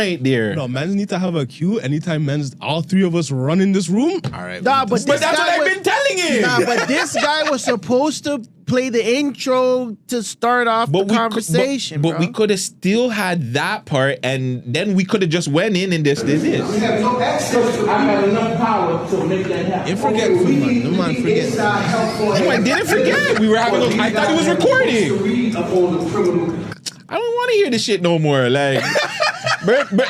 right there. No, men need to have a queue anytime all three of us run in this room. All right. Nah, but But that's what I've been telling him. Nah, but this guy was supposed to play the intro to start off the conversation. But we could have still had that part, and then we could have just went in and this. We have no access to. I have enough power to make that happen. And forget, no man, forget. I didn't forget. We were having. I thought he was recording. I don't want to hear this shit no more. Like,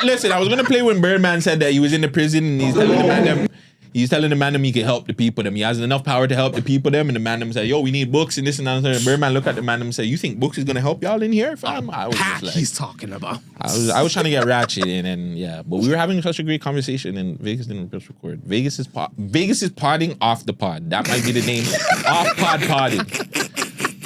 listen, I was gonna play when Birdman said that he was in the prison and he's telling the man them. He's telling the man them he can help the people them. He has enough power to help the people them. And the man them said, "Yo, we need books and this and that." And Birdman looked at the man them and said, "You think books is gonna help y'all in here?" I was just like, he's talking about. I was trying to get ratchet in, and yeah, but we were having such a great conversation, and Vegas didn't press record. Vegas is podding off the pod. That might be the name. Off pod podding.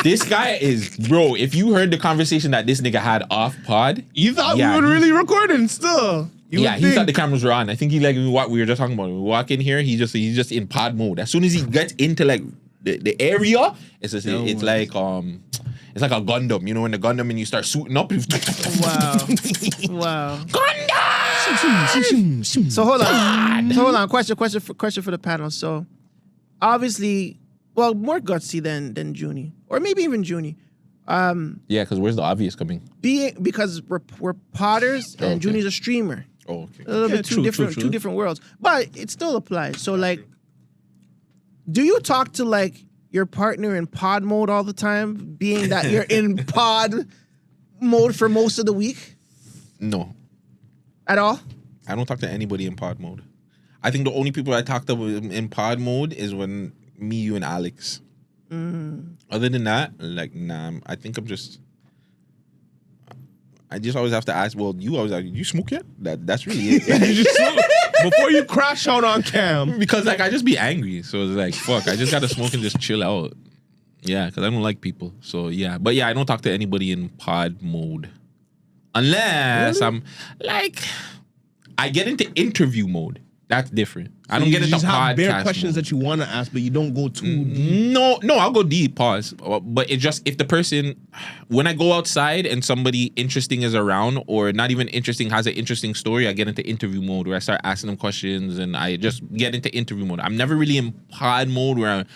This guy is, bro, if you heard the conversation that this nigga had off pod. You thought we were really recording still. He thought the cameras were on. I think he like what we were just talking about. We walk in here, he's just in pod mode. As soon as he gets into like the area, it's like it's like a Gundam. You know, when the Gundam and you start suiting up. Wow. Gundam! So hold on. Question for the panel. So obviously, well, more Guttzy than Junie, or maybe even Junie. Yeah, because where's the obvious coming? Because we're potters and Junie's a streamer. Oh, okay. A little bit two different worlds, but it still applies. So like, do you talk to like your partner in pod mode all the time, being that you're in pod mode for most of the week? No. At all? I don't talk to anybody in pod mode. I think the only people I talk to in pod mode is when me, you, and Alex. Other than that, like, nah, I think I just always have to ask, well, you always like, you smoke yet? That's really it. You just smoke before you crash out on cam. Because like, I just be angry. So it's like, fuck, I just gotta smoke and just chill out. Yeah, because I don't like people. So yeah, but yeah, I don't talk to anybody in pod mode. Unless I'm like, I get into interview mode. That's different. I don't get into podcast bare questions mode. that you want to ask, but you don't go too deep. No, I'll go deep. Pause. But it just if the person, when I go outside and somebody interesting is around, or not even interesting has an interesting story, I get into interview mode where I start asking them questions and I just get into interview mode. I'm never really in pod mode where I'm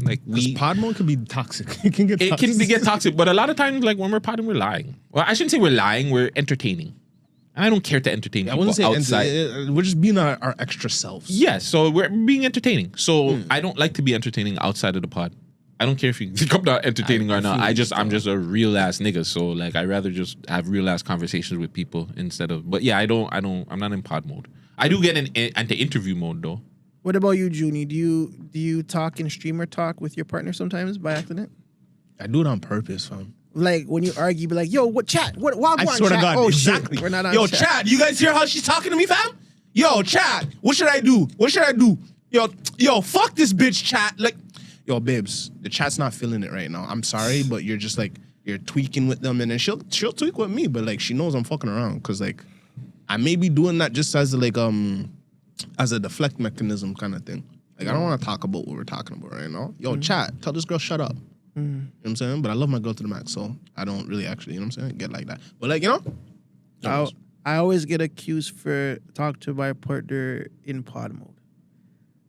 like pod mode can be toxic. It can get toxic. But a lot of times, like when we're podding, we're lying. Well, I shouldn't say we're lying. We're entertaining. And I don't care to entertain people outside. We're just being our extra selves. Yes, so we're being entertaining. So I don't like to be entertaining outside of the pod. I don't care if you think I'm not entertaining or not. I'm just a real ass nigga. So like I rather just have real ass conversations with people instead of. But yeah, I'm not in pod mode. I do get into interview mode though. What about you, Junie? Do you talk in streamer talk with your partner sometimes by accident? I do it on purpose, fam. Like when you argue, be like, "Yo, what chat? What? I swear to God, oh exactly. Shit, we're not on Yo, chat. chat. You guys hear how she's talking to me, fam? Yo, chat. What should I do? What should I do? Yo, fuck this bitch, chat. Like, yo, babes, the chat's not feeling it right now. I'm sorry, but you're just like you're tweaking with them, and then she'll tweak with me, but like she knows I'm fucking around because like I may be doing that just as like as a deflect mechanism kind of thing. Like I don't want to talk about what we're talking about right now. Yo, chat, tell this girl shut up. You know what I'm saying? But I love my girl to the max, so I don't really actually, you know what I'm saying, get like that. But like, I always get accused for talk to my partner in pod mode.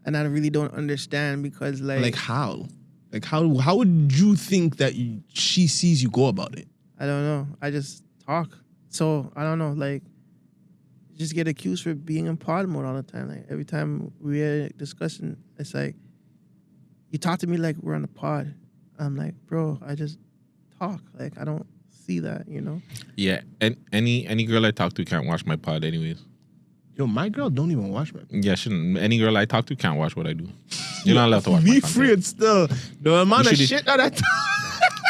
And I really don't understand because like how? Like how would you think that she sees you go about it? I don't know. I just talk. So I don't know, like just get accused for being in pod mode all the time. Like every time we had a discussion, it's like you talk to me like we're on the pod. I'm like, bro, I just talk. Like, I don't see that, you know? Yeah, and any girl I talk to can't watch my pod anyways. Yo, my girl don't even watch me. Yeah, shouldn't. Any girl I talk to can't watch what I do. You're not allowed to watch my Be content. free and still. The amount of shit that I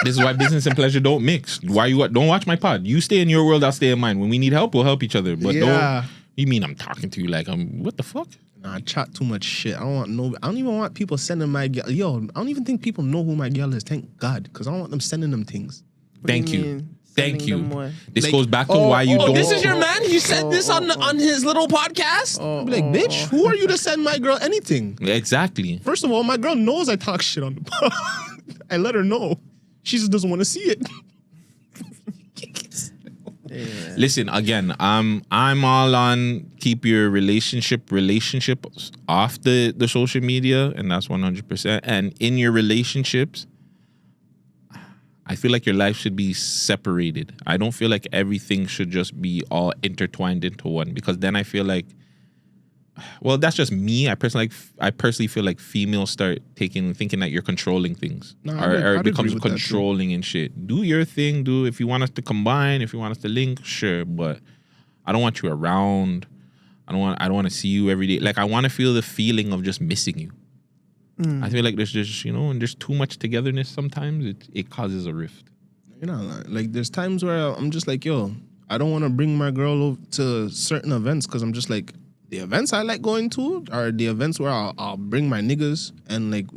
This is why business and pleasure don't mix. Don't watch my pod. You stay in your world, I'll stay in mine. When we need help, we'll help each other. But don't. You mean I'm talking to you like what the fuck? Nah, I chat too much shit. I don't even want people sending my girl. Yo, I don't even think people know who my girl is. Thank God, because I don't want them sending them things. Thank you. This goes back to why you don't. This is your man. You said this on his little podcast. Like, bitch, who are you to send my girl anything? Exactly. First of all, my girl knows I talk shit on the pod. I let her know. She just doesn't want to see it. Listen, again, I'm all on keep your relationships off the social media, and that's 100%. And in your relationships, I feel like your life should be separated. I don't feel like everything should just be all intertwined into one, because then I feel like, well, that's just me. I personally feel like females start thinking that you're controlling things, or it becomes controlling and shit. Do your thing. If you want us to combine, if you want us to link, sure. But I don't want you around. I don't want to see you every day. Like, I want to feel the feeling of just missing you. I feel like there's just, and there's too much togetherness sometimes. It causes a rift. Like there's times where I'm just like, yo, I don't want to bring my girl over to certain events, because I'm just like, the events I like going to are the events where I'll bring my niggas and, like,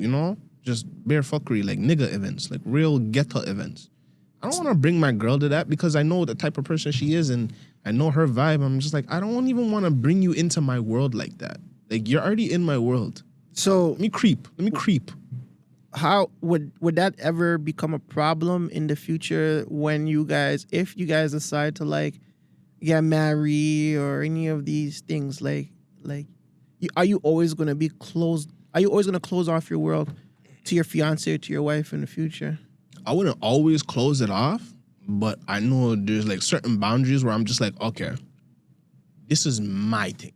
just bare fuckery, like nigga events, like real ghetto events. I don't want to bring my girl to that, because I know the type of person she is and I know her vibe. I'm just like, I don't even want to bring you into my world like that. Like, you're already in my world. So Let me creep. how would that ever become a problem in the future when if you guys decide to, like, get married or any of these things? Are you always going to be closed? Are you always going to close off your world to your fiance or to your wife in the future? I wouldn't always close it off, but I know there's like certain boundaries where I'm just like, okay, this is my thing.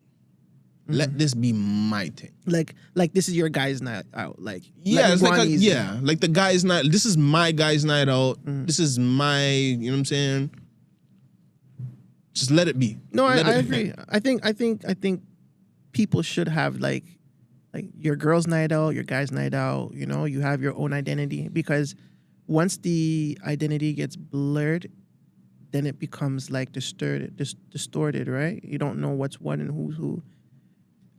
Let this be my thing. Like this is your guys' night out. Like, yeah, it's like like the guys' night. This is my guys' night out. This is my, you know what I'm saying? Just let it be. No, I agree. I think people should have like your girls' night out, your guys' night out. You have your own identity, because once the identity gets blurred, then it becomes like distorted, right? You don't know what's what and who's who.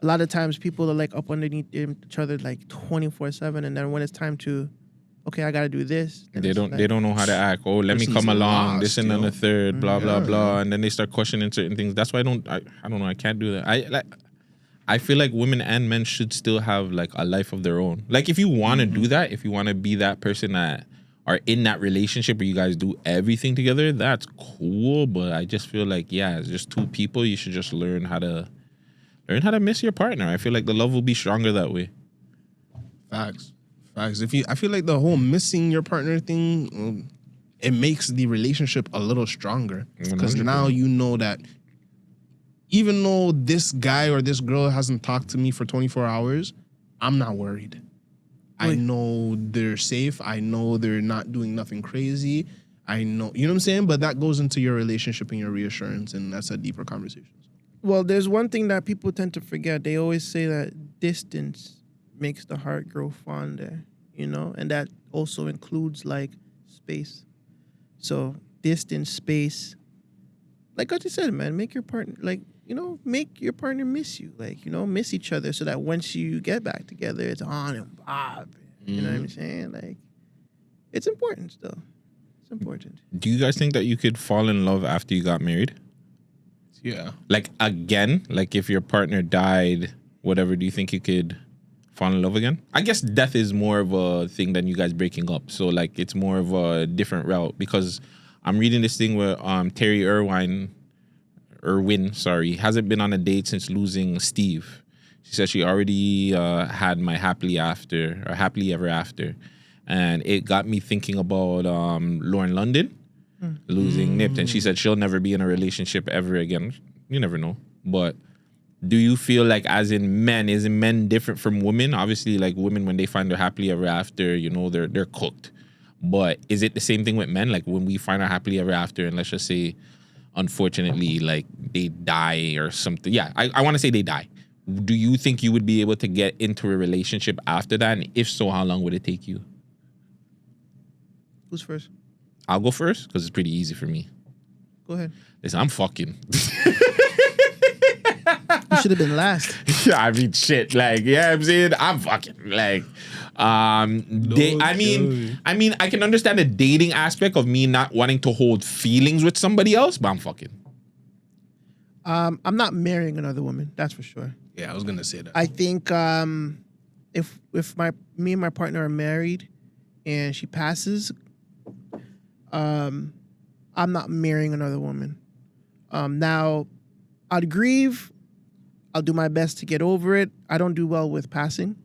A lot of times people are like up underneath each other like 24/7, and then when it's time to, okay, I gotta do this. They don't know how to act. Oh, let me come along. Lost, this and then the third, blah blah blah, and then they start questioning certain things. That's why I don't know. I can't do that. I feel like women and men should still have like a life of their own. Like, if you want to do that, if you want to be that person that are in that relationship where you guys do everything together, that's cool. But I just feel like, it's just two people. You should just learn how to miss your partner. I feel like the love will be stronger that way. Facts. I feel like the whole missing your partner thing, it makes the relationship a little stronger, because now you know that even though this guy or this girl hasn't talked to me for 24 hours, I'm not worried. I know they're safe. I know they're not doing nothing crazy. I know, you know what I'm saying? But that goes into your relationship and your reassurance, and that's a deeper conversation. Well, there's one thing that people tend to forget. They always say that distance makes the heart grow fonder, and that also includes like space. So distance, space, like what you said, man, make your partner make your partner miss you, miss each other, so that once you get back together, it's on and bob. You know what I'm saying? Like, it's important still. It's important. Do you guys think that you could fall in love after you got married? Yeah. Like, again, like if your partner died, whatever, do you think you could fall in love again? I guess death is more of a thing than you guys breaking up. So like it's more of a different route, because I'm reading this thing where Terry Irwin, hasn't been on a date since losing Steve. She said she already had my happily ever after. And it got me thinking about Lauren London losing Nipped, and she said she'll never be in a relationship ever again. You never know. But do you feel like, as in men, is men different from women? Obviously, like women, when they find their happily ever after, they're cooked. But is it the same thing with men? Like when we find our happily ever after, and let's just say, unfortunately, like they die or something. Yeah, I want to say they die. Do you think you would be able to get into a relationship after that? And if so, how long would it take you? Who's first? I'll go first, because it's pretty easy for me. Go ahead. Listen, I'm fucking. You should have been last. Yeah, I mean, shit. Like, yeah, I'm saying I'm fucking. Like, I mean, I can understand the dating aspect of me not wanting to hold feelings with somebody else, but I'm fucking. I'm not marrying another woman. That's for sure. Yeah, I was gonna say that. I think if me and my partner are married and she passes, I'm not marrying another woman. Now, I'd grieve. I'll do my best to get over it. I don't do well with passing.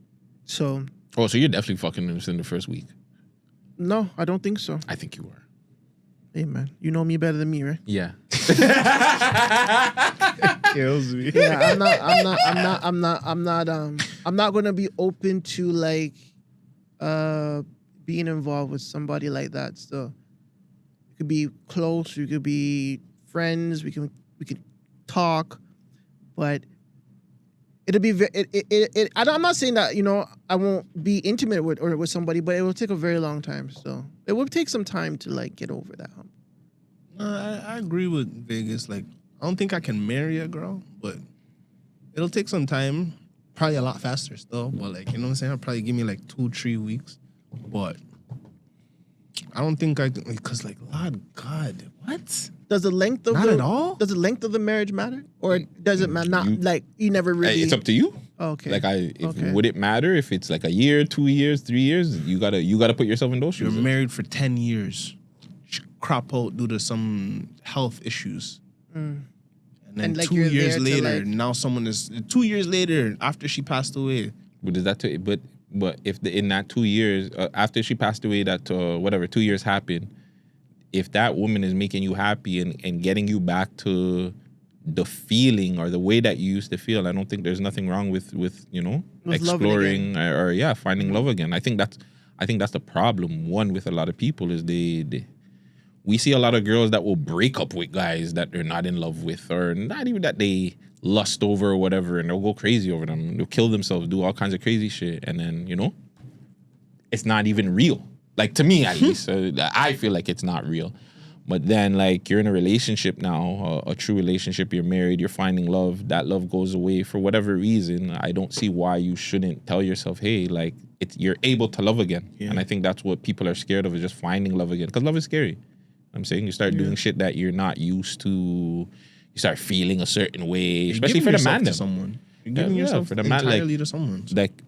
So. Oh, so you're definitely fucking in the first week. No, I don't think so. I think you are. Hey, man. You know me better than me, right? Yeah. Kills me. Yeah, I'm not gonna be open to like being involved with somebody like that. So we could be close, we could be friends, we can talk, but it'll be I'm not saying that, you know, I won't be intimate with somebody, but it will take a very long time. So it will take some time to like get over that hump. I agree with Vegas. Like, I don't think I can marry a girl, but it'll take some time. Probably a lot faster still, but like, you know what I'm saying? It'll probably give me like 2-3 weeks. But I don't think I can, because like, Lord God, what? Does the length of Not at all? Does the length of the marriage matter, or does it matter? Not like you never really. It's up to you. Okay. Like Okay. would it matter if it's like a year, 2 years, 3 years? You gotta put yourself in those You're shoes. married for 10 years. Crop out due to some health issues. And then And, like, 2 you're years there to, later, like- now someone is 2 years later after she passed away. But is that but if in that 2 years after she passed away, that whatever 2 years happened, if that woman is making you happy and getting you back to the feeling or the way that you used to feel, I don't think there's nothing wrong with you know, With loving exploring or finding love again. I think that's the problem. One with a lot of people is we see a lot of girls that will break up with guys that they're not in love with, or not even that they lust over or whatever, and they'll go crazy over them. They'll kill themselves, do all kinds of crazy shit, and then, you know, it's not even real. Like, to me, at least, I feel like it's not real. But then, like, you're in a relationship now, a true relationship, you're married, you're finding love, that love goes away for whatever reason. I don't see why you shouldn't tell yourself, hey, like, you're able to love again. Yeah. And I think that's what people are scared of, is just finding love again. Because love is scary. I'm saying you start doing shit that you're not used to. You start feeling a certain way, especially for the man. To someone. You're giving yourself for the man, entirely to someone. Like,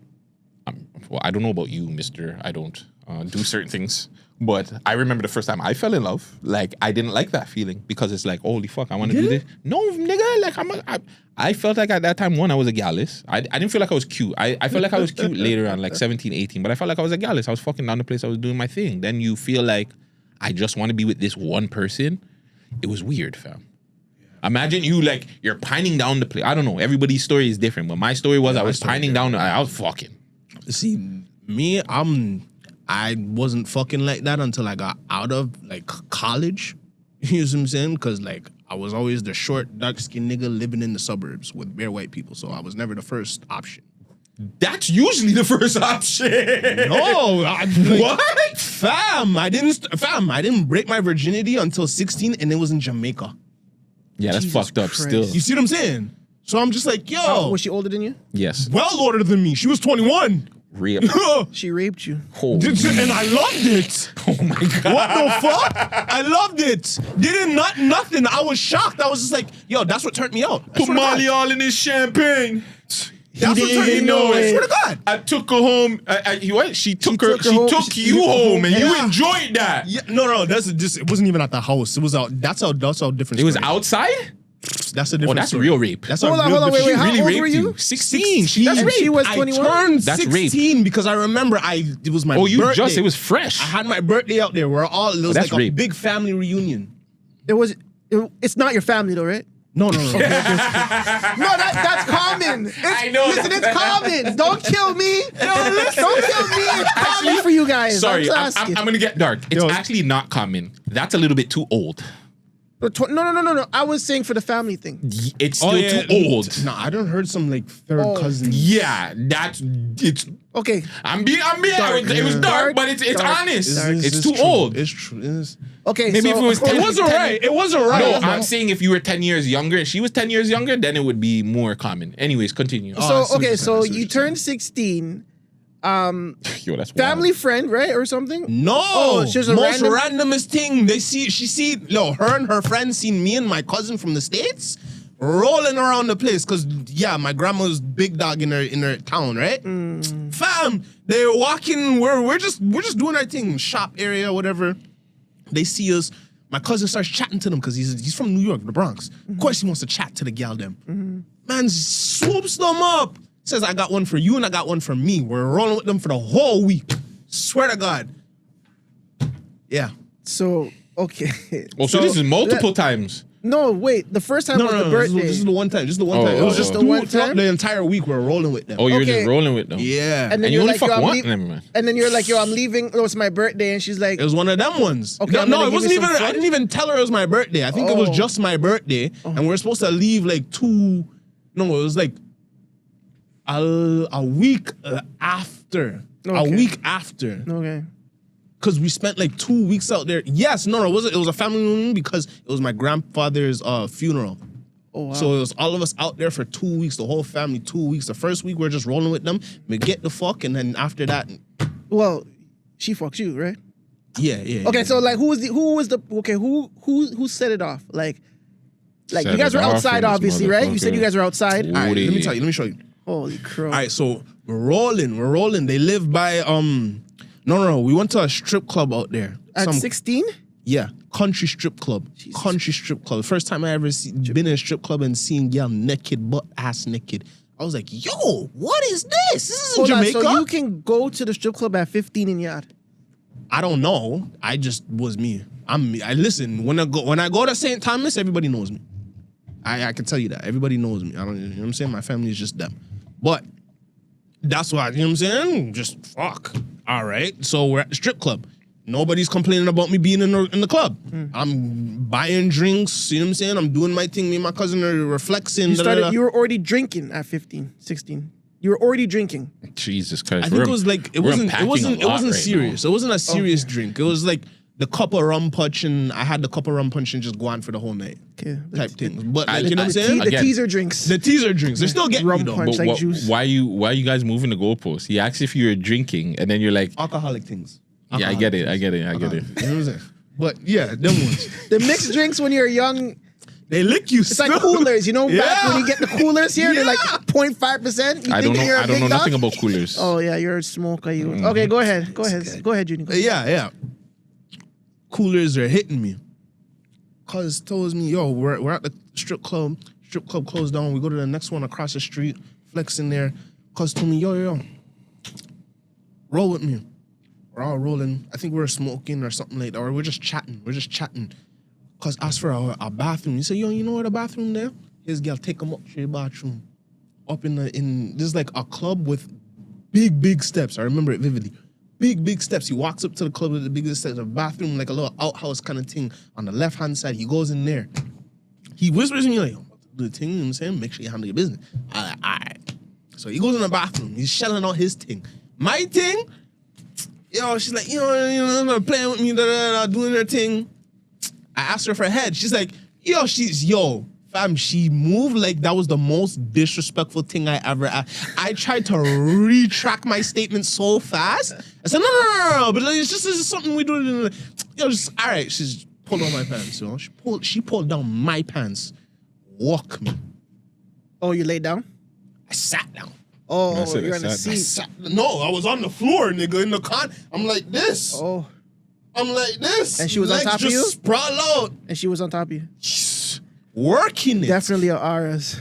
well, I don't know about you, mister. I don't do certain things. But I remember the first time I fell in love. Like, I didn't like that feeling because it's like, holy fuck, I want to do this. No, nigga. Like, I felt like at that time, one, I was a gallus. I didn't feel like I was cute. I felt like I was cute later on, like 17, 18. But I felt like I was a gallus. I was fucking down the place. I was doing my thing. Then you feel like, I just want to be with this one person. It was weird, fam. Imagine you're pining down the place. I don't know. Everybody's story is different, but my story was I was pining down. I was fucking. See, me, I wasn't fucking like that until I got out of like college. You know what I'm saying? Because like I was always the short, dark-skinned nigga living in the suburbs with bare white people, so I was never the first option. That's usually the first option. No, What? Fam, I didn't break my virginity until 16, and it was in Jamaica. Yeah, that's Jesus fucked up Christ. still. You see what I'm saying? So I'm just like, yo, Was she older than you? Yes. well older than me. She was 21. Real. She raped you. Holy. And I loved it. Oh my God. What the fuck? I loved it. Didn't nothing. I was shocked. I was just like, yo, that's what turned me out. I Put swear to God. Molly all in his champagne. That's what turned me out. I swear to God. I took her home. She took took her home. She took you home, and you Yeah. enjoyed that. Yeah, no, that's just. It wasn't even at the house. It was out. That's how different. It was story. outside? That's a different. Oh, that's story. real rape. That's Hold a on, real hold on, wait, different- wait, She how really old raped were you. you? 16. And she was 21? I turned That's rape. 16 because I remember it was my birthday. It was fresh. I had my birthday out there. It was that's like a rape. big family reunion. It's not your family though, right? No. No, that's common. I know. Listen, it's common. Don't kill me. Don't kill me. It's common for you guys. Sorry, I'm I'm just asking. going to get dark. It's Yo. actually not common. That's a little bit too old. No. I was saying for the family thing. It's still too old. No, I done heard some like third cousin. Yeah, it's. Okay. I'm being. It was dark, but it's Dark. honest. Dark. It's too old. It's true. Okay. Maybe so, if it was 10 It wasn't right. It wasn't right. No, I'm saying if you were 10 years younger and she was 10 years younger, then it would be more common. Anyways, continue. I see what okay, you're so saying. you turned 16. Yo, that's Family wild. friend, right, or something? No, Oh, it's just a most random- randomest thing. Her and her friends seen me and my cousin from the States rolling around the place because my grandma's big dog in her town, right? Fam, they're walking. We're just doing our thing, shop area, whatever. They see us. My cousin starts chatting to them because he's from New York, the Bronx. Of course, he wants to chat to the gal them. Man swoops them up. Says, I got one for you and I got one for me. We're rolling with them for the whole week. Swear to God. Yeah. So, okay. Oh, so this is multiple times. No, wait. The first time was the birthday. This is the one time. This is the one time. It was just the one time? The entire week we're rolling with them. Oh, you're Okay. just rolling with them. Yeah. And then And you you're only like, fuck yo, I'm one leaving. of them, man. And then you're like, yo, I'm leaving. Oh, it's my birthday. And she's like, It was one of them ones. Okay, No, I'm gonna it give wasn't you even. some I fun. didn't even tell her it was my birthday. I think it was Oh. just my birthday, and we were supposed to leave like 2. No, it was like a week after. A Okay. week after, okay. because we spent like 2 weeks out there. Yes, no, it wasn't. It was a family reunion because it was my grandfather's funeral. Oh, wow. So it was all of us out there for 2 weeks, the whole family, 2 weeks. The first week we're just rolling with them. We get the fuck, and then after that, Well, she fucked you, right? yeah. Okay, so like, who set it off? Like Set you guys it were off outside, in this obviously, right? You said you motherfucker. guys were outside. All right, let me Woody. tell you. Let me show you. Holy crow. All right, so we're rolling. They live by no. We went to a strip club out there. At 16? Yeah, country strip club. Jesus. Country strip club. First time I ever been in a strip club and seen girl naked, butt ass naked. I was like, yo, what is this? This isn't Hold on, Jamaica. so you can go to the strip club at 15 in yard. I don't know. I just was me. I'm me. I listen. When I go to St. Thomas, everybody knows me. I can tell you that. Everybody knows me. I don't, you know what I'm saying? My family is just them. But that's why, you know what I'm saying? Just fuck. All right. So we're at the strip club. Nobody's complaining about me being in the club. I'm buying drinks, you know what I'm saying? I'm doing my thing. Me and my cousin are reflexing. You were already drinking at 15, 16. You were already drinking. Jesus Christ. I think it was like it wasn't right serious. It wasn't a serious drink. It was like the cup of rum punch, and I had the cup of rum punch and just go on for the whole night. Okay. Type things. But I- like, you know what I'm saying? The Again, teaser drinks. The teaser drinks. They're still getting Rum me though. punch. But like juice. why you guys moving the goalposts? He asked if you were drinking, and then you're like, Alcoholic things. yeah, I get it. You know what I'm saying? But yeah, them ones. The mixed drinks when you're young, They lick you. it's like coolers. You know, back when you get the coolers here, they're like Yeah. 0.5%. You I don't thinking know. you're a I don't big know dog? nothing about coolers. Oh yeah, you're a smoker. You okay? Go ahead. Go ahead, Junie. Yeah. Coolers are hitting me. Cuz tells me, yo, we're at the strip club. Strip club closed down. We go to the next one across the street, flexing there. Cuz told me, yo, roll with me. We're all rolling. I think we were smoking or something like that, or we're just chatting. Cuz asked for a bathroom. He said, yo, you know where the bathroom there? His girl take him up to the bathroom. Up in this is like a club with big steps. I remember it vividly. Big steps. He walks up to the club with the biggest steps, a bathroom, like a little outhouse kind of thing on the left-hand side. He goes in there. He whispers to me like, I'm about to do the thing, you know what I'm saying? Make sure you handle your business. I'm like, all right. So he goes in the bathroom. He's shelling out his thing. My thing, yo, she's like, playing with me, doing her thing. I asked her for a head. She's like, fam, she moved like that was the most disrespectful thing I ever asked. I tried to retract my statement so fast. I said, no, but like, it's just something we do. Just, all right. She's pulled on my pants, yo. She pulled down my pants. Walk me. Oh, you laid down? I sat down. Oh, I said you're I on the sat- I seat. No, I was on the floor, nigga, in the con. I'm like this. Oh, I'm like this. And she was on Legs top of just you? sprawl out. and she was on top of you. Working it. Definitely a Aras.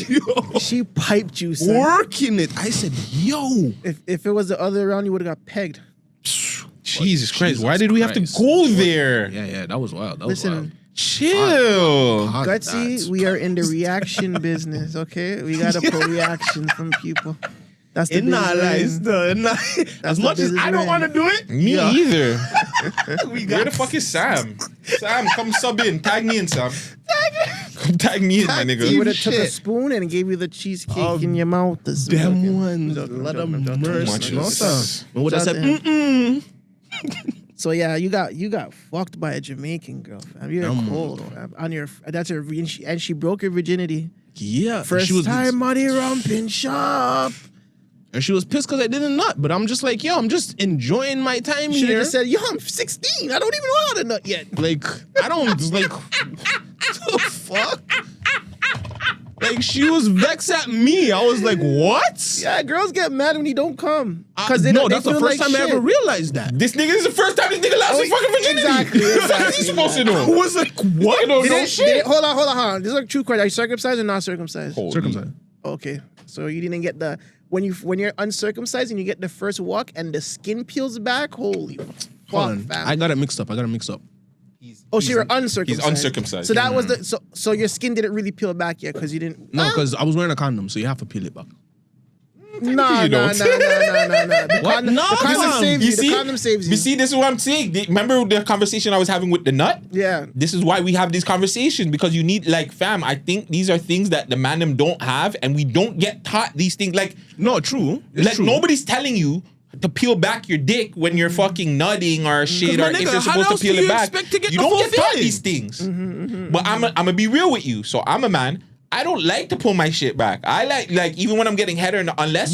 Yo. She piped you, son. Working it. I said, yo. If it was the other round, you would have got pegged. Jesus Christ. Jesus Why did we have to Christ. go there? Yeah, that was wild. That was Listen, wild. Chill. Gutsy, we are in the reaction business, okay? We gotta put reaction from people. That's the business. As much as I don't want to do it, Me either. we Where the fuck is Sam? Sam, come sub in. Tag me in, Sam. Come tag me in, my You nigga. would have took a Shit. spoon and gave you the cheesecake in your mouth. them ones. Let them much. mercy. What I said? Goddamn. So yeah, you got fucked by a Jamaican girl, fam. You're cold, fam. On your that's her, and she broke her virginity. Yeah. First she was, time money rumping shop. and she was pissed because I didn't nut. But I'm just like, yo, I'm just enjoying my time Should have here. just said, yo, I'm 16. I don't even know how to nut yet. Like, I don't like. What the fuck? Like, Like, she was vexed at me. I was like, what? Yeah, girls get mad when you don't come. No, that's the first time I ever realized that. This nigga is the first time this nigga lost his fucking virginity. Exactly. What you supposed to know? I was like, what? No shit. Hold on. This is a true question. Are you circumcised or not circumcised? Holy. Circumcised. Okay. So you didn't get the when you're uncircumcised and you get the first walk and the skin peels back. Holy Hold fuck, on. fam. I got it mixed up. Oh, so you're uncircumcised. He's uncircumcised. So that was the so your skin didn't really peel back yet because you didn't. No, because I was wearing a condom, so you have to peel it back. No. you don't. The What? condom, No, the condom fam. saves You you. see? The condom saves you. You see, this is what I'm saying. Remember the conversation I was having with the nut? Yeah. This is why we have these conversations, because you need, like, fam, I think these are things that the mandem don't have, and we don't get taught these things. Like, No, true. It's like true. nobody's telling you to peel back your dick when you're fucking nutting or shit, my or nigga, if you're how supposed to else peel do it you back. expect to get You the don't full get taught feeling? these things. But I'm gonna be real with you. So I'm a man. I don't like to pull my shit back. I like even when I'm getting head or unless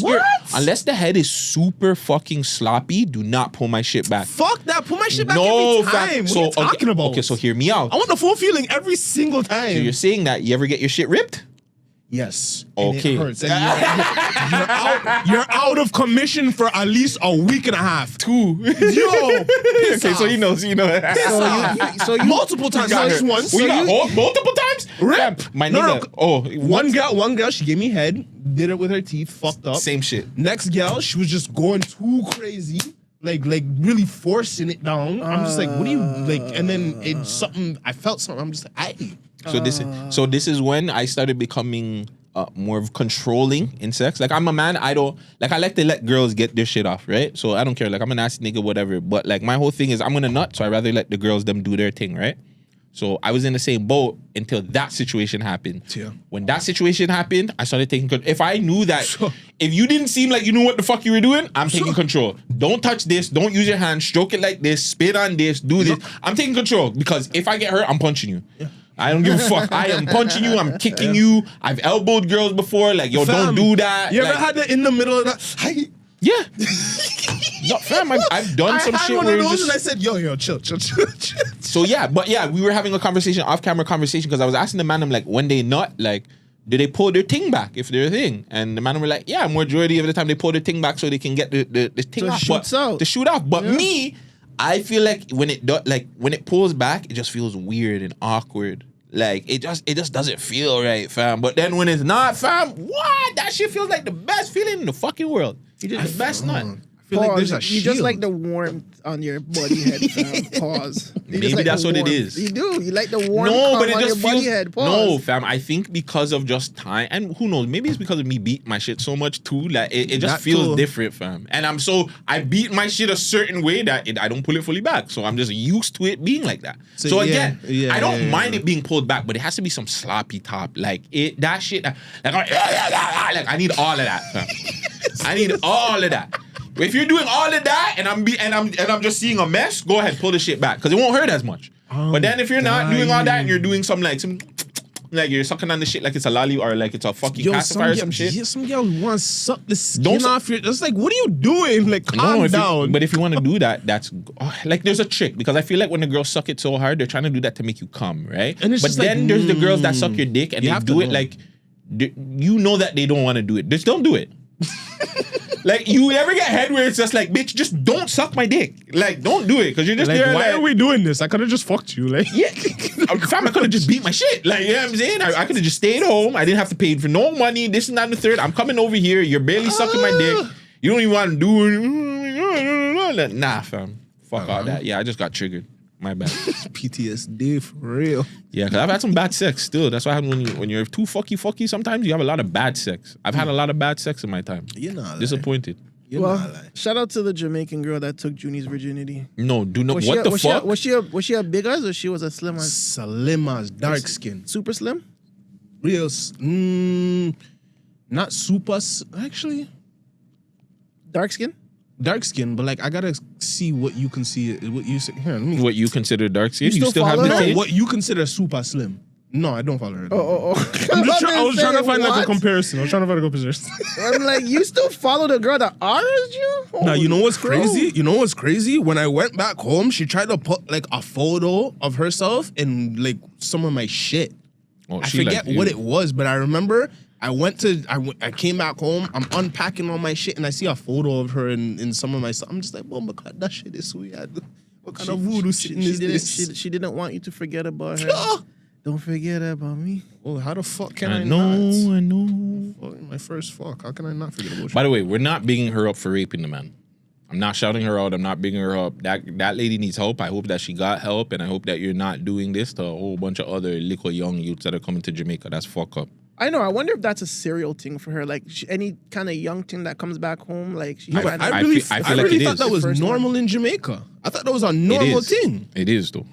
the head is super fucking sloppy, do not pull my shit back. Fuck that. Put my shit back No, every time. fam. What So are you talking about? Okay, so hear me out. I want the full feeling every single time. So you're saying that you ever get your shit ripped? Yes. And Okay. it hurts. And you're out of commission for at least a week and a half. 2. Yo. Okay, so you know. So you Multiple times, not just once. We got multiple times? Rip. My No, nigga. no. Oh, One girl, she gave me head, did it with her teeth, fucked up. Same shit. Next girl, she was just going too crazy, like really forcing it down. I'm just like, what do you like? And then it's something. I felt something. I'm just like, aye. So this is when I started becoming more of controlling in sex. Like, I'm a man. I like to let girls get their shit off, right? So I don't care. Like, I'm a nasty nigga, whatever. But like, my whole thing is I'm gonna nut. So I rather let the girls them do their thing, right? So I was in the same boat until that situation happened. Yeah. When that situation happened, I started taking control. If I knew that, if you didn't seem like you knew what the fuck you were doing, I'm taking control. Don't touch this. Don't use your hand. Stroke it like this. Spit on this. Do this. I'm taking control, because if I get hurt, I'm punching you. Yeah. I don't give a fuck. I am punching you. I'm kicking you. I've elbowed girls before. Like, yo, Fam, don't do that. You like, ever had that in the middle of that? yeah. No, fam, I've done some I had shit one where of it's those just... and I said, yo, chill. So yeah, we were having a conversation, off-camera conversation, because I was asking the man, I'm like, when they nut, like, do they pull their thing back if they're a thing? And the man were like, yeah, majority of the time they pull their thing back so they can get the thing So it off. shoots out. To shoot off. But me, I feel like when it pulls back, it just feels weird and awkward. Like, it just doesn't feel right, fam. But then when it's not, fam, what? That shit feels like the best feeling in the fucking world. The best nut. I feel like there's a you just shield. like the warmth on your body head, fam. Pause. You Maybe just like that's the what it warmth. is. You do. You like the warmth No, but it on just your body feels... head. Pause. No, fam, I think because of just time, and who knows, maybe it's because of me beating my shit so much too, like, it just That feels too. different, fam. And I beat my shit a certain way that I don't pull it fully back, so I'm just used to it being like that. So again, I don't mind it being pulled back, but it has to be some sloppy top, like, that shit, like I need all of that, fam. I need all of that. If you're doing all of that and I'm just seeing a mess, go ahead, pull the shit back, because it won't hurt as much. But then if you're not doing all that and you're doing some like you're sucking on the shit like it's a lolly or like it's a fucking pacifier or some shit. Yeah, some girls want to suck the skin off your... It's like, what are you doing? Like, calm down. But if you want to do that, that's... like, there's a trick, because I feel like when the girls suck it so hard, they're trying to do that to make you come, right? And it's but just then like, there's the girls that suck your dick and you they have do to it know. like... You know that they don't want to do it. Just don't do it. Like, you ever get head where it's just like, bitch, just don't suck my dick. Like, don't do it, because you're just Like, there why like... are we doing this? I could have just fucked you. Like, Yeah, fam, I could have just beat my shit. Like, you know what I'm saying? I could have just stayed home. I didn't have to pay for no money, this and that and the third. I'm coming over here. You're barely sucking my dick. You don't even want to do it. Nah, fam. Fuck all that. Yeah, I just got triggered. My bad. PTSD for real. Yeah, because I've had some bad sex still. That's what happens when you're too fucky. Sometimes you have a lot of bad sex. I've had a lot of bad sex in my time. You're not disappointed. You're not lying. Shout out to the Jamaican girl that took Junie's virginity. No, do not. Was What the fuck? Was she a big ass or she was a slim ass? Slim as dark skin. Super slim? Real, not super, actually. Dark skin? Dark skin, but like, I gotta see what you can see. What you say. Here, let me. What you consider dark skin? You still have follow the her? taste? What you consider super slim. No, I don't follow her. Oh. I was trying to find like a comparison. I'm like, you still follow the girl that RS'd you? Now, you know what's Holy crazy? You know what's crazy? When I went back home, she tried to put like a photo of herself in like some of my shit. Oh, I she forget like what you. it was, but I remember I came back home. I'm unpacking all my shit, and I see a photo of her in some of my stuff. I'm just like, oh my god, that shit is weird. What kind of voodoo sitting is this? She didn't want you to forget about her. Ah! Don't forget about me. Oh, how the fuck can I I know, not? I know. Fuck, my first fuck. How can I not forget about By you? the way, we're not bigging her up for raping the man. I'm not shouting her out. I'm not bigging her up. That lady needs help. I hope that she got help, and I hope that you're not doing this to a whole bunch of other little young youths that are coming to Jamaica. That's fuck up. I know. I wonder if that's a serial thing for her. Like any kind of young thing that comes back home, like she. No, but tried I to- really, feel I like really it thought is. that was The first normal in Jamaica. I thought that was a normal it is. thing. It is, though.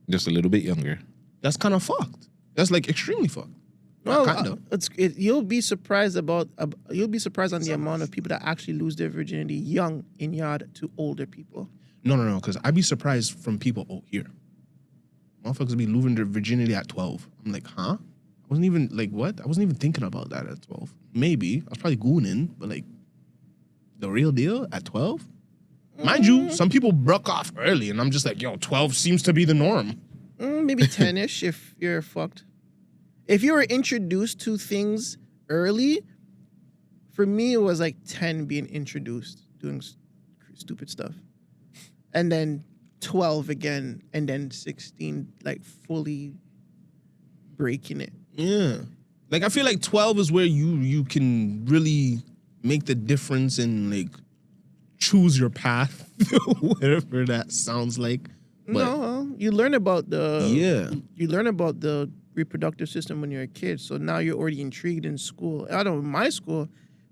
Just a little bit younger. That's kind of fucked. That's like extremely fucked. Well, Kind of. you'll be surprised on the amount of people that actually lose their virginity young in yard to older people. No, because I'd be surprised from people out here. Motherfuckers be losing their virginity at 12. I'm like, huh? I wasn't even, like, what? I wasn't even thinking about that at 12. Maybe. I was probably gooning, but, like, the real deal at 12? Mind you, some people broke off early, and I'm just like, yo, 12 seems to be the norm. Maybe 10-ish if you're fucked. If you were introduced to things early, for me, it was like 10 being introduced, doing stupid stuff. And then 12 again, and then 16, like fully breaking it. Yeah. Like, I feel like 12 is where you can really make the difference and, like, choose your path, whatever that sounds like. But No, you learn about you learn about the reproductive system when you're a kid. So now you're already intrigued in school. I don't know, in my school,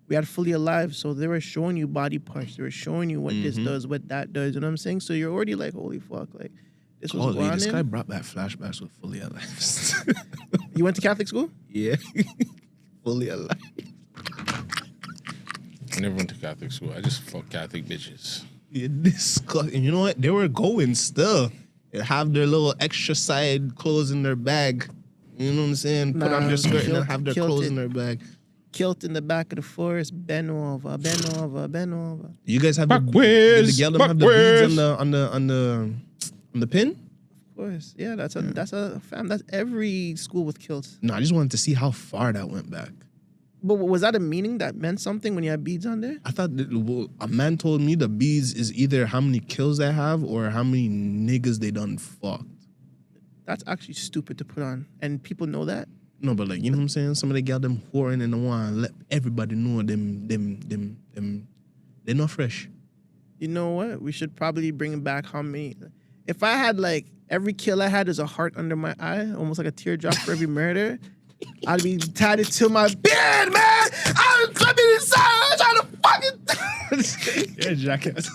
we had Fully Alive, so they were showing you body parts. They were showing you what this does, what that does. You know what I'm saying? So you're already like, holy fuck, like this was Holy, going this in. guy brought back flashbacks with Fully Alive. You went to Catholic school? Yeah. Fully Alive. I never went to Catholic school. I just fuck Catholic bitches. Yeah, disgusting. You know what? They were going still. They have their little extra side clothes in their bag. You know what I'm saying? Put on Nah, their skirt and then kilt- have their kilted. clothes in their bag. Kilt in the back of the forest, bend over, bend over, bend over. You guys have the Backwards, did the girl them have the beads backwards. on the pin? Of course. Yeah, that's a fam. That's every school with kilts. No, I just wanted to see how far that went back. But was that a meaning that meant something when you had beads on there? I thought that, well, a man told me the beads is either how many kills they have or how many niggas they done fucked. That's actually stupid to put on. And people know that. No, but like, you know what I'm saying? Some of the gal them whoring and the one let everybody know them they're not fresh. You know what? We should probably bring back how many. If I had like every kill I had is a heart under my eye, almost like a teardrop for every murder, I'd be tied it to my beard, man. I'm coming inside trying to fucking. Yeah, jackass.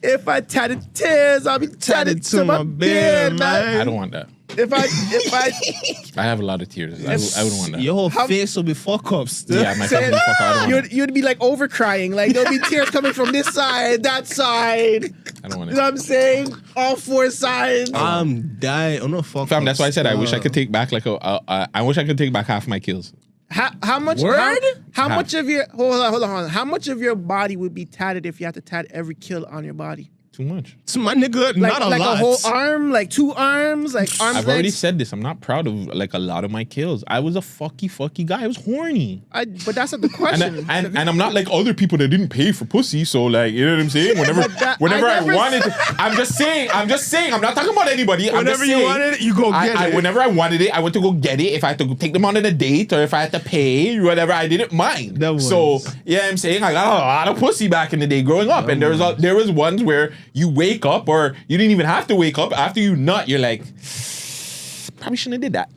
If I tied it to tears, I'll be tied it to my beard, man. I don't want that. If I I have a lot of tears. I wouldn't want that. Your whole face will be fuck up still. Yeah, my family fuck. I don't want that. you'd be like over crying, like there'll be tears coming from this side, that side. I don't want You know it. what I'm saying? All four sides. I'm dying. Oh no, fuck. Fam, that's why I said I wish I Stop. could take back I wish I could take back half my kills. How much? Word? How How? much of your hold on? How much of your body would be tatted if you had to tat every kill on your body? Too much. So my nigga, Like, not a like lot. a whole arm, like 2 arms, like arms. I've already legs? said this. I'm not proud of like a lot of my kills. I was a fucky guy. I was horny. But that's not the And, question. and I'm not like other people that didn't pay for pussy. So like, you know what I'm saying? Whenever I never wanted to, I'm just saying, I'm not talking about anybody. I'm just Whenever you saying, wanted it, you go get it. Whenever I wanted it, I went to go get it. If I had to take them on a date or if I had to pay, whatever, I didn't mind. That So was- yeah, I'm saying I got a lot of pussy back in the day growing up. And there was ones where you wake up or you didn't even have to wake up. After you nut, you're like, probably shouldn't have did that.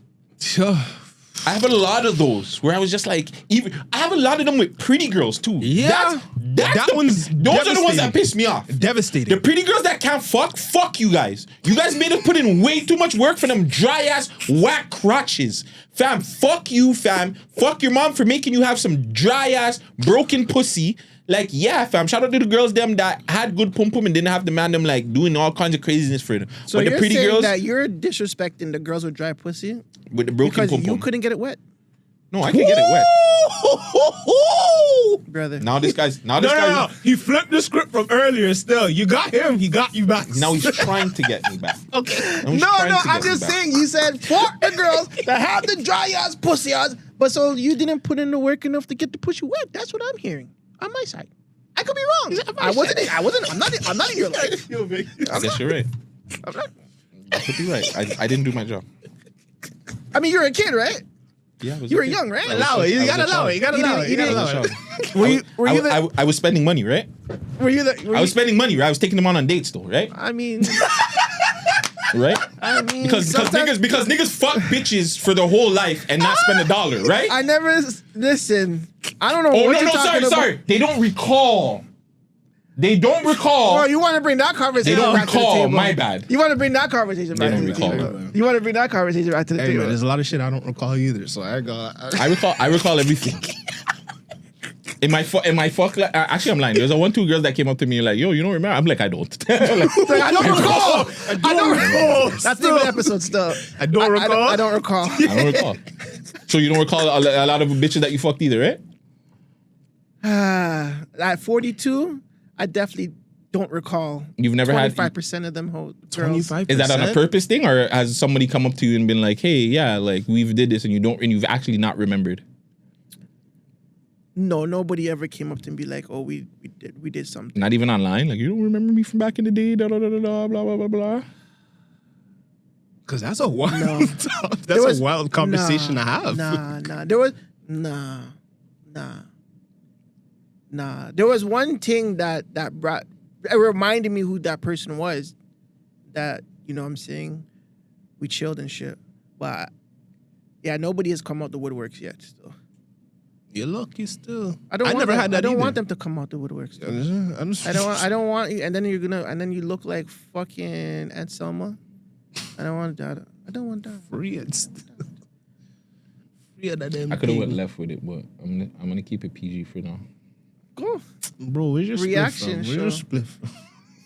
I have a lot of those where I was just like, I have a lot of them with pretty girls too. Yeah. That one's those are the ones that devastating. piss me off. Devastating. The pretty girls that can't fuck you guys. You guys made us put in way too much work for them dry ass whack crotches. Fam, fuck you, fam. Fuck your mom for making you have some dry ass broken pussy. Like, yeah, fam. Shout out to the girls them that had good pum pum and didn't have the man them like doing all kinds of craziness for them. So but the you're pretty saying girls that you're disrespecting the girls with dry pussy with the broken because pum you pum. couldn't get it wet. No, I can get it wet. brother. Now this guy's. No. He flipped the script from earlier still. You got him, he got you back. Now he's trying to get me back. Okay. I'm just saying. You said fuck the girls that have the dry ass pussy ass, but so you didn't put in the work enough to get the pussy wet. That's what I'm hearing on my side. I could be wrong. I'm not in your life. I guess you're right. I'm not. I could be right. I didn't do my job. I mean, you're a kid, right? Yeah, You were young, right? Allow it. You gotta allow it. You gotta allow it. You gotta allow it. I was spending money, right? Were you the? I was spending money, right? I was taking them on dates, though, right? I mean, Right? Because sometimes- niggas fuck bitches for their whole life and not spend $1, right? I never listen. I don't know Oh what you're talking about. sorry. They don't recall. Oh, you want to bring that conversation They don't back to the recall. table? My bad. You want to bring that conversation back They to don't the recall. table? You want to bring that conversation back to the Hey, table? man, there's a lot of shit I don't recall either, so I got. I recall everything. In my fuck, actually, I'm lying. There's a 1-2 girls that came up to me like, yo, you don't remember? I'm like, I don't. I don't recall. I don't recall. That's the episode stuff. I don't recall. I don't recall. I don't recall. So you don't recall a lot of bitches that you fucked either, right? At 42, I definitely don't recall. You've never had 25% of them girls. 25%. Is that on a purpose thing, or has somebody come up to you and been like, "Hey, yeah, like we've did this," and you've actually not remembered? No, nobody ever came up to me and be like, "Oh, we did something." Not even online. Like you don't remember me from back in the day. Da da da da da. Blah blah blah blah. Because that's a wild. No. That's a wild conversation to have. There was There was one thing that it reminded me who that person was. That, you know what I'm saying? We chilled and shit. But yeah, nobody has come out the woodworks yet still. You're lucky still. I don't either. want them to come out the woodworks. Still. I don't want you, and then you look like fucking Aunt Selma. I don't want that. I don't want that. Free it. Free of that damn I could have thing. went left with it, but I'm gonna keep it PG for now. Go. Bro, where's your Reaction spliff? Where's your show. spliff?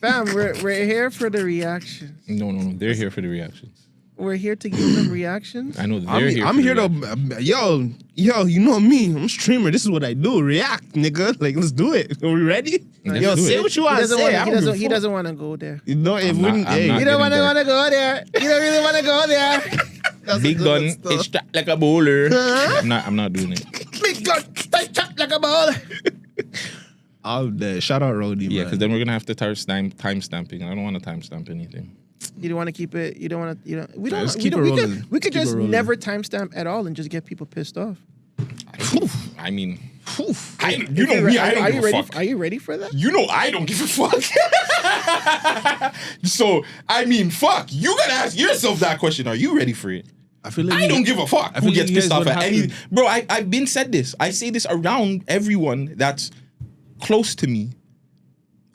Fam, we're here for the reactions. No, they're here for the reactions. We're here to give them reactions. I know that they're here. I'm for here the to, reactions. yo, you know me. I'm a streamer. This is what I do. React, nigga. Like, let's do it. Are we ready? Let's Yo, do say it. what you want to say. He doesn't want to go there. You know, it I'm wouldn't. not- I'm Hey, not You don't getting want to go there. You don't really want to go there. that's Big a gun, good stuff. it's strapped like a bowler. I'm not doing it. Big gun, tight chop like a ball. All day. Shout out Rody, Yeah, man. because then we're gonna have to start time stamping. I don't want to timestamp anything. You don't want to keep it. You don't want to. You know. We don't. Let's We, keep don't, it we rolling. could. We could Keep it just rolling. never timestamp at all and just get people pissed off. I mean, you know Are me. I you don't give a ready? fuck. Are you ready for that? You know I don't give a fuck. So I mean, fuck. You gotta ask yourself that question. Are you ready for it? I feel like I don't give a fuck I who feel gets like you pissed guys off would at have any. to- Bro, I've been said this. I say this around everyone that's close to me.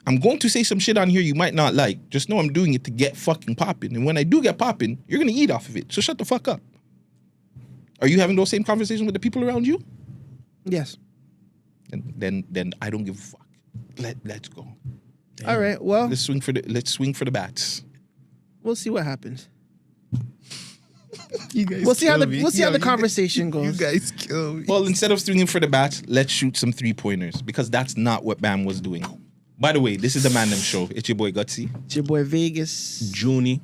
I'm going to say some shit on here you might not like. Just know I'm doing it to get fucking popping. And when I do get popping, you're gonna eat off of it. So shut the fuck up. Are you having those same conversations with the people around you? Yes. And then I don't give a fuck. Let's go. All right. Well, Let's swing for the bats. we'll see what happens. You guys We'll see how kill the me. we'll see how Yo, the you conversation guys- goes. You guys kill me. Well, instead of swinging for the bats, let's shoot some 3-pointers because that's not what Bam was doing. By the way, this is the Man Dem Show. It's your boy Guttzy. It's your boy Vegas. Junie.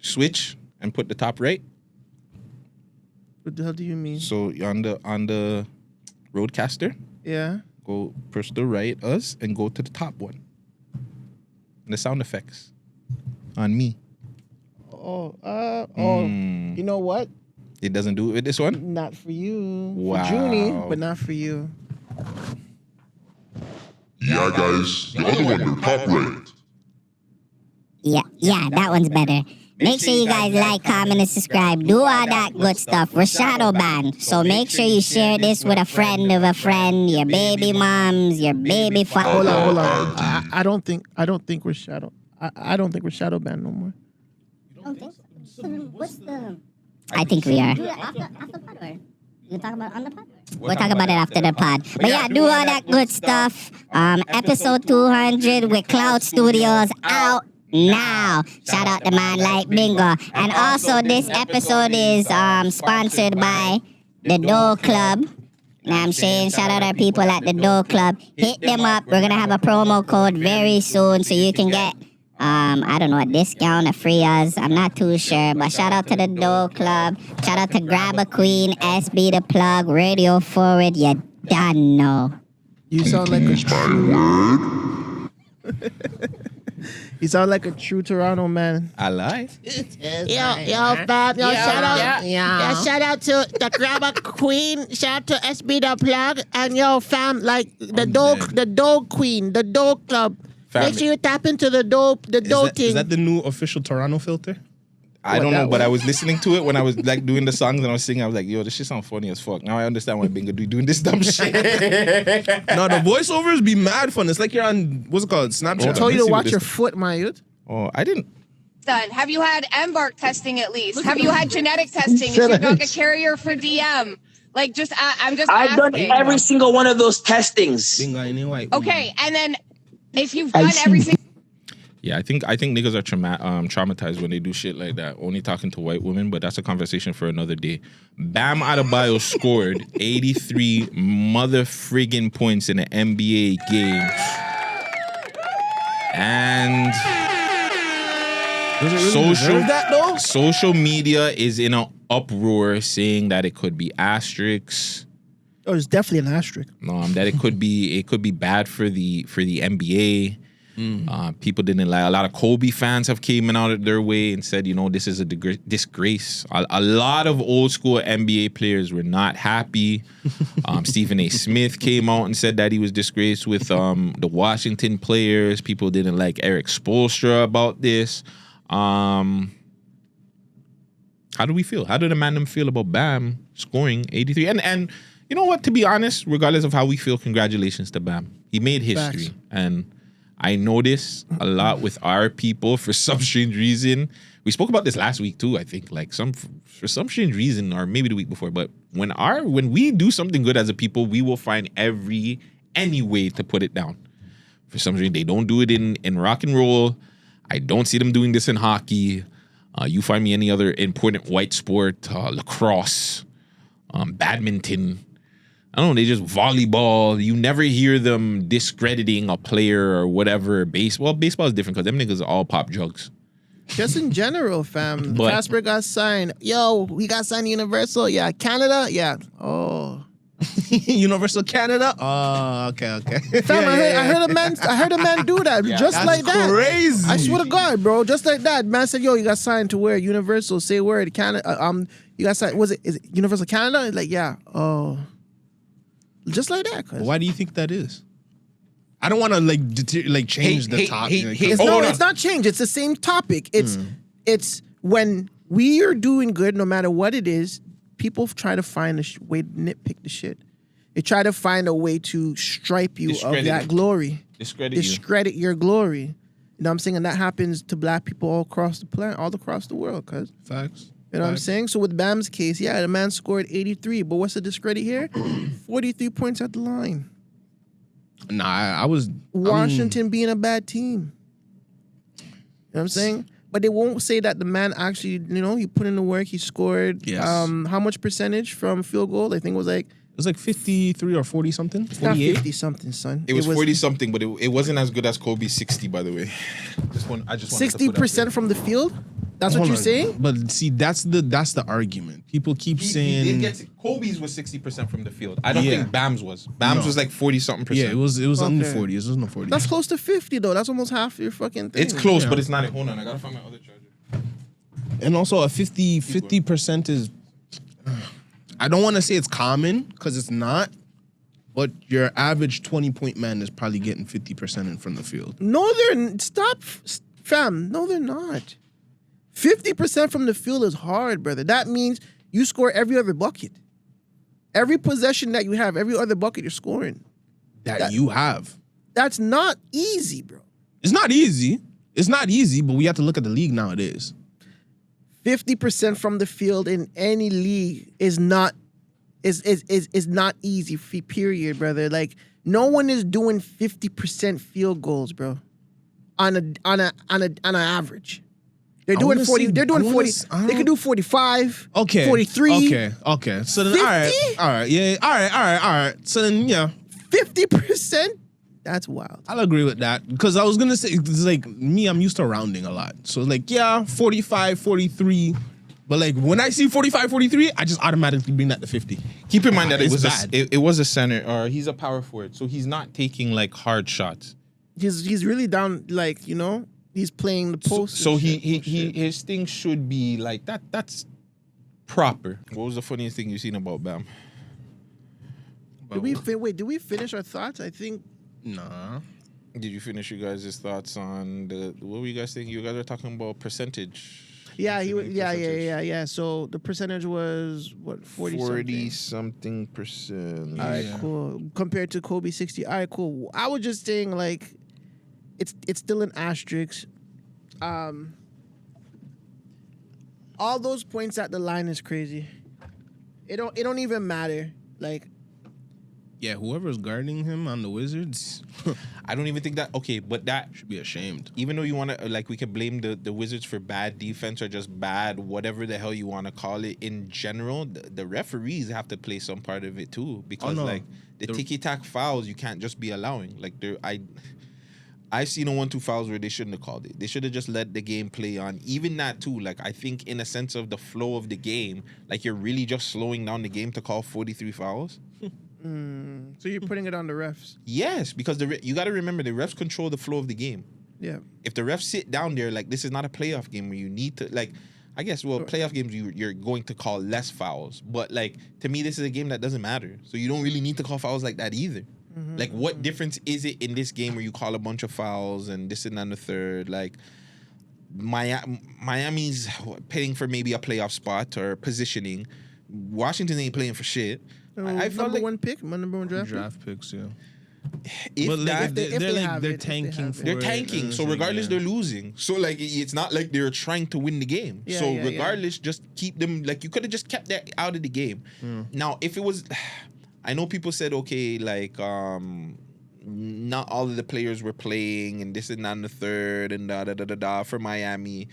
Switch and put the top right. What the hell do you mean? So you're on the Roadcaster, Yeah. go press the right us and go to the top one. And the sound effects on me. You know what? It doesn't do it with this one. Not for you. Wow. For Junie, but not for you. Yeah, guys, the other one, they're top ranked. Yeah, that one's better. Make sure you guys like, comment, and subscribe. Do all that good stuff. We're shadow banned, so make sure you share this with a friend of a friend, your baby moms, your baby Hold father. on. I don't think we're shadow. I don't think we're shadow banned no more. What's the? I think we are. After pod, or you talk about on the pod? We'll talk about it after the pod. But yeah, do all that good stuff. Episode 200 with Cloud Studios out now. Shout out to Man Like Bingo. And also this episode is sponsored by the Dough Club. Now I'm saying shout out our people at the Dough Club. Hit them up. We're gonna have a promo code very soon, so you can get I don't know, a discount, a free us. I'm not too sure, but shout out to the Dough Club. Shout out to Grab a Queen, SB the Plug, Radio Forward. You done know. You sound like a true. You sound like a true Toronto man. I lie. Yo, Bob, shout out. Yeah, shout out to the Grabber Queen. Shout out to SB the Plug. And yo, fam, like the Dough Queen, the Dough Club. Make sure you tap into the dough thing. Is that the new official Toronto filter? I don't know, but I was listening to it when I was like doing the songs and I was singing. I was like, yo, this shit sound funny as fuck. Now I understand why Bingo do doing this dumb shit. No, the voiceovers be mad fun. It's like you're on, what's it called, Snapchat. I told you to watch your foot, my youth. Oh, I didn't. Done. Have you had embark testing at least? Have you had genetic testing? Is your dog a carrier for DM? Like, just I'm just I've done asking. every single one of those testings. Bingo, anyway. Okay, and then if you've done every single... Yeah, I think niggas are traumatized when they do shit like that. Only talking to white women, but that's a conversation for another day. Bam Adebayo scored 83 mother friggin' points in an NBA game. And social media is in an uproar saying that it could be asterisks. Oh, it's definitely an asterisk. That it could be bad for the NBA. People didn't like. A lot of Kobe fans have came out of their way and said, this is a disgrace. A lot of old school NBA players were not happy. Stephen A. Smith came out and said that he was disgraced with the Washington players. People didn't like Eric Spoelstra about this. How do we feel? How did the Man Dem feel about Bam scoring 83? And you know what? To be honest, regardless of how we feel, congratulations to Bam. He made history. Facts. And I notice a lot with our people for some strange reason. We spoke about this last week too, I think. Like for some strange reason, or maybe the week before. But when we do something good as a people, we will find any way to put it down. For some reason, they don't do it in rock and roll. I don't see them doing this in hockey. You find me any other important white sport, lacrosse, badminton. I don't know, they just volleyball. You never hear them discrediting a player or whatever. Baseball is different because them niggas are all pop jugs. Just in general, fam. But- Casper got signed. Yo, we got signed to Universal. Yeah, Canada. Yeah. Oh. Universal Canada? Oh, okay. Fam, I heard a man do that. Just like that. Crazy. I swear to God, bro. Just like that. Man said, yo, you got signed to where? Universal. Say word. Canada. You got signed. Is it Universal Canada? It's like, yeah. Oh. Just like that. Why do you think that is? I don't want to change the topic. It's not changed. It's the same topic. It's when we are doing good, no matter what it is, people try to find a way to nitpick the shit. They try to find a way to stripe you of that glory. Discredit your glory. You know what I'm saying? And that happens to black people all across the planet, all across the world, cuz. Facts. You know what I'm saying? So with Bam's case, yeah, the man scored 83, but what's the discredit here? 43 points at the line. Nah, I was... Washington being a bad team. You know what I'm saying? But they won't say that the man actually, he put in the work, he scored. Yes. How much percentage from field goal? I think it was like... It was like 53 or 40 something. It's not 50 something, son. It was 40 something, but it wasn't as good as Kobe's 60, by the way. I just 60% from the field? That's what you're saying? But see, that's the argument. People keep saying Kobe's was 60% from the field. I don't think Bam's was. Bam's was like 40 something percent. Yeah, it was under 40. It was no 40. That's close to 50 though. That's almost half your fucking thing. It's close, but it's not. Hold on, I gotta find my other charger. And also a 50% is. I don't want to say it's common because it's not. But your average 20-point man is probably getting 50% in from the field. No, fam. No, they're not. 50% from the field is hard, brother. That means you score every other bucket. Every possession that you have, every other bucket you're scoring. That you have. That's not easy, bro. It's not easy. It's not easy, but we have to look at the league nowadays. 50% from the field in any league is not easy, period, brother. Like, no one is doing 50% field goals, bro. On an average. They're doing 40. They're doing 40. They could do 45. Okay. 43. Okay. So then, all right. Yeah. All right. So then, yeah. 50%. That's wild. I'll agree with that because I was gonna say it's like me. I'm used to rounding a lot, so like 45, 43. But like when I see 45, 43, I just automatically bring that to 50. Keep in mind that It's it was bad. it was a center, or he's a power forward, so he's not taking like hard shots. He's really down, like, you know, he's playing the post. So his thing should be like that. That's proper. What was the funniest thing you seen about Bam? Did we finish our thoughts? I think. Nah. Did you finish you guys' thoughts on what were you guys thinking? You guys are talking about percentage. Yeah, yeah. So the percentage was what, 40 something percent. All right, cool. Compared to Kobe 60. All right, cool. I was just saying, like, it's still an asterisk. All those points at the line is crazy. It don't even matter. Like, Yeah, whoever's guarding him on the Wizards, I don't even think that. Okay, but that should be ashamed. Even though you want to, like, we could blame the Wizards for bad defense or just bad, whatever the hell you want to call it. In general, the referees have to play some part of it too, because like the ticky-tack fouls, you can't just be allowing. Like I've seen 1-2 fouls where they shouldn't have called it. They should have just let the game play on. Even that too. Like, I think in a sense of the flow of the game, like, you're really just slowing down the game to call 43 fouls. So you're putting it on the refs? Yes, because you got to remember the refs control the flow of the game. Yeah. If the refs sit down there, like, this is not a playoff game where you need to, like, I guess, well, playoff games you're going to call less fouls, but like, to me, this is a game that doesn't matter, so you don't really need to call fouls like that either. Like, what difference is it in this game where you call a bunch of fouls and this and the third? Like, Miami's pitting for maybe a playoff spot or positioning. Washington ain't playing for shit. I felt number like one pick, my number one draft picks, yeah. They're tanking. They're tanking. So regardless, they're losing. So like, it's not like they're trying to win the game. Yeah, so yeah, regardless, just keep them. Like, you could have just kept that out of the game. Now, if it was, I know people said, okay, like, not all of the players were playing and this and that and the third and da for Miami.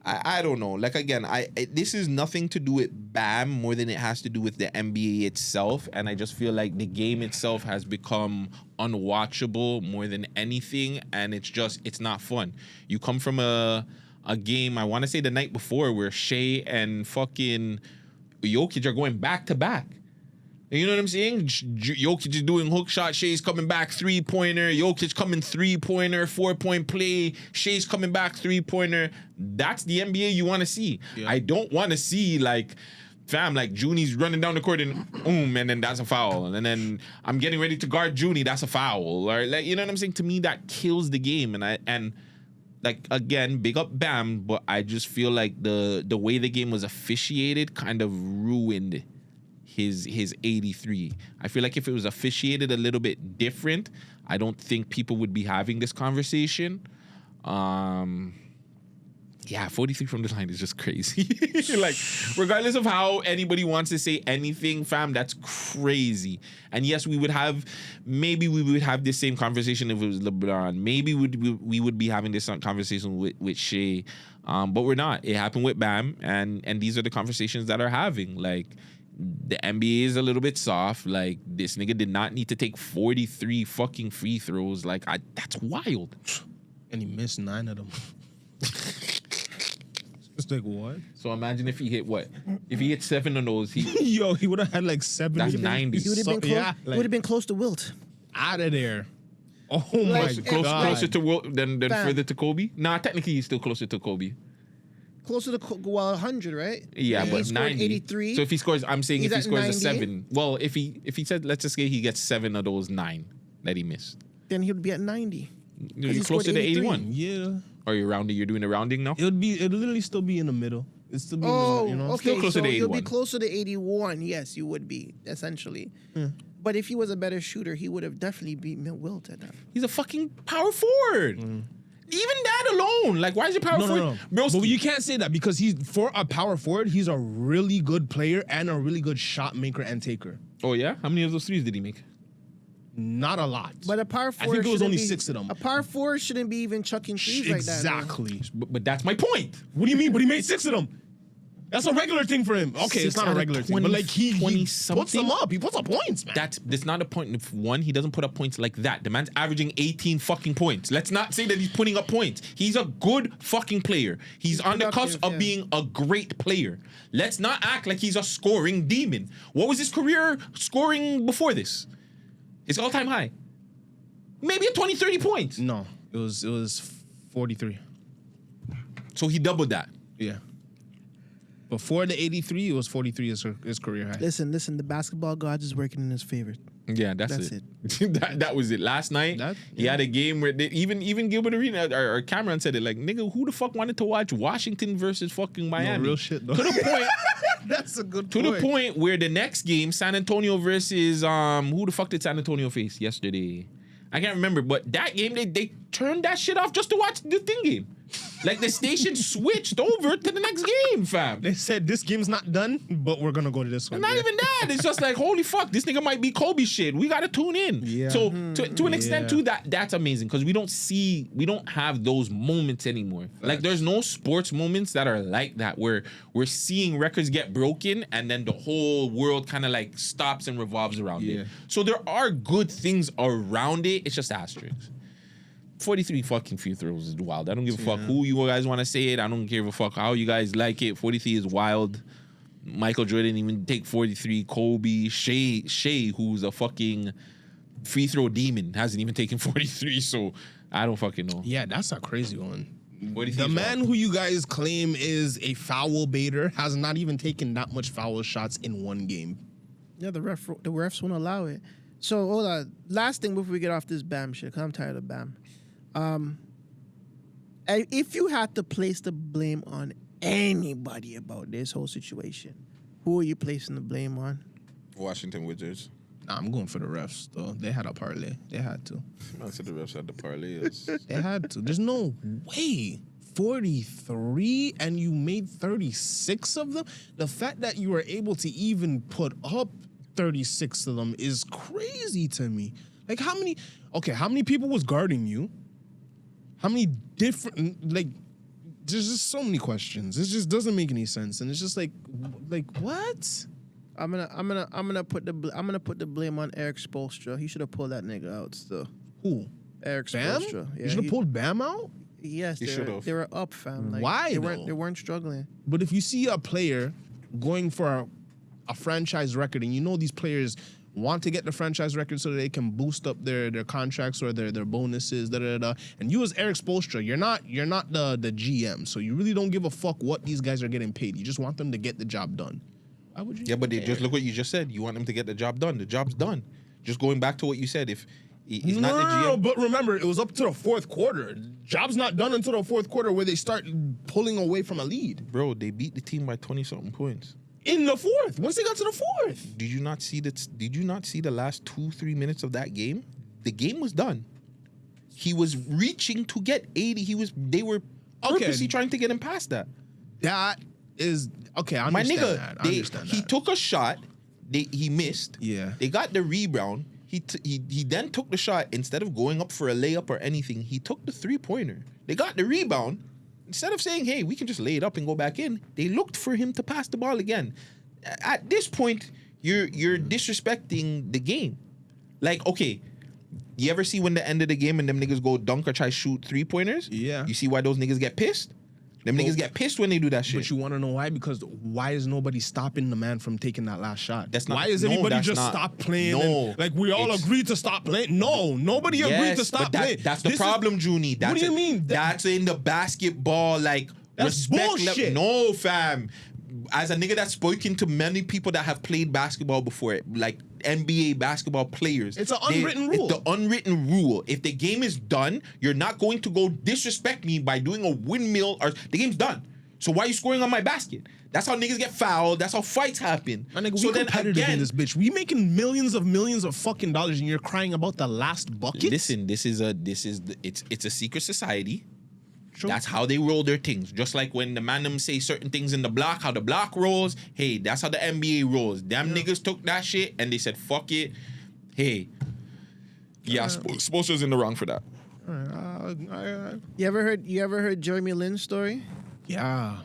I don't know. Like, again, this is nothing to do with Bam more than it has to do with the NBA itself. And I just feel like the game itself has become unwatchable more than anything. And it's not fun. You come from a game, I want to say the night before, where Shea and fucking Jokic are going back to back. You know what I'm saying? Jokic is doing hook shot. Shea's coming back 3-pointer. Jokic coming 3-pointer, 4-point play. Shea's coming back 3-pointer. That's the NBA you want to see. Yeah. I don't want to see, like, fam, like, Junie's running down the court and and then that's a foul. And then I'm getting ready to guard Junie. That's a foul. Or, like, you know what I'm saying? To me, that kills the game. And like, again, big up Bam, but I just feel like the way the game was officiated kind of ruined his 83. I feel like if it was officiated a little bit different, I don't think people would be having this conversation. 43 from the line is just crazy. Like, regardless of how anybody wants to say anything, fam, that's crazy. And yes, we would have this same conversation if it was LeBron. Maybe we would be having this conversation with Shea, but we're not. It happened with Bam, and these are the conversations that are having. Like, the NBA is a little bit soft. Like, this nigga did not need to take 43 fucking free throws. Like, that's wild. And he missed 9 of them. It's like, what? So imagine if he hit what? If he hit 7 of those, he would have had like 7. That's 90. He would have been close. Yeah, He would have been close to Wilt. Out of there. Oh my God. Closer to Wilt than further to Kobe? Nah, technically he's still closer to Kobe. Closer to 100, right? Yeah, but he 90. 83. So if he scores, I'm saying He's if he scores 90. a 7. Well, if he said, let's just say he gets 7 of those 9 that he missed. Then he would be at 90. You're closer to 81. Yeah. Are you rounding? You're doing the rounding now? It'd literally still be in the middle. It's still be in the middle, you know? Okay, still closer to 81. You'll be closer to 81. Yes, you would be, essentially. But if he was a better shooter, he would have definitely beat Wilt at that. He's a fucking power forward. Even that alone, like, why is he power forward? No. But you can't say that because for a power forward, he's a really good player and a really good shot maker and taker. Oh yeah? How many of those threes did he make? Not a lot. But a par 4 I think it was shouldn't only be- 6 of them. A par 4 shouldn't be even chucking trees like that. though. Exactly. But that's my point. What do you mean? But he made 6 of them. That's a regular thing for him. Okay, it's 6 not out a of regular 20, thing, but like he 20 puts them up. He puts up points, man. That's not a point. If one, he doesn't put up points like that. The man's averaging 18 fucking points. Let's not say that he's putting up points. He's a good fucking player. He's on the cusp of being a great player. Let's not act like he's a scoring demon. What was his career scoring before this? His all-time high. Maybe a 20, 30 points. No, it was 43. So he doubled that. Yeah. Before the 83, it was 43 his career high. Listen, the basketball gods is working in his favor. Yeah, that's it. that was it. Last night, he had a game where even Gilbert Arena or Cameron said it like, nigga, who the fuck wanted to watch Washington versus fucking Miami? No, real shit though. To the point. That's a good To the point where the next game, San Antonio versus who the fuck did San Antonio face yesterday? I can't remember, but that game they turned that shit off just to watch the thing game. Like the station switched over to the next game, fam. They said this game's not done, but we're gonna go to this one. And not even that. It's just like, holy fuck, this nigga might be Kobe shit. We gotta tune in. Yeah. So to an extent too, that's amazing because we don't have those moments anymore. Like there's no sports moments that are like that where we're seeing records get broken and then the whole world kind of like stops and revolves around it. So there are good things around it. It's just asterisks. 43 fucking free throws is wild. I don't give a fuck who you guys want to say it. I don't give a fuck how you guys like it. 43 is wild. Michael Jordan even take 43. Kobe, Shea, who's a fucking free throw demon, hasn't even taken 43. So I don't fucking know. Yeah, that's a crazy one. The man who you guys claim is a foul baiter has not even taken that much foul shots in one game. Yeah, the refs won't allow it. So hold on. Last thing before we get off this Bam shit, because I'm tired of Bam. If you had to place the blame on anybody about this whole situation, who are you placing the blame on? Washington Wizards. Nah, I'm going for the refs, though. They had a parlay. They had to. I said the refs had the parlay. They had to. There's no way. 43 and you made 36 of them? The fact that you were able to even put up 36 of them is crazy to me. Like how many people was guarding you? How many different, like, there's just so many questions. It just doesn't make any sense. And it's just like what? I'm gonna put the blame on Eric Spoelstra. He should have pulled that nigga out still. Who? Eric Bam? Spoelstra. You should have pulled Bam out? Yes, they were up, fam. Like, Why they weren't struggling. But if you see a player going for a franchise record, and you know these players want to get the franchise record so that they can boost up their contracts or their bonuses, and you as Eric Spoelstra, you're not the GM, so you really don't give a fuck what these guys are getting paid. You just want them to get the job done. Why would you? Yeah, but just look what you just said. You want them to get the job done. The job's done. Just going back to what you said, if it's not the GM. No, but remember, it was up to the fourth quarter. Job's not done until the fourth quarter where they start pulling away from a lead. Bro, they beat the team by 20-something points. In the fourth, once they got to the fourth. Did you not see the last 2-3 minutes of that game? The game was done. He was reaching to get 80. They were purposely trying to get him past that. That is okay. I understand that. I understand he that. took a shot. He missed. Yeah. They got the rebound. He then took the shot. Instead of going up for a layup or anything, he took the 3-pointer. They got the rebound. Instead of saying, hey, we can just lay it up and go back in, they looked for him to pass the ball again. At this point, you're disrespecting the game. Like, okay, you ever see when the end of the game and them niggas go dunk or try shoot 3-pointers? Yeah. You see why those niggas get pissed? Them niggas get pissed when they do that shit. But you want to know why? Because why is nobody stopping the man from taking that last shot? That's not. Why is everybody just stop playing? No, like we all agreed to stop playing. No, nobody agreed to stop playing. That's the problem, Junie. What do you mean? That's in the basketball, like that's respect. bullshit. No, fam. As a nigga that's spoken to many people that have played basketball before, like NBA basketball players. It's an unwritten rule. It's the unwritten rule. If the game is done, you're not going to go disrespect me by doing a windmill or the game's done. So why are you scoring on my basket? That's how niggas get fouled. That's how fights happen. My nigga, so we competitive in this bitch. We making millions of fucking dollars, and you're crying about the last bucket. Listen, it's a secret society. True. That's how they roll their things. Just like when the Man Dem say certain things in the block, how the block rolls. Hey, that's how the NBA rolls. Them niggas took that shit and they said, fuck it. Hey, Yeah, Spoelstra's in the wrong for that. You ever heard Jeremy Lin's story? Yeah.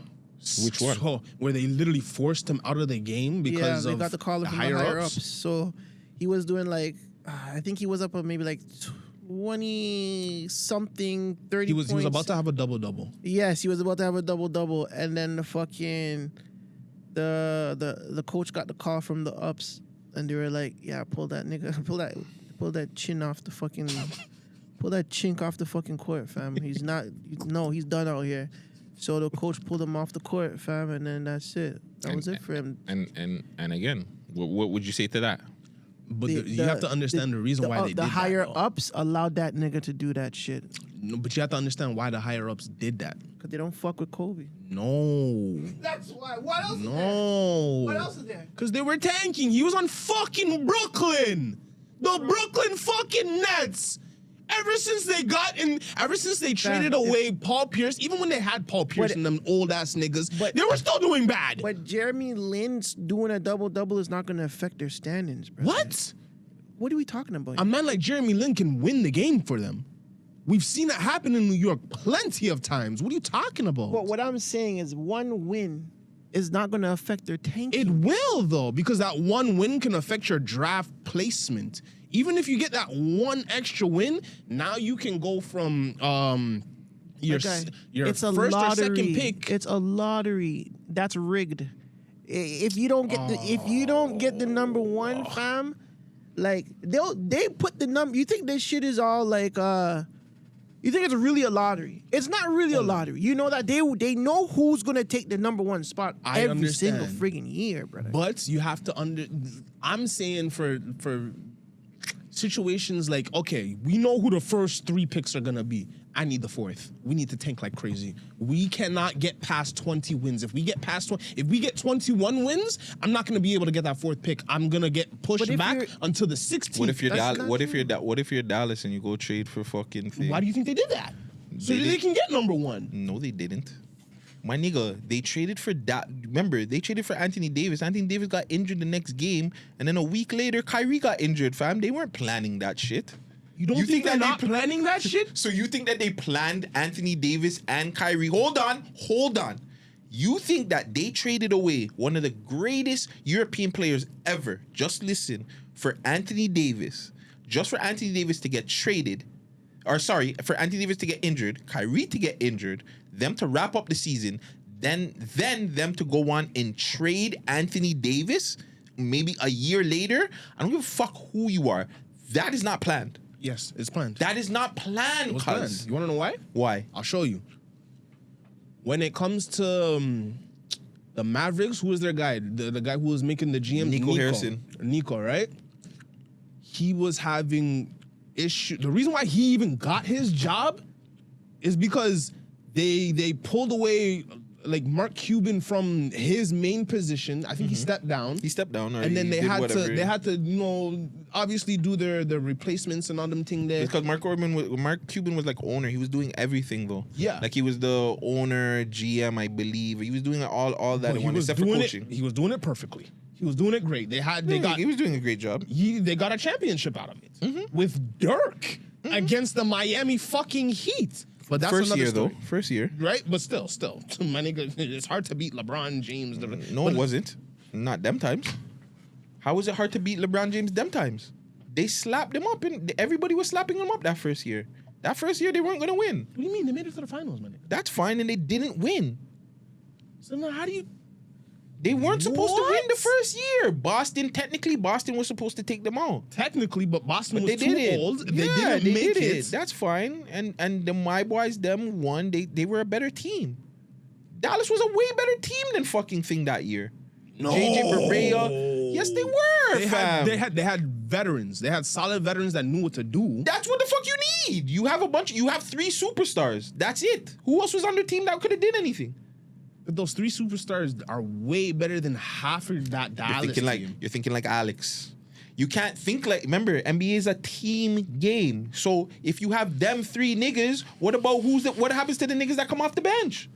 Which one? So, where they literally forced him out of the game because they got the call from the higher ups. So he was doing like, I think he was up at maybe like 20 something, 30 He was points. about to have a double-double. Yes, he was about to have a double-double, and then the fucking the coach got the call from the ups, and they were like, "Yeah, pull that chin off the fucking, pull that chink off the fucking court, fam. He's he's done out here." So the coach pulled him off the court, fam, and then that's it. That was it for him. And again, what would you say to that? But you have to understand the reason why they did the higher that, ups allowed that nigga to do that shit. No, but you have to understand why the higher ups did that. Because they don't fuck with Kobe. No. That's why. What else is there? No. What else is there? Because they were tanking. He was on fucking Brooklyn. The Brooklyn fucking Nets. Ever since they traded away Paul Pierce, even when they had Paul Pierce and them old ass niggas, they were still doing bad. But Jeremy Lin's doing a double-double is not going to affect their standings, bro. What? What are we talking about? A man like Jeremy Lin can win the game for them. We've seen it happen in New York plenty of times. What are you talking about? But what I'm saying is one win is not going to affect their tanking. It will, though, because that one win can affect your draft placement. Even if you get that one extra win, now you can go from your it's a first lottery. or second pick. It's a lottery. That's rigged. If you don't get the number one, fam, like they put the number. You think this shit is all like you think it's really a lottery? It's not really a lottery. You know that they know who's gonna take the number one spot every single friggin' year, brother. But you have to I'm saying for situations like, okay, we know who the first 3 picks are gonna be. I need the 4th. We need to tank like crazy. We cannot get past 20 wins. If we get 21 wins, I'm not gonna be able to get that 4th pick. I'm gonna get pushed back until the 16th. What if you're Dallas and you go trade for fucking thing? Why do you think they did that? So they can get number one. No, they didn't. My nigga, they traded for that. Remember, they traded for Anthony Davis. Anthony Davis got injured the next game, and then a week later, Kyrie got injured, fam. They weren't planning that shit. You think they're not planning that shit? So you think that they planned Anthony Davis and Kyrie? Hold on. You think that they traded away one of the greatest European players ever, just listen, for Anthony Davis, just for Anthony Davis to get traded, or sorry, for Anthony Davis to get injured, Kyrie to get injured, them to wrap up the season, then them to go on and trade Anthony Davis maybe a year later? I don't give a fuck who you are. That is not planned. Yes, it's planned. That is not planned, It was planned. You want to know why? Why? I'll show you. When it comes to the Mavericks, who is their guy? The guy who was making the GM? Nico Harrison. Nico, right? He was having issue. The reason why he even got his job is because they pulled away like Mark Cuban from his main position. I think he stepped down. And then they had to obviously do their replacements and all them thing there. Because Mark Cuban was like owner. He was doing everything though. Yeah. Like he was the owner, GM, I believe. He was doing all that in one except for coaching. He was doing it perfectly. He was doing it great. He was doing a great job. They got a championship out of it with Dirk against the Miami fucking Heat. But that's first another year story. though. First year, right? But still, my nigga, it's hard to beat LeBron James. No, it wasn't. Not them times. How was it hard to beat LeBron James them times? They slapped him up, and everybody was slapping him up that first year. That first year, they weren't gonna win. What do you mean? They made it to the finals, man. That's fine, and they didn't win. So now, how do you? They weren't supposed to win the first year. Boston was supposed to take them out. Technically, but Boston was they too did old. They didn't make it. That's fine. And my boys, them won. They were a better team. Dallas was a way better team than fucking thing that year. No. JJ Barea. Yes, they were. They had veterans. They had solid veterans that knew what to do. That's what the fuck you need. You have 3 superstars. That's it. Who else was on their team that could have did anything? But those 3 superstars are way better than half of that Dallas team. You're thinking like Alex. You can't think like, remember, NBA is a team game. So if you have them 3 niggas, what about what happens to the niggas that come off the bench?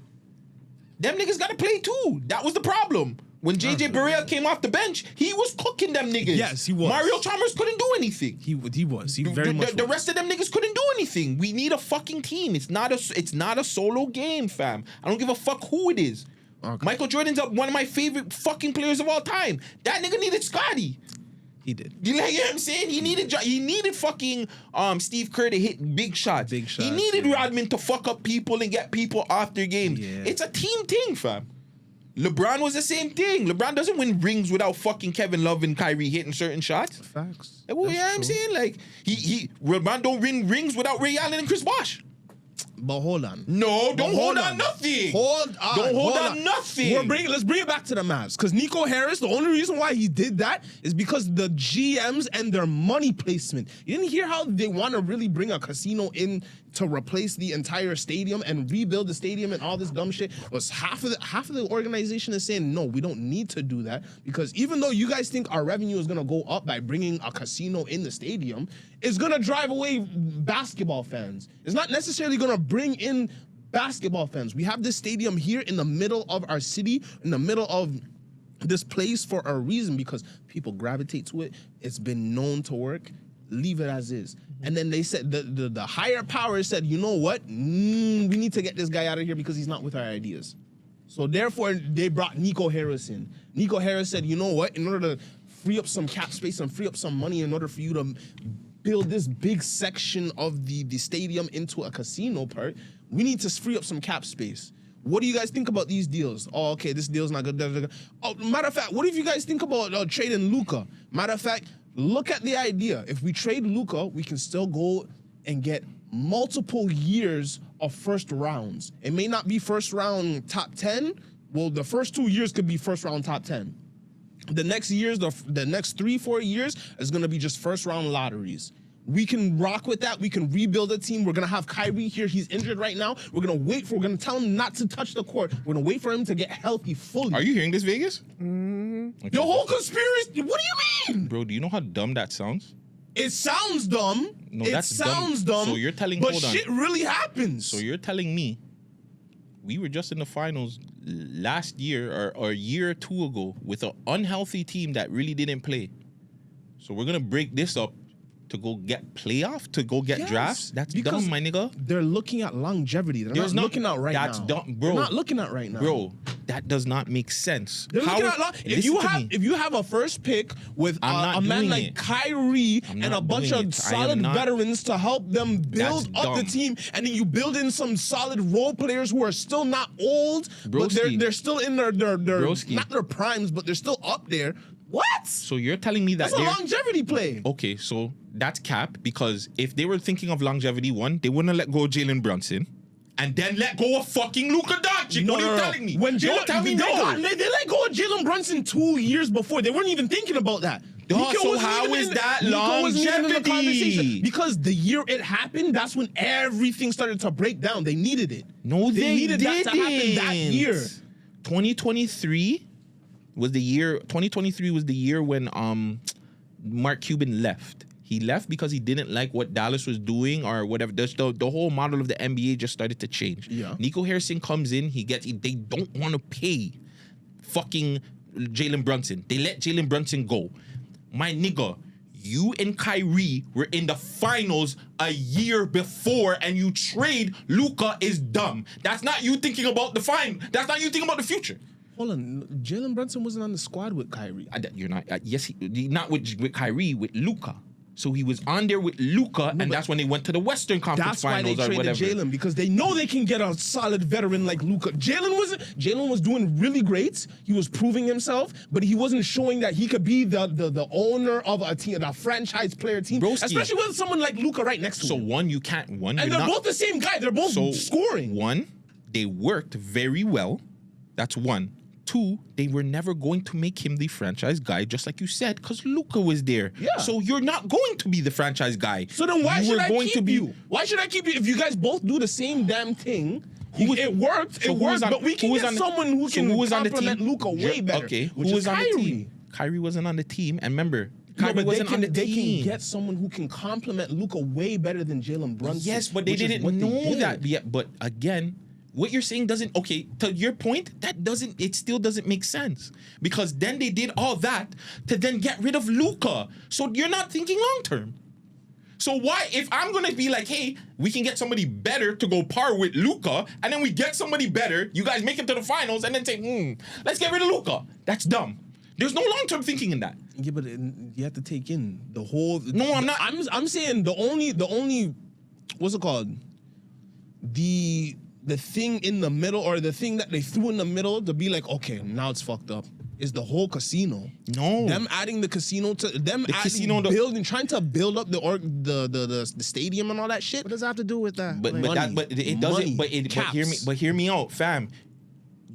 Them niggas gotta play too. That was the problem. When JJ Barea came off the bench, he was cooking them niggas. Yes, he was. Mario Chalmers couldn't do anything. He was. He very much. The rest of them niggas couldn't do anything. We need a fucking team. It's not a solo game, fam. I don't give a fuck who it is. Okay. Michael Jordan's one of my favorite fucking players of all time. That nigga needed Scotty. He did. You know what I'm saying? He needed fucking Steve Kerr to hit big shots. Big shots, He needed Rodman to fuck up people and get people off their games. Yeah. It's a team thing, fam. LeBron was the same thing. LeBron doesn't win rings without fucking Kevin Love and Kyrie hitting certain shots. Facts. Well, you know what I'm saying? Like, LeBron don't win rings without Ray Allen and Chris Bosh. But hold on. No, don't hold on nothing. Hold on. Don't hold on nothing. Let's bring it back to the Mavs. Because Nico Harris, the only reason why he did that is because the GMs and their money placement. You didn't hear how they want to really bring a casino in to replace the entire stadium and rebuild the stadium and all this dumb shit. Was half of the organization is saying, no, we don't need to do that. Because even though you guys think our revenue is going to go up by bringing a casino in the stadium, it's going to drive away basketball fans. It's not necessarily going to bring in basketball fans. We have this stadium here in the middle of our city, in the middle of this place for a reason, because people gravitate to it. It's been known to work. Leave it as is. And then they said, the higher power said, you know what? We need to get this guy out of here because he's not with our ideas. So therefore, they brought Nico Harris in. Nico Harris said, you know what? In order to free up some cap space and free up some money, in order for you to build this big section of the stadium into a casino part, we need to free up some cap space. What do you guys think about these deals? Oh, okay, this deal's not good. Oh, matter of fact, what if you guys think about trading Luka? Matter of fact, look at the idea. If we trade Luka, we can still go and get multiple years of first rounds. It may not be first round top 10. Well, the first 2 years could be first round top 10. The next years, the next 3-4 years is going to be just first round lotteries. We can rock with that. We can rebuild a team. We're going to have Kyrie here. He's injured right now. We're going to tell him not to touch the court. We're going to wait for him to get healthy fully. Are you hearing this, Vegas? Mm-hmm. Okay. The whole conspiracy. What do you mean? Bro, do you know how dumb that sounds? It sounds dumb. No, it that's sounds dumb. So you're telling But hold on. shit really happens. So you're telling me we were just in the finals last year or a year or two ago with an unhealthy team that really didn't play. So we're going to break this up to go get playoff, to go get drafts? That's dumb, my nigga. They're looking at longevity. They're not looking at right now. That's dumb, bro. They're not looking at right now. Bro, that does not make sense. They're looking at if you have a first pick with a man like Kyrie and a bunch of solid veterans to help them build up the team, and then you build in some solid role players who are still not old, but they're still in their not their primes, but they're still up there. What? So you're telling me that that's a longevity play? Okay, so that's cap, because if they were thinking of longevity, one, they wouldn't let go of Jalen Brunson and then let go of fucking Luka Doncic. What are you telling me? When they let go of Jalen Brunson 2 years before, they weren't even thinking about that. So how is that longevity? Because the year it happened, that's when everything started to break down. They needed it. No, they needed didn't. that to happen that year. 2023 was the year when Mark Cuban left. He left because he didn't like what Dallas was doing or whatever. The whole model of the NBA just started to change. Yeah. Nico Harrison comes in. They don't want to pay fucking Jalen Brunson. They let Jalen Brunson go. My nigga, you and Kyrie were in the finals a year before, and you trade Luka is dumb. That's not you thinking about the That's not you thinking about the future. Hold on, Jalen Brunson wasn't on the squad with Kyrie. You're not. Yes, not with Kyrie, with Luka. So he was on there with Luka, and that's when they went to the Western Conference Finals. That's why they traded Jalen, because they know they can get a solid veteran like Luka. Jalen was doing really great. He was proving himself, but he wasn't showing that he could be the owner of a team, a franchise player team, Broski. Especially with someone like Luka right next to him. So one, you can't. One, and they're both the same guy. They're both scoring. One, they worked very well. That's one. Two, they were never going to make him the franchise guy, just like you said, because Luka was there. Yeah. So you're not going to be the franchise guy. So then why should I keep you? Why should I keep you if you guys both do the same damn thing? It worked, but we can get someone who can complement Luka way better. Okay, who was on the team? Kyrie wasn't on the team, and remember, Kyrie wasn't on the team. They can get someone who can complement Luka way better than Jalen Brunson. Yes, but they didn't know that yet. But again, what you're saying doesn't, okay, to your point, it still doesn't make sense. Because then they did all that to then get rid of Luka. So you're not thinking long term. So why, if I'm gonna be like, hey, we can get somebody better to go par with Luka, and then we get somebody better, you guys make it to the finals, and then say, let's get rid of Luka. That's dumb. There's no long-term thinking in that. Yeah, but you have to take in the whole. No, I'm not. I'm saying the only, what's it called? The thing in the middle, or the thing that they threw in the middle to be like, okay, now it's fucked up, is the whole casino. No. Them adding the casino to them, The adding, casino, building, trying to build up the stadium and all that shit. What does that have to do with that? But Like, it doesn't. But hear me out, fam.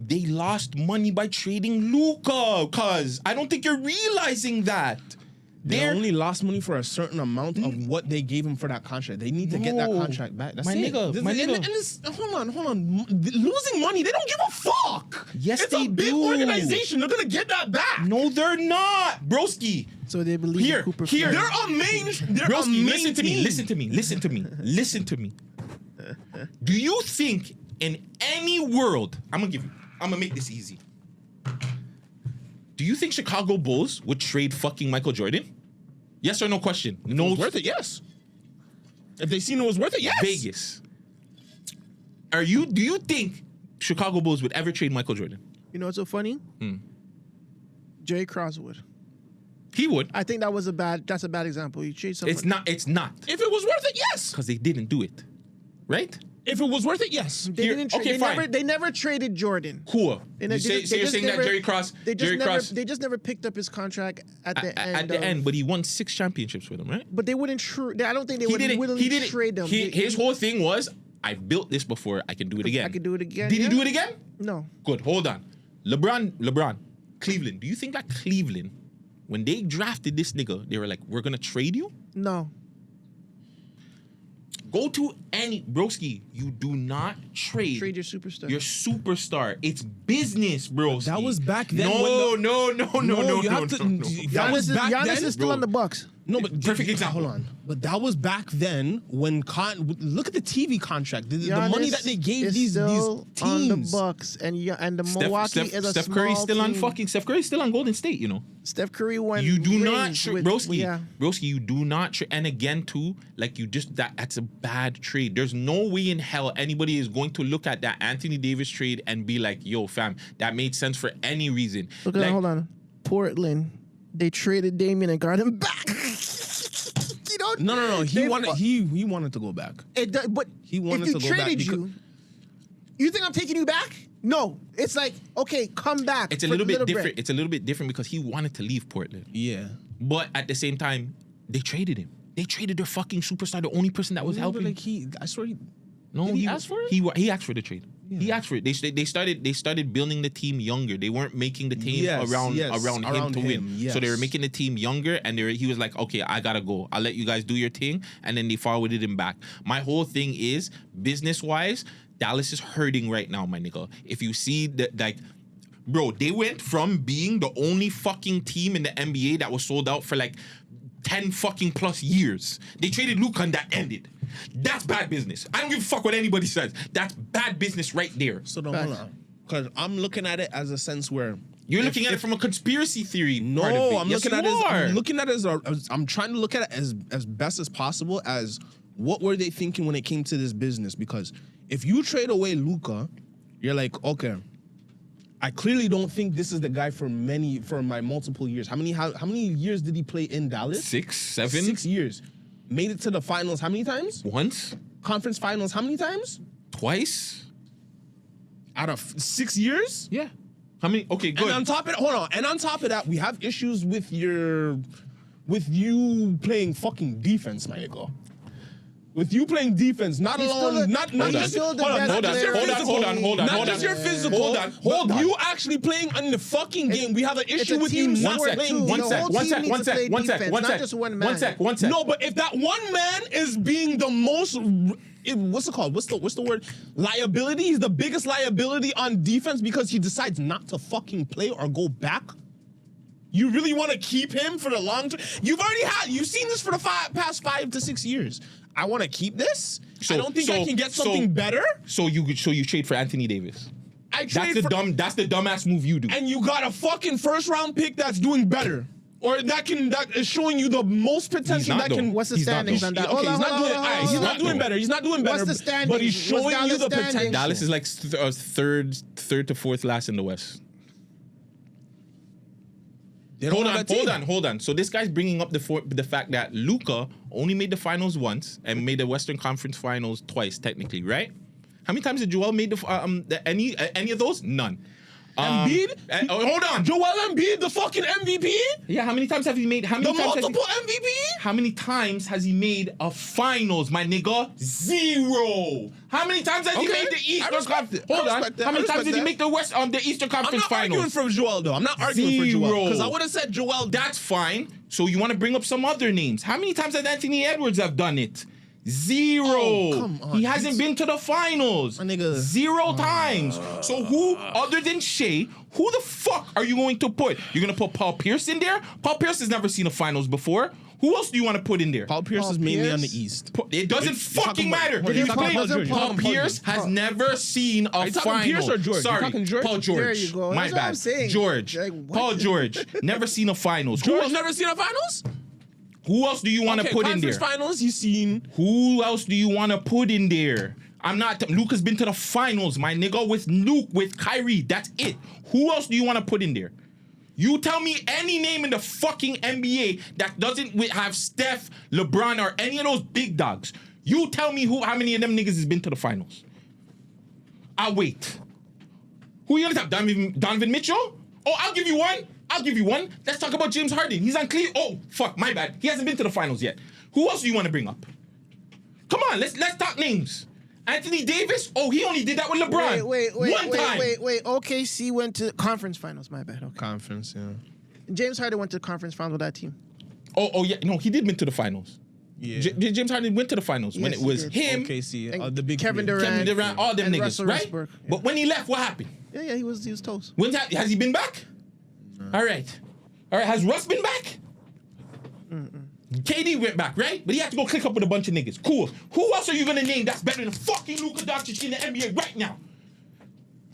They lost money by trading Luka, cuz I don't think you're realizing that. They only lost money for a certain amount of what they gave him for that contract. They need to get that contract back. That's My it. nigga. Hold on. Losing money, they don't give a fuck. Yes, it's they a big do. organization. They're gonna get that back. No, they're not, broski. so they believe in Cooper Here. Flag. They're a main. They're Broski, a main listen to me. team. Listen to me. Do you think in any world, I'm gonna make this easy. Do you think Chicago Bulls would trade fucking Michael Jordan? Yes or no question? No. It was worth it, yes. If they seen it was worth it, yes. Vegas. Do you think Chicago Bulls would ever trade Michael Jordan? You know what's so funny? Jerry Krause would. He would. I think that's a bad example. You trade someone. It's not. If it was worth it, yes. Because they didn't do it. Right? If it was worth it, yes. They didn't trade. okay, fine. They never traded Jordan. Cool. They So you're saying that Jerry Krause... They just never picked up his contract at the end. At the end, but he won 6 championships with him, right? But they wouldn't. I don't think they would willingly trade them. His whole thing was, I've built this before, I can do it again. I can do it again. Did he do it again? No. Good, hold on. LeBron, Cleveland. Do you think that Cleveland, when they drafted this nigga, they were like, we're gonna trade you? No. Go to any broski. You do not trade Trade your superstar. Your superstar. It's business, broski. That was back then. No. Giannis is still on the Bucks. No, but Perfect example. Hold on. But that was back then when look at the TV contract. The money that they gave these still teams. on the Bucks and the Milwaukee is a Steph small Curry's still team. on Steph Curry's still on Golden State, you know. Steph Curry won. You do not rings trade, with- broski. Yeah. Broski, you do not trade. And again, too, like you just that's a bad trade. There's no way in hell anybody is going to look at that Anthony Davis trade and be like, "Yo, fam, that made sense for any reason." Look like, hold on. Portland, they traded Damian and got him back. You know? No. He wanted to go back. But He wanted if to you go back traded you think I'm taking you back? No. It's like, okay, come back. It's a little bit different. It's a little bit different because he wanted to leave Portland. Yeah. But at the same time, they traded him. They traded their fucking superstar, the only person that was helping. Like I swear No, Did he ask for it? He asked for the trade. Yeah. He asked for it. They started building the team younger. They weren't making the team around him to win. Yes. So they were making the team younger, and he was like, okay, I gotta go. I'll let you guys do your thing, and then they forwarded him back. My whole thing is business wise, Dallas is hurting right now, my nigga. If you see that, like. Bro, they went from being the only fucking team in the NBA that was sold out for like 10 fucking plus years. They traded Luka and that ended. That's bad business. I don't give a fuck what anybody says. That's bad business right there. So don't hold on. Because I'm looking at it as a sense where you're looking at it from a conspiracy theory. No, part of it. I'm Yes, looking at you it. are. I'm looking at it as I'm trying to look at it as best as possible as what were they thinking when it came to this business? Because if you trade away Luka, you're like, okay, I clearly don't think this is the guy for my multiple years. How many years did he play in Dallas? 6, 7? 6 years. Made it to the finals how many times? Once? Conference finals how many times? Twice? Out of 6 years? Yeah. How many? Okay, good. And on top of that, we have issues with you playing fucking defense, my nigga. With you playing defense, not alone, not just your physical. Hold on. You actually playing in the fucking game. We have an issue with you not playing. One sec. No, but if that one man is being the most, what's it called? What's the word? Liability. He's the biggest liability on defense because he decides not to fucking play or go back. You really want to keep him for the long term? You've seen this for the past 5 to 6 years. I want to keep this. I don't think I can get something better. So you trade for Anthony Davis. That's the dumbass move you do. And you got a fucking first round pick that's doing better. Or that is showing you the most potential that can. What's the standings on that? Okay, he's not doing better. He's not doing better. What's the standings? But he's showing you the potential. Dallas is like third to fourth last in the West. Hold on. So this guy's bringing up the fact that Luka only made the finals once and made the Western Conference Finals twice, technically, right? How many times did Joel made any of those? None. Embiid? Hold on. Joel Embiid, the fucking MVP? Yeah, how many times have he made? Multiple MVP? How many times has he made a finals, my nigga? 0. How many times has he made the Eastern Conference? Hold on. How many times did he make the Eastern Conference Finals? I'm not arguing for Joel, though. I'm not arguing for Joel. Because I would have said Joel. That's fine. So you want to bring up some other names. How many times has Anthony Edwards have done it? 0. Oh, come on. He hasn't been to the finals. My nigga. 0 times. So who, other than Shea, who the fuck are you going to put? You're going to put Paul Pierce in there? Paul Pierce has never seen a finals before. Who else do you want to put in there? Paul Pierce is mainly on the East. It doesn't fucking matter. Paul Pierce has never seen a final. Paul Pierce or George? Sorry, Paul George. There you go. My That's what bad. I'm saying. George. Paul George. Never seen a finals. George never seen a finals? Who else do you want to put in there? Conference finals, you've seen. Who else do you want to put in there? Luke has been to the finals, my nigga, with Luke, with Kyrie. That's it. Who else do you want to put in there? You tell me any name in the fucking NBA that doesn't have Steph, LeBron, or any of those big dogs. You tell me how many of them niggas has been to the finals. I'll wait. Who you gonna tap? Donovan Mitchell? Oh, I'll give you one. Let's talk about James Harden. He's on Cleveland. Oh, fuck, my bad. He hasn't been to the finals yet. Who else do you want to bring up? Come on, let's talk names. Anthony Davis? Oh, he only did that with LeBron. Wait. OKC went to conference finals. My bad. Okay. Conference, yeah. James Harden went to conference finals with that team. Oh yeah. No, he did win to the finals. Yeah. James Harden went to the finals when it was him, OKC, the big Kevin three. Durant, all them and niggas, Russell right? Westbrook, yeah. But when he left, what happened? Yeah, he was toast. Has he been back? No. All right. Has Russ been back? KD went back, right? But he had to go click up with a bunch of niggas. Cool. Who else are you gonna name that's better than fucking Luka Doncic in the NBA right now?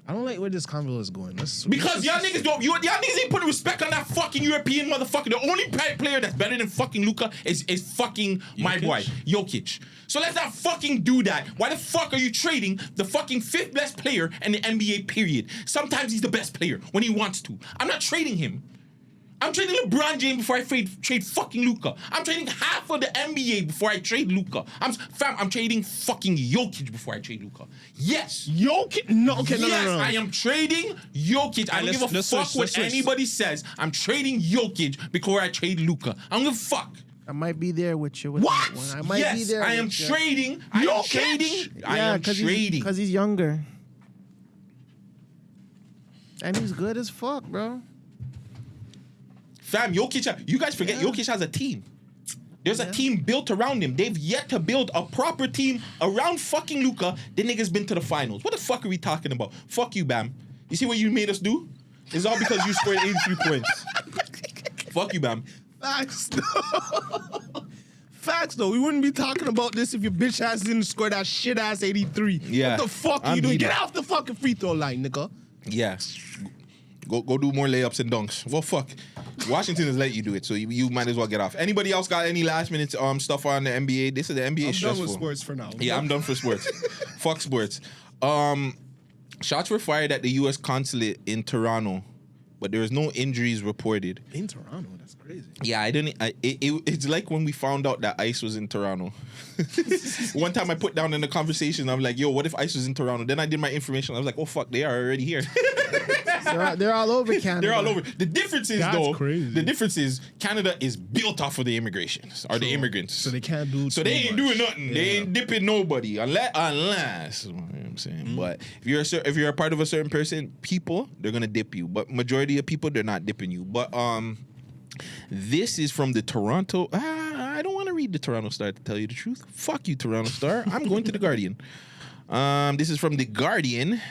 I don't like where this convo is going. Because y'all niggas ain't putting respect on that fucking European motherfucker. The only player that's better than fucking Luka is fucking my boy, Jokic. So let's not fucking do that. Why the fuck are you trading the fucking 5th best player in the NBA period? Sometimes he's the best player when he wants to. I'm not trading him. I'm trading LeBron James before I trade fucking Luka. I'm trading half of the NBA before I trade Luka. I'm trading fucking Jokic before I trade Luka. Yes. Jokic? No, okay, yes, no. I am trading Jokic. I don't give a fuck what anybody says. I'm trading Jokic before I trade Luka. I don't give a fuck. I might be there with you. With what? That one. I might be there. I am trading. I am trading. I am trading. Because he's younger. And he's good as fuck, bro. Fam, Jokic, you guys forget Jokic has a team. There's a team built around him. They've yet to build a proper team around fucking Luka. The nigga's been to the finals. What the fuck are we talking about? Fuck you, Bam. You see what you made us do? It's all because you scored 83 points. Fuck you, Bam. Facts though. We wouldn't be talking about this if your bitch ass didn't score that shit ass 83. Yeah. What the fuck are you doing? Get off the fucking free throw line, nigga. Yeah. Go do more layups and dunks. Well, fuck. Washington has let you do it, so you might as well get off. Anybody else got any last minute stuff on the NBA? This is the NBA. I'm stressful. done with sports for now. Yeah, I'm done for sports. Fuck sports. Shots were fired at the US Consulate in Toronto, but there was no injuries reported. In Toronto, that's crazy. Yeah, it's like when we found out that ICE was in Toronto. One time I put down in the conversation, I'm like, yo, what if ICE was in Toronto? Then I did my information. I was like, oh, fuck, they are already here. They're all over Canada. They're all over. The difference is, crazy. The difference is Canada is built off of the immigrations, or the immigrants. So they can't do So they ain't doing nothing. Yeah. They ain't dipping nobody, unless you know what I'm saying. Mm-hmm. But if you're a part of a certain people, they're gonna dip you. But majority of people, they're not dipping you. But this is from the Toronto. I don't want to read the Toronto Star to tell you the truth. Fuck you, Toronto Star. I'm going to the Guardian. This is from the Guardian.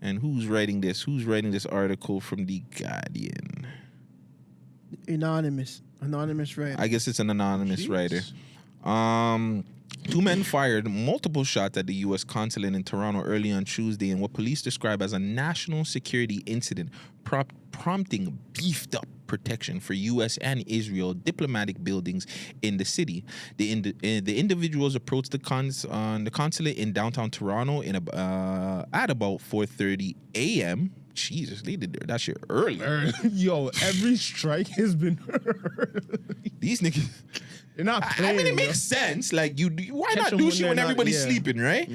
And who's writing this? Who's writing this article from the Guardian? Anonymous writer. I guess it's an anonymous writer. Two men fired multiple shots at the US Consulate in Toronto early on Tuesday in what police describe as a national security incident, prompting beefed up protection for U.S. and Israel diplomatic buildings in the city. The individuals approached the consulate in downtown Toronto at about 4:30 a.m. Jesus, they did that shit early. Yo, every strike has been early. These niggas. They're not playing, I mean, it makes sense. Like, why not do shit when everybody's sleeping, right?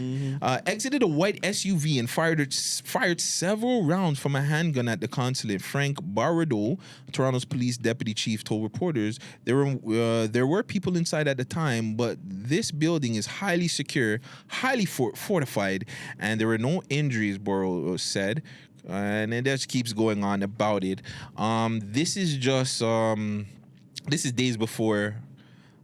Exited a white SUV and fired several rounds from a handgun at the consulate. Frank Barado, Toronto's police deputy chief, told reporters there were people inside at the time, but this building is highly secure, highly fortified, and there were no injuries, Barado said. And it just keeps going on about it. This is just this is days before.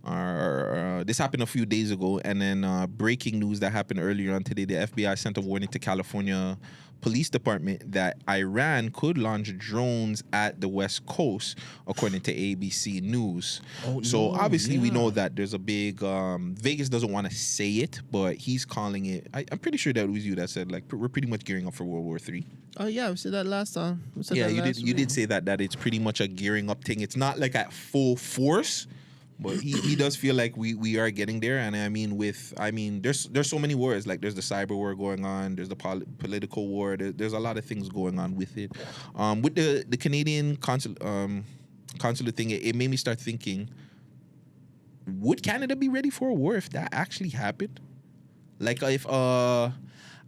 This happened a few days ago, and then breaking news that happened earlier on today. The FBI sent a warning to California Police Department that Iran could launch drones at the West Coast, according to ABC News. Obviously we know that there's a big Vegas doesn't want to say it, but he's calling it. I'm pretty sure that was you that said, like, we're pretty much gearing up for World War III. Oh yeah, we said that last time. Yeah, you did say that it's pretty much a gearing up thing. It's not like at full force. But he does feel like we are getting there, and I mean there's so many wars. Like, there's the cyber war going on, there's the political war, there's a lot of things going on with it. With the Canadian consulate thing, it made me start thinking: would Canada be ready for a war if that actually happened? Like, if I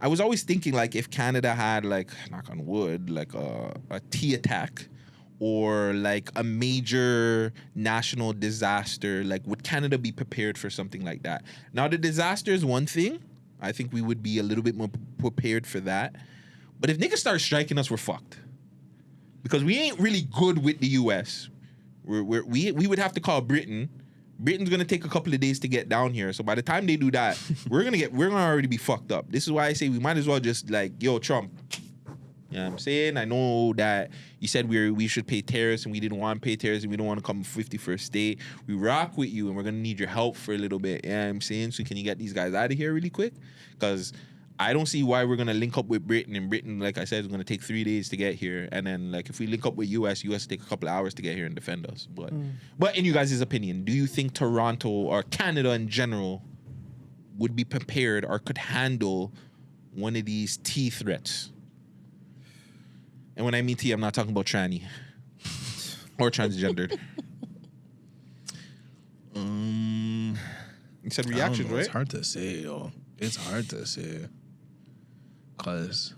was always thinking, like, if Canada had, like, knock on wood, like a tea attack, or like a major national disaster, like, would Canada be prepared for something like that? Now, the disaster is one thing. I think we would be a little bit more prepared for that. But if niggas start striking us, we're fucked. Because we ain't really good with the US. We would have to call Britain. Britain's gonna take a couple of days to get down here. So by the time they do that, we're gonna already be fucked up. This is why I say we might as well just, like, yo, Trump. You know what I'm saying? I know that you said we should pay tariffs, and we didn't want to pay tariffs, and we don't want to come 51st state. We rock with you, and we're going to need your help for a little bit. You know what I'm saying? So can you get these guys out of here really quick? Because I don't see why we're going to link up with Britain, and Britain, like I said, is going to take 3 days to get here. And then, like, if we link up with US take a couple of hours to get here and defend us. But in you guys' opinion, do you think Toronto or Canada in general would be prepared or could handle one of these T threats? And when I mean T, I'm not talking about tranny or transgendered. You said reactions, right? It's hard to say, yo. It's hard to say. Cause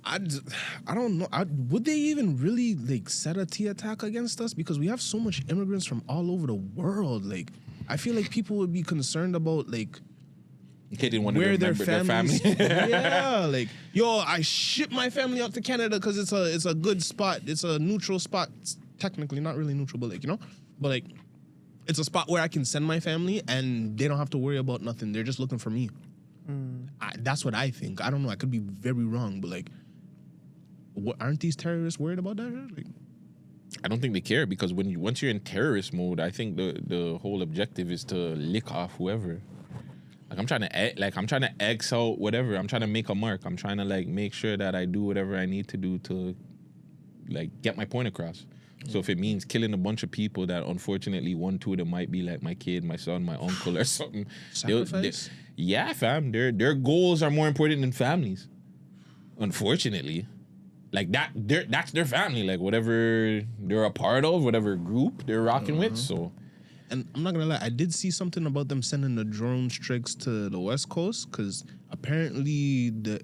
I don't know. Would they even really, like, set a T attack against us? Because we have so much immigrants from all over the world. Like, I feel like people would be concerned about, like, They didn't want to remember their family. Yeah, like, yo, I ship my family out to Canada because it's a good spot. It's a neutral spot. It's technically not really neutral, but, like, you know, but, like, it's a spot where I can send my family and they don't have to worry about nothing. They're just looking for me. That's what I think. I don't know. I could be very wrong, but, like, aren't these terrorists worried about that? Like, I don't think they care, because once you're in terrorist mode, I think the whole objective is to lick off whoever. Like, I'm trying to X out whatever. I'm trying to make a mark. I'm trying to, like, make sure that I do whatever I need to do to, like, get my point across. So if it means killing a bunch of people that, unfortunately, 1-2 of them might be like my kid, my son, my uncle, or something. Sacrifice? Yeah, fam. Their goals are more important than families. Unfortunately. Like, that's their family. Like, whatever they're a part of, whatever group they're rocking with. So. And I'm not gonna lie, I did see something about them sending the drone strikes to the West Coast, because apparently the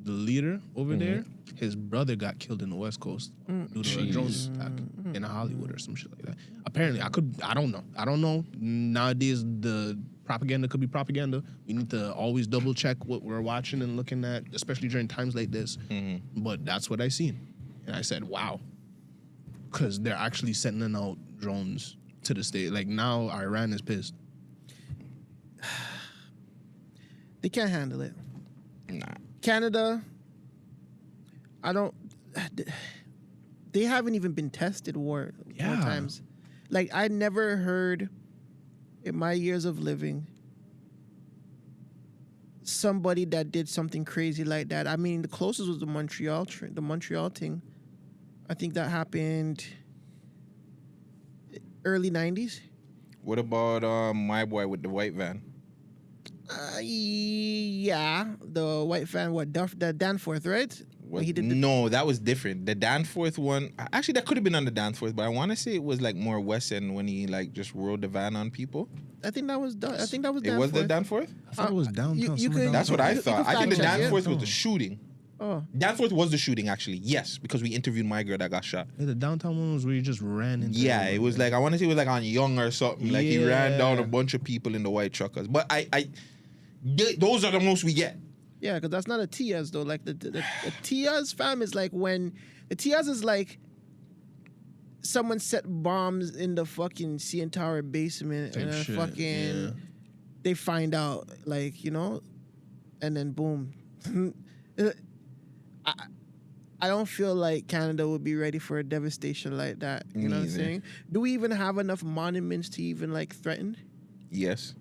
leader over there, his brother got killed in the West Coast due to a drone attack in Hollywood or some shit like that. Apparently, I don't know. Nowadays, the propaganda could be propaganda. We need to always double check what we're watching and looking at, especially during times like this. But that's what I seen, and I said, wow. Because they're actually sending out drones to the state. Like, now Iran is pissed. They can't handle it. Nah. Canada, they haven't even been tested more times. like I never heard in my years of living somebody that did something crazy like that. I mean, the closest was the Montreal thing. I think that happened early 90s. What about my boy with the white van? Yeah, the white van, the Danforth, right? What? He did No, that was different. The Danforth one, actually, that could have been on the Danforth, but I want to say it was like more West End when he like just rode the van on people. I think that was Danforth. It was the Danforth? I thought it was downtown. That's what I thought. I think the fact check, Danforth yeah. was the shooting. Oh, Danforth was the shooting, actually. Yes, because we interviewed my girl that got shot. Yeah, the downtown one was where you just ran into. Yeah, it was like, I want to say it was like on Young or something. Like he ran Yeah. down a bunch of people in the white truckers. But those are the most we get. yeah, because that's not a Tias though. Like the Tias fam is like when the Tias is like someone set bombs in the fucking CN Tower basement Type and then shit, fucking yeah. they find out, like, you know, and then boom. I don't feel like Canada would be ready for a devastation like that. You know what I'm Neither. saying? Do we even have enough monuments to even like threaten? Yes.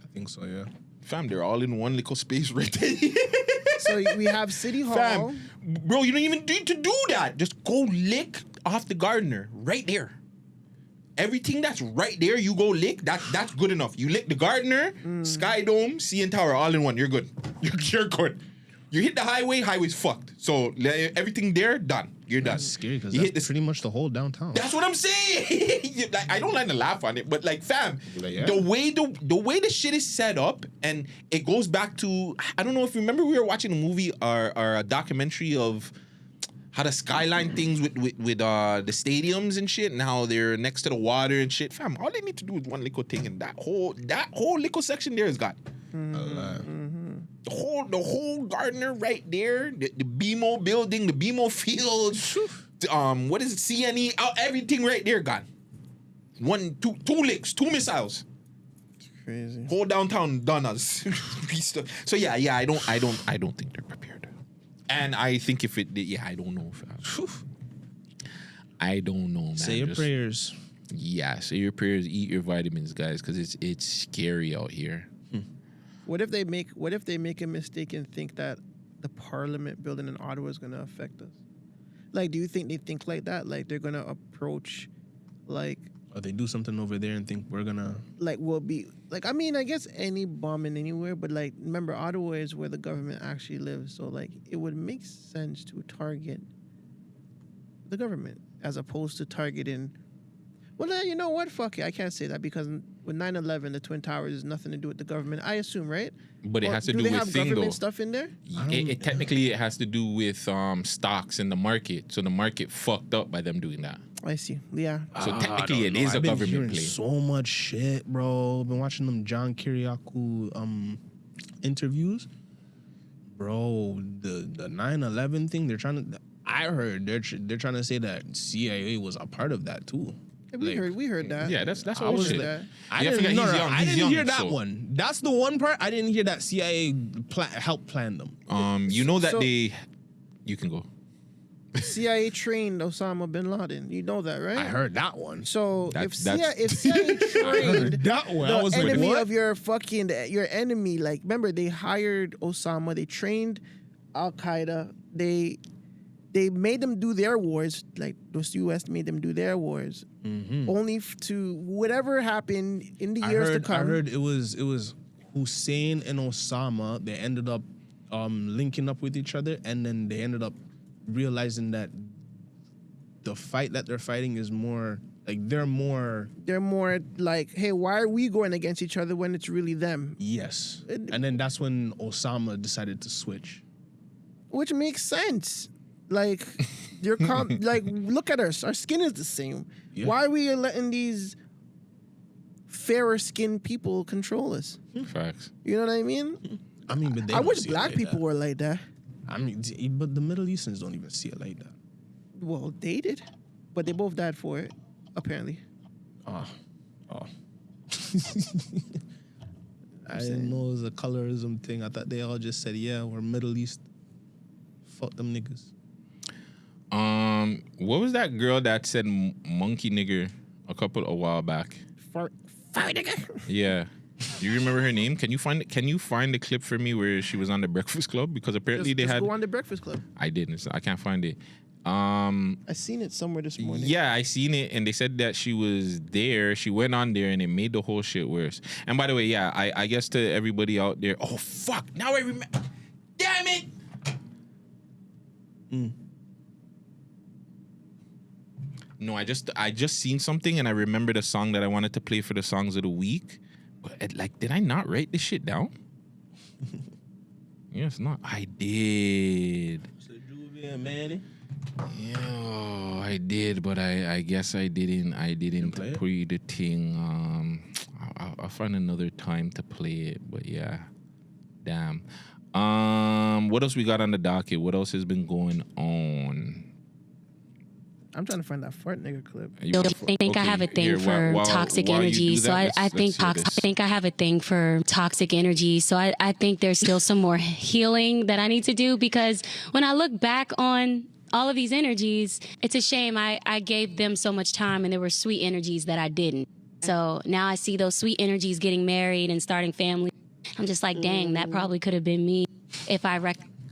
I think so. Yeah. Fam, they're all in one little space right there. So we have City Hall. Fam, bro, you don't even need to do that. Just go lick off the gardener right there. Everything that's right there, you go lick. That's good enough. You lick the gardener, Sky Dome, CN Tower, all in one. You're good. You're good. You hit the highway's fucked. So everything there, done. You're done. That's scary because You that's hit this. pretty much the whole downtown. That's what I'm saying. Like, I don't like to laugh on it, but like, fam, Like, yeah. the way the shit is set up, and it goes back to, I don't know if you remember, we were watching a movie or a documentary of how the skyline things with the stadiums and shit, and how they're next to the water and shit. Fam, all they need to do is one little thing, and that whole little section there is got. The whole Gardner right there, the BMO building, the BMO field, what is it, CNE, everything right there gone. Two licks, 2 missiles. Crazy. Whole downtown done us. So yeah, I don't think they're prepared. And I think if it did, I don't know. I don't know, man. Say your prayers. Yeah, say your prayers, eat your vitamins, guys, because it's scary out here. What if they make a mistake and think that the Parliament building in Ottawa is going to affect us? Like, do you think they think like that? Like, they're going to approach, like, Or they do something over there and think we're gonna. like, we'll be like, I mean, I guess any bombing anywhere, but like, remember, Ottawa is where the government actually lives, so like, it would make sense to target the government as opposed to targeting. Well, you know what? Fuck it. I can't say that because with 9/11, the Twin Towers has nothing to do with the government. I assume, right? But it Or has to do do they with have thing, government though. stuff in there? Technically, it has to do with stocks in the market. So the market fucked up by them doing that. I see. Yeah. So technically, it is a I've been government hearing play. so much shit, bro. I've been watching them John Kiriakou interviews. Bro, the 9/11 thing, they're trying to. I heard they're trying to say that CIA was a part of that too. Yeah, we heard that. Yeah, that's I all was shit. there. I Yeah, didn't, forget, no, he's no, young, I he's didn't young, hear that so- one. That's the one part I didn't hear that CIA helped plan them. You know that So- you can go. CIA trained Osama bin Laden. You know that, right? I heard that one. So That's- if CIA trained That one. I the was like, enemy what? of your enemy, like, remember they hired Osama, they trained Al Qaeda, they made them do their wars, like those US made them do their wars, only to whatever happened in the years to come. I heard it was Hussein and Osama. They ended up linking up with each other, and then they ended up realizing that the fight that they're fighting is more like they're more like, hey, why are we going against each other when it's really them? yes. And then that's when Osama decided to switch. Which makes sense. Like, like, look at us. Our skin is the same. Yeah. Why are we letting these fairer skinned people control us? Facts. You know what I mean? I mean, but they I don't wish see it black like people that. were like that. I mean, but the Middle Easterns don't even see it like that. Well, they did, but they both died for it, apparently. Oh. I didn't know it was a colorism thing. I thought they all just said, yeah, we're Middle East. Fuck them niggas. What was that girl that said monkey nigger a while back. Fart nigga. Yeah. Do you remember her name? Can you find the clip for me where she was on the Breakfast Club? Because apparently Just had. go on the Breakfast Club. I didn't. I can't find it. I seen it somewhere this morning. Yeah, I seen it, and they said that she was there. She went on there, and it made the whole shit worse. And by the way, yeah, I guess to everybody out there. Oh fuck! Now I remember. Damn it! No, I just seen something, and I remembered a song that I wanted to play for the songs of the week. But like, did I not write this shit down? Yes, not. I did. Yeah, I did, but I guess I didn't pre the thing. I'll find another time to play it, but yeah, damn. What else we got on the docket? What else has been going on? I'm trying to find that fart nigga clip. I think I have a thing for toxic energy. So I think I have a thing for toxic energy. So I think there's still some more healing that I need to do, because when I look back on all of these energies, it's a shame I gave them so much time and there were sweet energies that I didn't. So now I see those sweet energies getting married and starting family. I'm just like, dang, that probably could have been me if I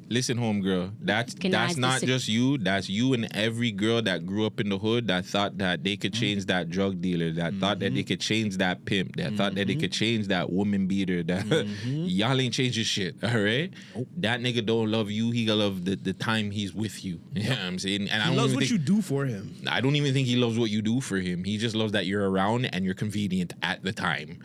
Listen, homegirl, that's not just you. That's you and every girl that grew up in the hood that thought that they could change that drug dealer, that thought that they could change that pimp, that thought that they could change that woman beater. That y'all ain't changing shit, all right? That nigga don't love you. He gonna love the time he's with you. You know what I'm saying? And he loves what you do for him. I don't even think he loves what you do for him. He just loves that you're around and you're convenient at the time.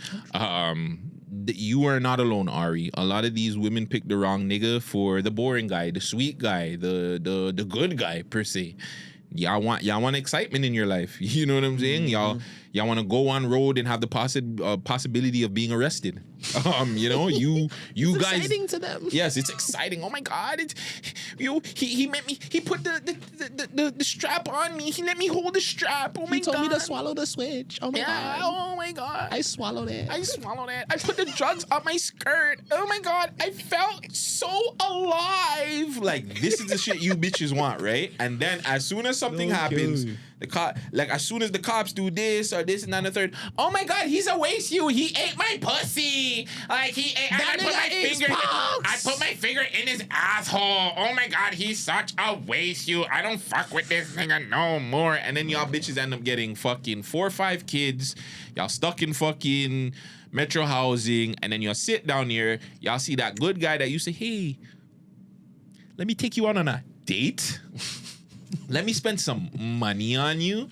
You are not alone, Ari. A lot of these women pick the wrong nigga for the boring guy, the sweet guy, the good guy per se. Y'all want excitement in your life. You know what I'm saying? Y'all want to go on road and have the possibility of being arrested. You know, you it's guys. Exciting to them. Yes, it's exciting. Oh my God! He met me. He put the strap on me. He let me hold the strap. Oh my God! He told me to swallow the switch. Oh my God! Oh my God! I swallowed it. I put the drugs on my skirt. Oh my God! I felt so alive. Like, this is the shit you bitches want, right? And then as soon as something happens, as soon as the cops do this or this and that and the third, oh my God, he's a waste you. He ate my pussy. Like, he ate. I put my finger in his asshole. Oh my God, he's such a waste you. I don't fuck with this nigga no more. And then y'all bitches end up getting fucking 4 or 5 kids. Y'all stuck in fucking metro housing. And then y'all sit down here. Y'all see that good guy that you say, hey, let me take you out on a date. Let me spend some money on you.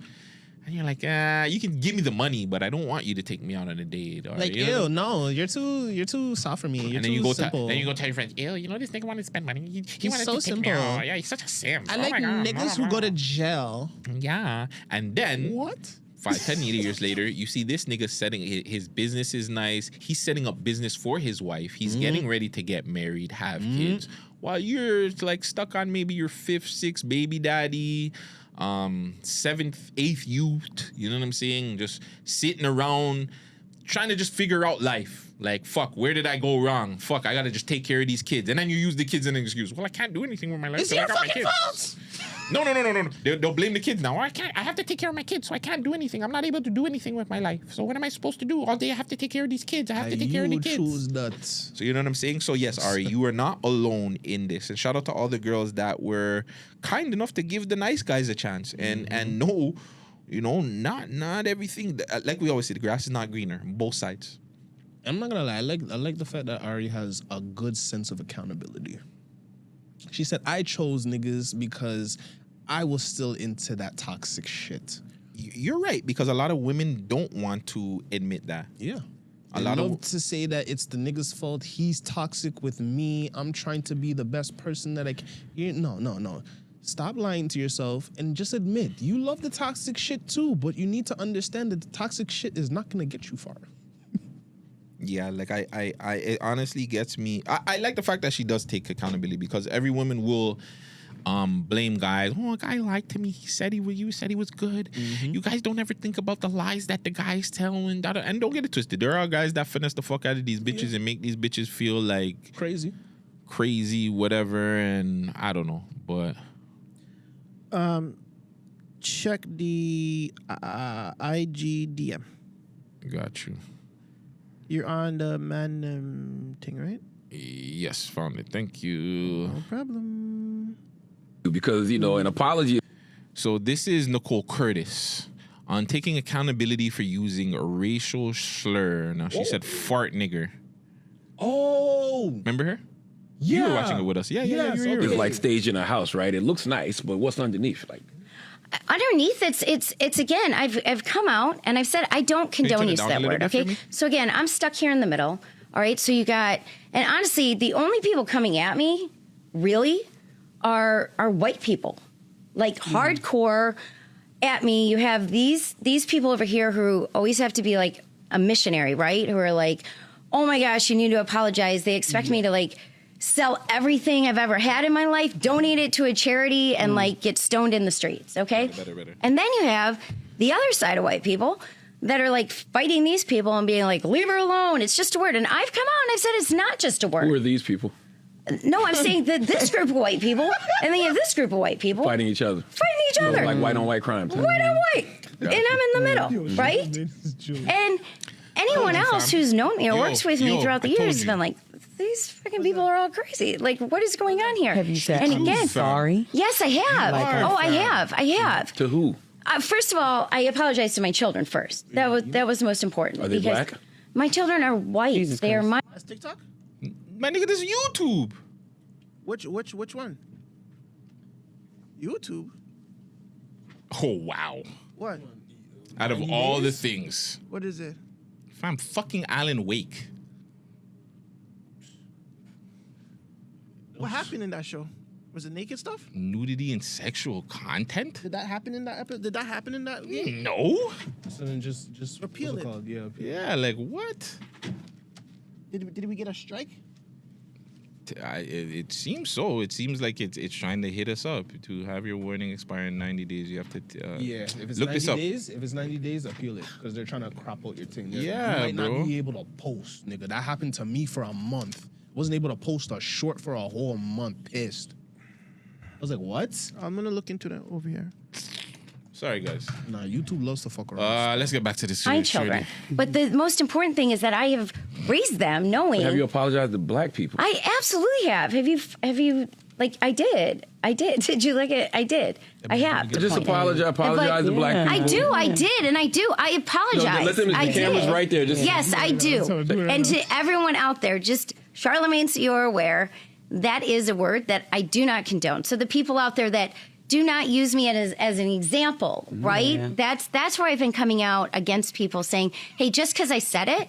And you're like, you can give me the money, but I don't want you to take me out on a date. Or, like, ew, no, you're too soft for me. You're then too simple. Then you go tell your friends, ew, you know this nigga wanted to spend money. He wanted so to take simple. me out. Yeah, he's such a simp. I like niggas who go to jail. Yeah, and then what? 5-10 years later, you see this nigga setting his business is nice. He's setting up business for his wife. He's getting ready to get married, have kids, while you're like stuck on maybe your 5th, 6th baby daddy, 7th, 8th youth. You know what I'm saying? Just sitting around trying to just figure out life. Like, fuck, where did I go wrong? Fuck, I gotta just take care of these kids. And then you use the kids as an excuse. Well, I can't do anything with my life. It's your fucking fault. No. They'll blame the kids now. I have to take care of my kids, so I can't do anything. I'm not able to do anything with my life. So what am I supposed to do? All day I have to take care of these kids. I have to take care of the kids. Choose that. So you know what I'm saying? So yes, Ari, you are not alone in this. And shout out to all the girls that were kind enough to give the nice guys a chance. And no, you know, not everything. Like we always say, the grass is not greener. Both sides. I'm not gonna lie. I like the fact that Ari has a good sense of accountability. She said, I chose niggas because I was still into that toxic shit. You're right, because a lot of women don't want to admit that. Yeah. I love to say that it's the nigga's fault. He's toxic with me. I'm trying to be the best person that I can. No. Stop lying to yourself and just admit you love the toxic shit too, but you need to understand that the toxic shit is not gonna get you far. Yeah, like it honestly gets me. I like the fact that she does take accountability, because every woman will blame guys. Oh, a guy liked him. He said he was good. You guys don't ever think about the lies that the guys tell, and don't get it twisted. There are guys that finesse the fuck out of these bitches and make these bitches feel like crazy, whatever. And I don't know, but check the IGDM. Got you. You're on the Man Dem thing, right? Yes, found it. Thank you. No problem. Because, you know, an apology. So this is Nicole Curtis on taking accountability for using a racial slur. Now, she said fart nigger. Oh. Remember her? Yeah. You were watching it with us. Yeah. It's like staged in a house, right? It looks nice, but what's underneath? Like, underneath, it's again, I've come out and I've said I don't condone use of that word. Okay, so again, I'm stuck here in the middle. All right, so you got, and honestly, the only people coming at me really are white people, like hardcore at me. You have these people over here who always have to be like a missionary, right? Who are like, oh my gosh, you need to apologize. They expect me to like sell everything I've ever had in my life, donate it to a charity, and like get stoned in the streets, okay? Better. And then you have the other side of white people that are like fighting these people and being like, leave her alone, it's just a word. And I've come out and I've said it's not just a word. who are these people? No, I'm saying that this group of white people, and then you have this group of white people. Fighting each other. Like white on white crimes. Huh? White on white. And I'm in the middle, right? And anyone else who's known me or works with me throughout the years has been like, these fucking people are all crazy. Like, what is going on here? Have you said and again, sorry? Yes, I have. I have. To who? First of all, I apologize to my children first. That was the most important. Are they black? My children are white. They are my. That's TikTok? My nigga, this is YouTube. Which one? YouTube? Oh, wow. What? Out of all the things. What is it? Fam, fucking Alan Wake. What happened in that show? Was it naked stuff? Nudity and sexual content? Did that happen in that episode? Did that happen in that game? No. So then just repeal it. Called? Yeah. Yeah, like what? Did we get a strike? It seems so. It seems like it's trying to hit us up. To have your warning expire in 90 days, you have to if it's look 90 this up. days, if it's 90 days, appeal it because they're trying to crop out your thing. You might bro. not be able to post, nigga. That happened to me for a month. Wasn't able to post a short for a whole month. Pissed. I was like, what? I'm gonna look into that over here. Sorry, guys. Nah, YouTube loves to fuck around. Let's get back to this. My children. But the most important thing is that I have raised them knowing. Have you apologized to black people? I absolutely have. Have you? Like I did. Did you like it? I did. I have. Just apologize to black people. I did. I apologize. No, let them, the camera's right there. Yes, I do. And to everyone out there, just Charlemagne, so you're aware, that is a word that I do not condone. So the people out there that do not use me as an example, right? Yeah. That's where I've been coming out against people saying, hey, just because I said it,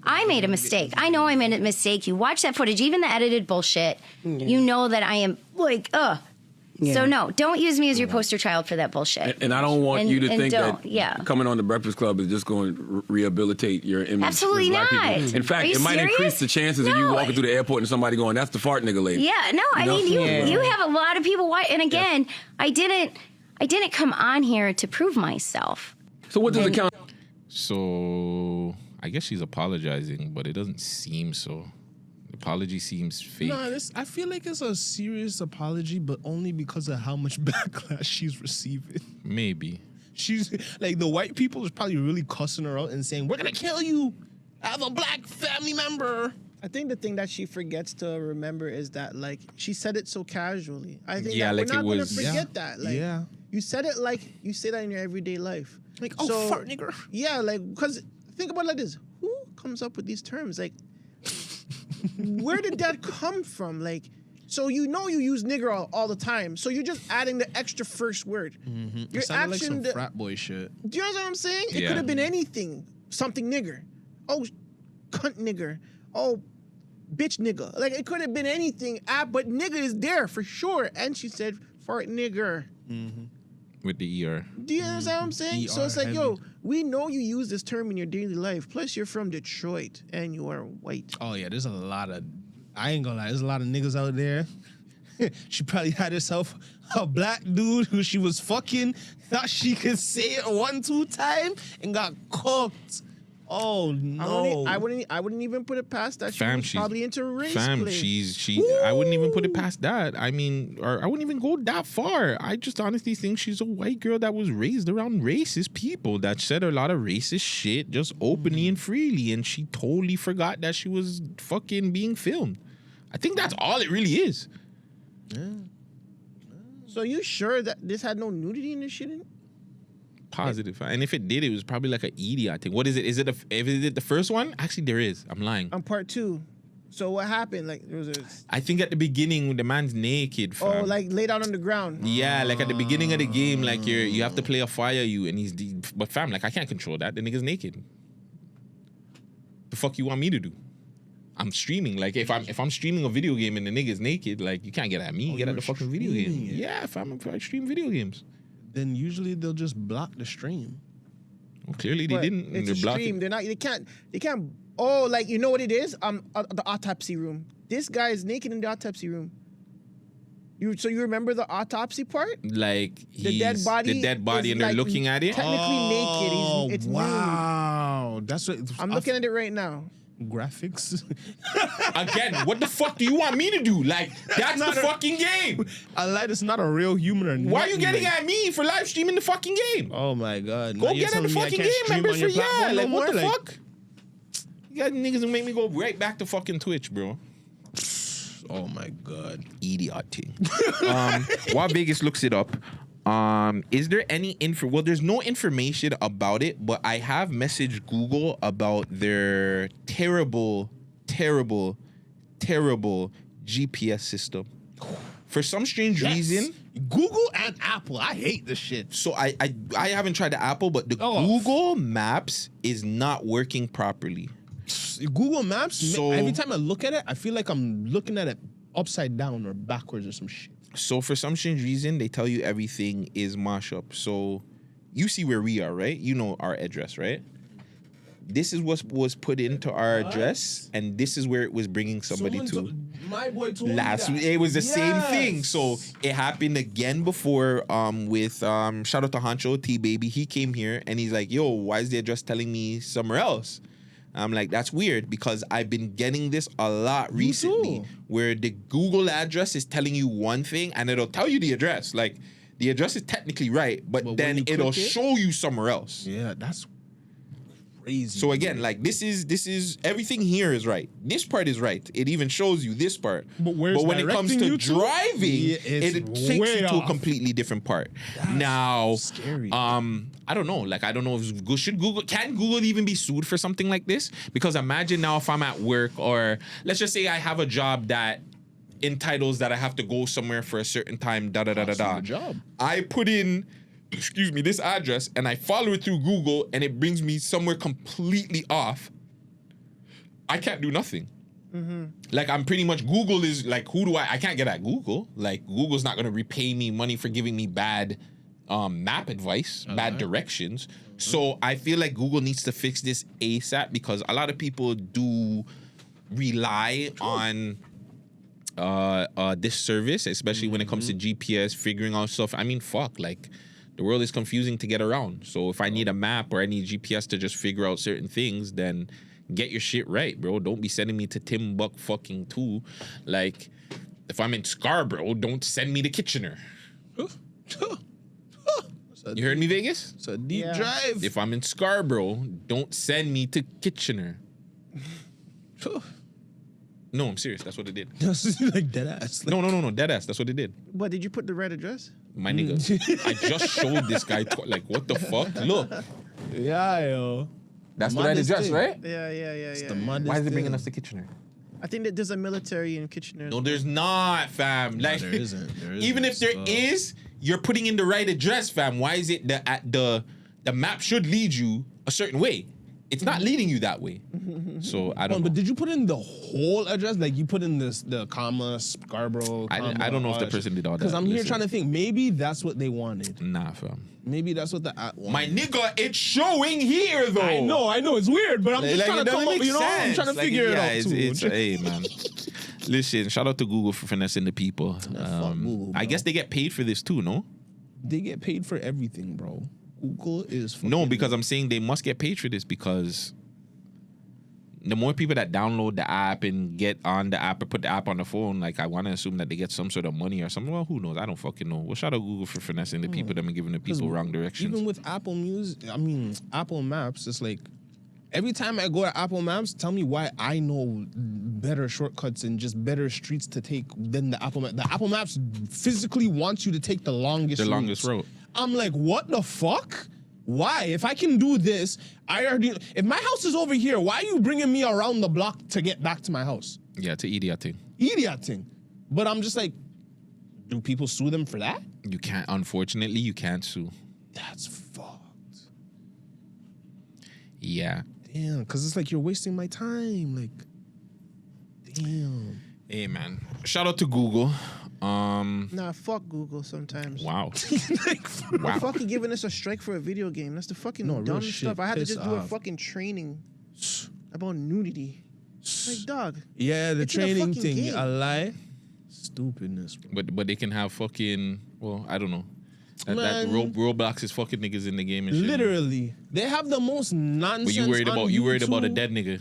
I made a mistake. I know I made a mistake. You watch that footage, even the edited bullshit, you know that I am like, Yeah. So no, don't use me as your poster child for that bullshit. And I don't want you to think that coming on the Breakfast Club is just going to rehabilitate your image. Absolutely black not. people. In fact, it might increase the chances of you walking through the airport and somebody going, "That's the fart nigga lady." Yeah, no, I mean you have a lot of people. And again, I didn't come on here to prove myself. So what does it count? So I guess she's apologizing, but it doesn't seem so. The apology seems fake. No, I feel like it's a serious apology, but only because of how much backlash she's receiving. Maybe. She's like, the white people is probably really cussing her out and saying, "We're gonna kill you. I have a black family member." I think the thing that she forgets to remember is that, like, she said it so casually. I think that like we're not going to was, forget that. Like, you said it like you say that in your everyday life. Like, oh, fart nigger. Yeah, like, because think about it like this. Who comes up with these terms? Like, where did that come from? Like, so you know you use nigger all the time. So you're just adding the extra first word. Mm-hmm. Your action, like some frat boy shit. Do you know what I'm saying? It could have been anything. Something nigger. Oh, cunt nigger. Oh, bitch nigga. Like, it could have been anything. But nigga is there for sure. And she said fart nigger. Mm-hmm. With the ER. Do you understand what I'm saying? ER so it's like, yo, we know you use this term in your daily life. Plus, you're from Detroit and you are white. Oh, yeah, there's a lot of, I ain't gonna lie, there's a lot of niggas out there. She probably had herself a black dude who she was fucking, thought she could say it 1-2 times, and got cooked. Oh no! I wouldn't even put it past that. Fam, she's probably into race Fam, play. she. I wouldn't even put it past that. I mean, or I wouldn't even go that far. I just honestly think she's a white girl that was raised around racist people that said a lot of racist shit just openly and freely, and she totally forgot that she was fucking being filmed. I think that's all it really is. Yeah. So you sure that this had no nudity in this shit? Positive. And if it did, it was probably like an Edie, I think. What is it? Is it the first one? Actually, there is. I'm lying. On part 2. So what happened? Like there was I think at the beginning when the man's naked. Fam. Oh, like laid out on the ground. Yeah, like at the beginning of the game, like you have to play a fire and but fam, like I can't control that. The nigga's naked. The fuck you want me to do? I'm streaming. Like if I'm streaming a video game and the nigga's naked, like you can't get at me. Get at the fucking video game. Yeah, fam, I stream video games. Then usually they'll just block the stream. Well, clearly they didn't. It's a stream. They're not. They can't. Oh, like you know what it is? The autopsy room. This guy is naked in the autopsy room. So you remember the autopsy part? Like the dead body, and they're looking at it. Technically naked. It's wow. Nude. That's what I'm looking at it right now. Graphics. Again, what the fuck do you want me to do? Like, that's the fucking game. I like it's not a real human or why are you getting at me for live streaming the fucking game? Oh my god. Go get in the fucking game, members. For like what the fuck? You got niggas who make me go right back to fucking Twitch, bro. Oh my god. Idiotic. While Vegas looks it up, is there any info? Well, there's no information about it, but I have messaged Google about their terrible GPS system. For some strange reason, Google and Apple, I hate this shit. So I haven't tried the Apple, but the Google Maps is not working properly. Google Maps, so every time I look at it, I feel like I'm looking at it upside down or backwards or some shit. So for some strange reason, they tell you everything is mashup. So you see where we are, right? You know our address, right? This is what was put into our address, and this is where it was bringing somebody to. My boy told last me week. that. It was the same thing. So it happened again before with shout out to Hancho T Baby. He came here and he's like, yo, why is the address telling me somewhere else? I'm like, that's weird because I've been getting this a lot recently where the Google address is telling you one thing and it'll tell you the address. Like the address is technically right, but then it'll show you somewhere else. Yeah, that's crazy. So again, like this is everything here is right. This part is right. It even shows you this part. But when it comes to driving, it takes you to a completely different part. That's now scary. I don't know. Like I don't know if can Google even be sued for something like this? Because imagine now if I'm at work or let's just say I have a job that entitles that I have to go somewhere for a certain time. Job. I put in this address and I follow it through Google and it brings me somewhere completely off. I can't do nothing. Like I'm pretty much Google is like I can't get at Google. Like Google's not gonna repay me money for giving me bad map advice, bad directions. So I feel like Google needs to fix this ASAP because a lot of people do rely on this service, especially when it comes to GPS, figuring out stuff. I mean, fuck, like the world is confusing to get around. So if I need a map or I need GPS to just figure out certain things, then get your shit right, bro. Don't be sending me to Timbuk fucking 2. Like, if I'm in Scarborough, don't send me to Kitchener. You heard me, Vegas? It's a deep drive. If I'm in Scarborough, don't send me to Kitchener. No, I'm serious. That's what it did. Like dead ass. Like, no, dead ass. That's what it did. But did you put the right address? My nigga, I just showed this guy like, what the fuck? Look. Yeah, yo. That's the right address, right? Yeah. Why is it bringing us to Kitchener? I think that there's a military in Kitchener. No, there's not, fam. Like, there isn't. Even if there is, you're putting in the right address, fam. Why is it that the map should lead you a certain way? It's not leading you that way. So I don't know. But did you put in the whole address? Like you put in the comma, Scarborough, comma, I don't know if the person did all that. Because I'm here trying to think. Maybe that's what they wanted. Nah, fam. Maybe that's what the app wanted. My nigga, it's showing here, though. I know. It's weird, but I'm just trying to come up, you know? I'm trying to figure it out, too. Hey, man. Listen, shout out to Google for finessing the people. Google, I guess they get paid for this, too, no? They get paid for everything, bro. Google is no, because I'm saying they must get paid for this because the more people that download the app and get on the app or put the app on the phone, like, I want to assume that they get some sort of money or something. Well, who knows? I don't fucking know. Well, shout out Google for finessing the people and giving the people wrong directions. Even with Apple Apple Maps, it's like, every time I go to Apple Maps, tell me why I know better shortcuts and just better streets to take than the Apple Maps. The Apple Maps physically wants you to take the longest route. I'm like, what the fuck? Why? If I can do this, if my house is over here, why are you bringing me around the block to get back to my house? Yeah, it's an idiot thing. Idiot thing. But I'm just like, do people sue them for that? You can't. Unfortunately, you can't sue. That's fucked. Yeah. Damn, because it's like you're wasting my time. Like, damn. Hey, man. Shout out to Google. Nah, fuck Google sometimes. Wow. They're fucking giving us a strike for a video game. That's the fucking dumb stuff. I had to just do a fucking training about nudity. Like, dog. Yeah, the training thing. Game. A lie. Stupidness, bro. But they can have fucking, well, I don't know. That Roblox is fucking niggas in the game and shit. Literally. They have the most nonsense. But you worried about a dead nigga.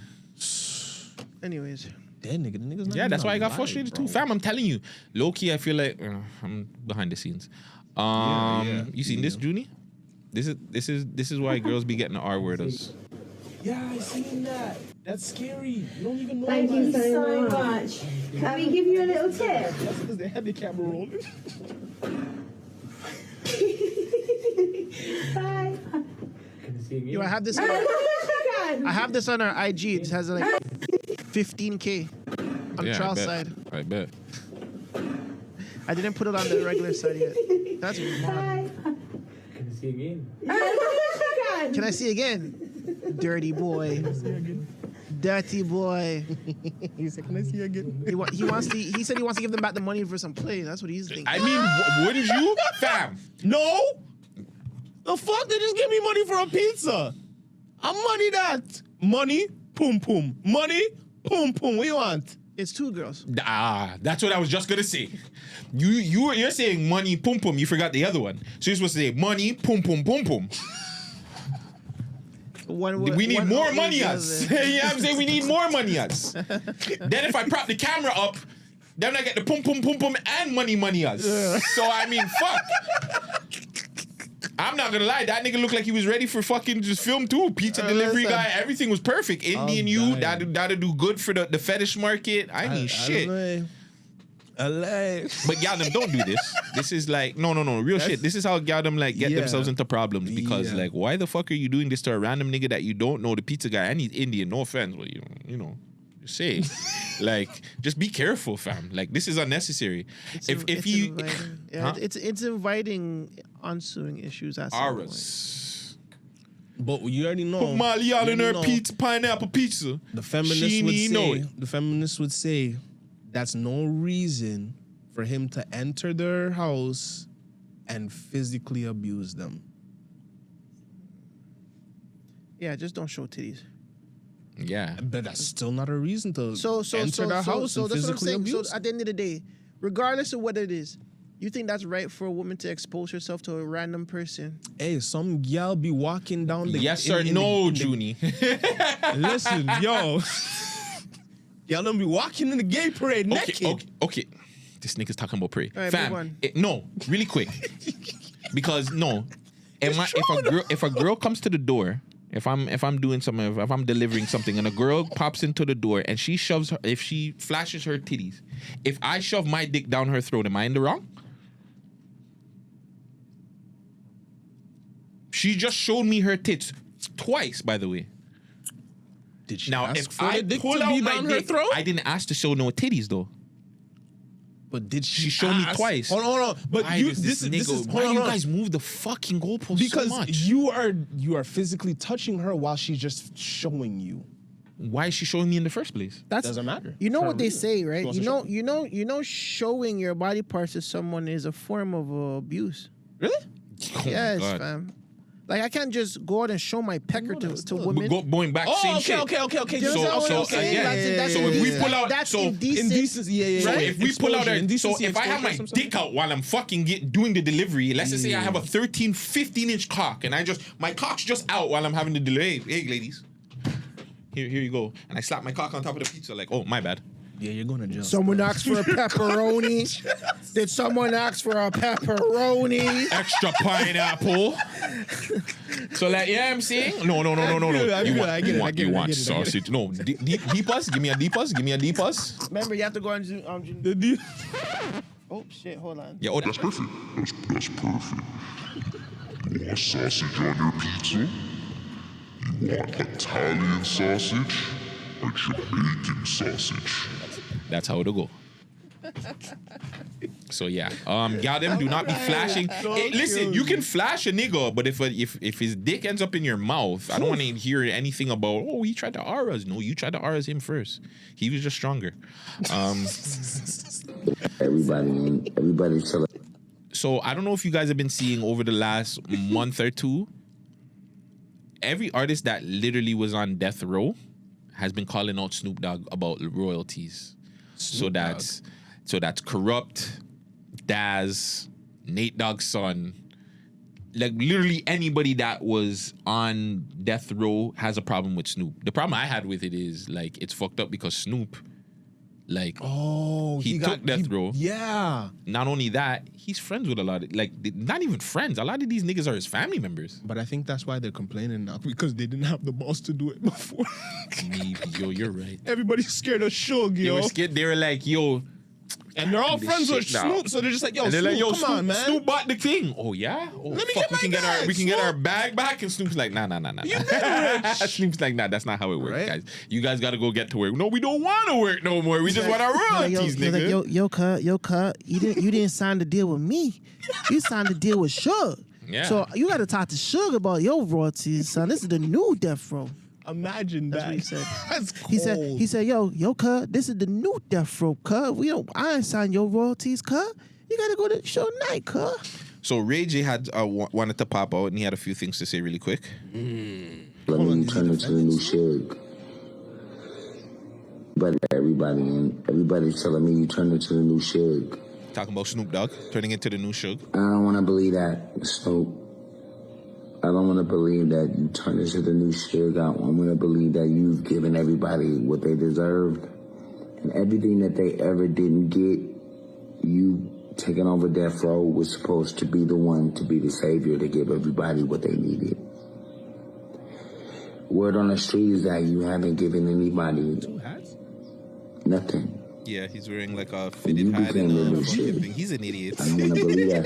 Anyways. Dead nigga. The nigga's not that's why I got alive, frustrated bro. too. Fam, I'm telling you. Low key, I feel like I'm behind the scenes. You seen this, Junie? This is why girls be getting the R word us. Yeah, I seen that. That's scary. You don't even know. Thank you so much. Can we give you a little tip? That's because they had the camera rolling. Bye. Yo, I have this. I have this on our IG. It has like 15K on the trial side. I bet. I didn't put it on the regular side yet. That's mad. Can I see again? Can I see again? Dirty boy. Dirty boy. He said, "Can I see again?" He said he wants to give them back the money for some play. That's what he's thinking. I mean, wouldn't you, fam? No. The fuck? They just give me money for a pizza. I'm money that. Money, pum pum. Money, pum pum. What you want? It's two girls. That's what I was just gonna say. You're saying money, pum pum. You forgot the other one. So you're supposed to say money, pum pum, pum pum. We need more money us. You know what I'm saying? We need more money us. Then if I prop the camera up, then I get the pum pum pum pum and money us. So I mean, fuck. I'm not gonna lie, that nigga looked like he was ready for fucking just film too. Pizza delivery guy, everything was perfect. Indian you, that'll do good for the fetish market. I mean shit. But y'all them don't do this. This is like no real shit. This is how y'all them like get themselves into problems because like why the fuck are you doing this to a random nigga that you don't know, the pizza guy, and he's Indian, no offense, but you know just say like just be careful, fam. Like this is unnecessary. It's inviting ensuing issues at some point. But you already know. Put Molly out in her pizza, pineapple pizza. The feminists would say that's no reason for him to enter their house and physically abuse them. Yeah, just don't show titties. Yeah. But that's still not a reason to enter their house so and that's physically what I'm saying. abuse. So at the end of the day, regardless of what it is, you think that's right for a woman to expose herself to a random person? Hey, some gal be walking down the... Yes or no, Junie? Listen, yo. Y'all don't be walking in the gay parade naked. Okay. This nigga's talking about parade. Right, fam, no, really quick. Because if a girl comes to the door, if I'm doing something, if I'm delivering something and a girl pops into the door and she flashes her titties, if I shove my dick down her throat, am I in the wrong? She just showed me her tits twice, by the way. Did she now, ask if for I the dick pull to out be my down dick, her throat? I didn't ask to show no titties though. But did she showed me twice? Hold on. But why you, does this is why you guys move the fucking goalpost so much? Because you are physically touching her while she's just showing you. Why is she showing me in the first place? That doesn't matter. You know what they say, right? You know, showing your body parts to someone is a form of abuse. Really? Yes, fam. Like I can't just go out and show my pecker to women. Going back, same shit. Okay. So if we pull out, that's so indecent. Yeah. So Right? if we pull out, Indecency, if I have my dick out while I'm fucking doing the delivery, let's just say I have a 13, 15 inch cock, and my cock's just out while I'm having the delivery. Hey, ladies, Here you go. And I slap my cock on top of the pizza like, oh, my bad. Yeah, you're going to jail. Someone asked for a pepperoni. Did someone ask for a pepperoni? Extra pineapple. So like, yeah, I'm saying, no. You want sausage? No, deepus. Give me a deepus. Give me a deepus. Remember, you have to go on the deep. Oh shit! Hold on. Yeah, That's perfect. That's perfect. You want sausage on your pizza? You want Italian sausage or Jamaican sausage? That's how it'll go. So yeah, got him. Do not be flashing. Hey, listen, you can flash a nigga, but if his dick ends up in your mouth, I don't want to hear anything about. Oh, he tried to R us. No, you tried to R us him first. He was just stronger. Everybody. So I don't know if you guys have been seeing over the last month or two. Every artist that literally was on death row has been calling out Snoop Dogg about royalties. So that's Corrupt, Daz, Nate Dogg's son. Like literally anybody that was on death row has a problem with Snoop. The problem I had with it is like it's fucked up because Snoop, like, he took death row. Yeah. Not only that, he's friends with a lot of, like, not even friends. A lot of these niggas are his family members. But I think that's why they're complaining now, because they didn't have the balls to do it before. Maybe, yo, you're right. Everybody's scared of Suge, yo. They were scared. They were like, yo. And they're all friends with Snoop, so they're just like, yo, Snoop, come on, man. Snoop bought the thing. Oh, yeah? Oh, let me get my bag, we can get our bag back. And Snoop's like, nah. Snoop's like, nah, that's not how it works, guys. You guys got to go get to work. No, we don't want to work no more. We just want our royalties, nigga. Like, yo, cut. You didn't sign the deal with me. You signed the deal with Suge. Yeah. So you got to talk to Suge about your royalties, son. This is the new death row. Imagine That's that. what he said. That's cold. He said, yo, cuz, this is the new death row, cuz. I ain't sign your royalties, cuz. You gotta go to show night, cuz. So Ray J had wanted to pop out, and he had a few things to say really quick. Let me turn into the new Suge. But everybody's telling me you turned into the new Suge. Talking about Snoop Dogg turning into the new Suge. I don't want to believe that, Snoop. I don't want to believe that you turned into the new Suge. I want to believe that you've given everybody what they deserved. And everything that they ever didn't get, you taking over death row was supposed to be the one to be the savior to give everybody what they needed. Word on the street is that you haven't given anybody nothing. Yeah, he's wearing like a fitted hat and a fucking thing. He's an idiot. I don't want to believe that,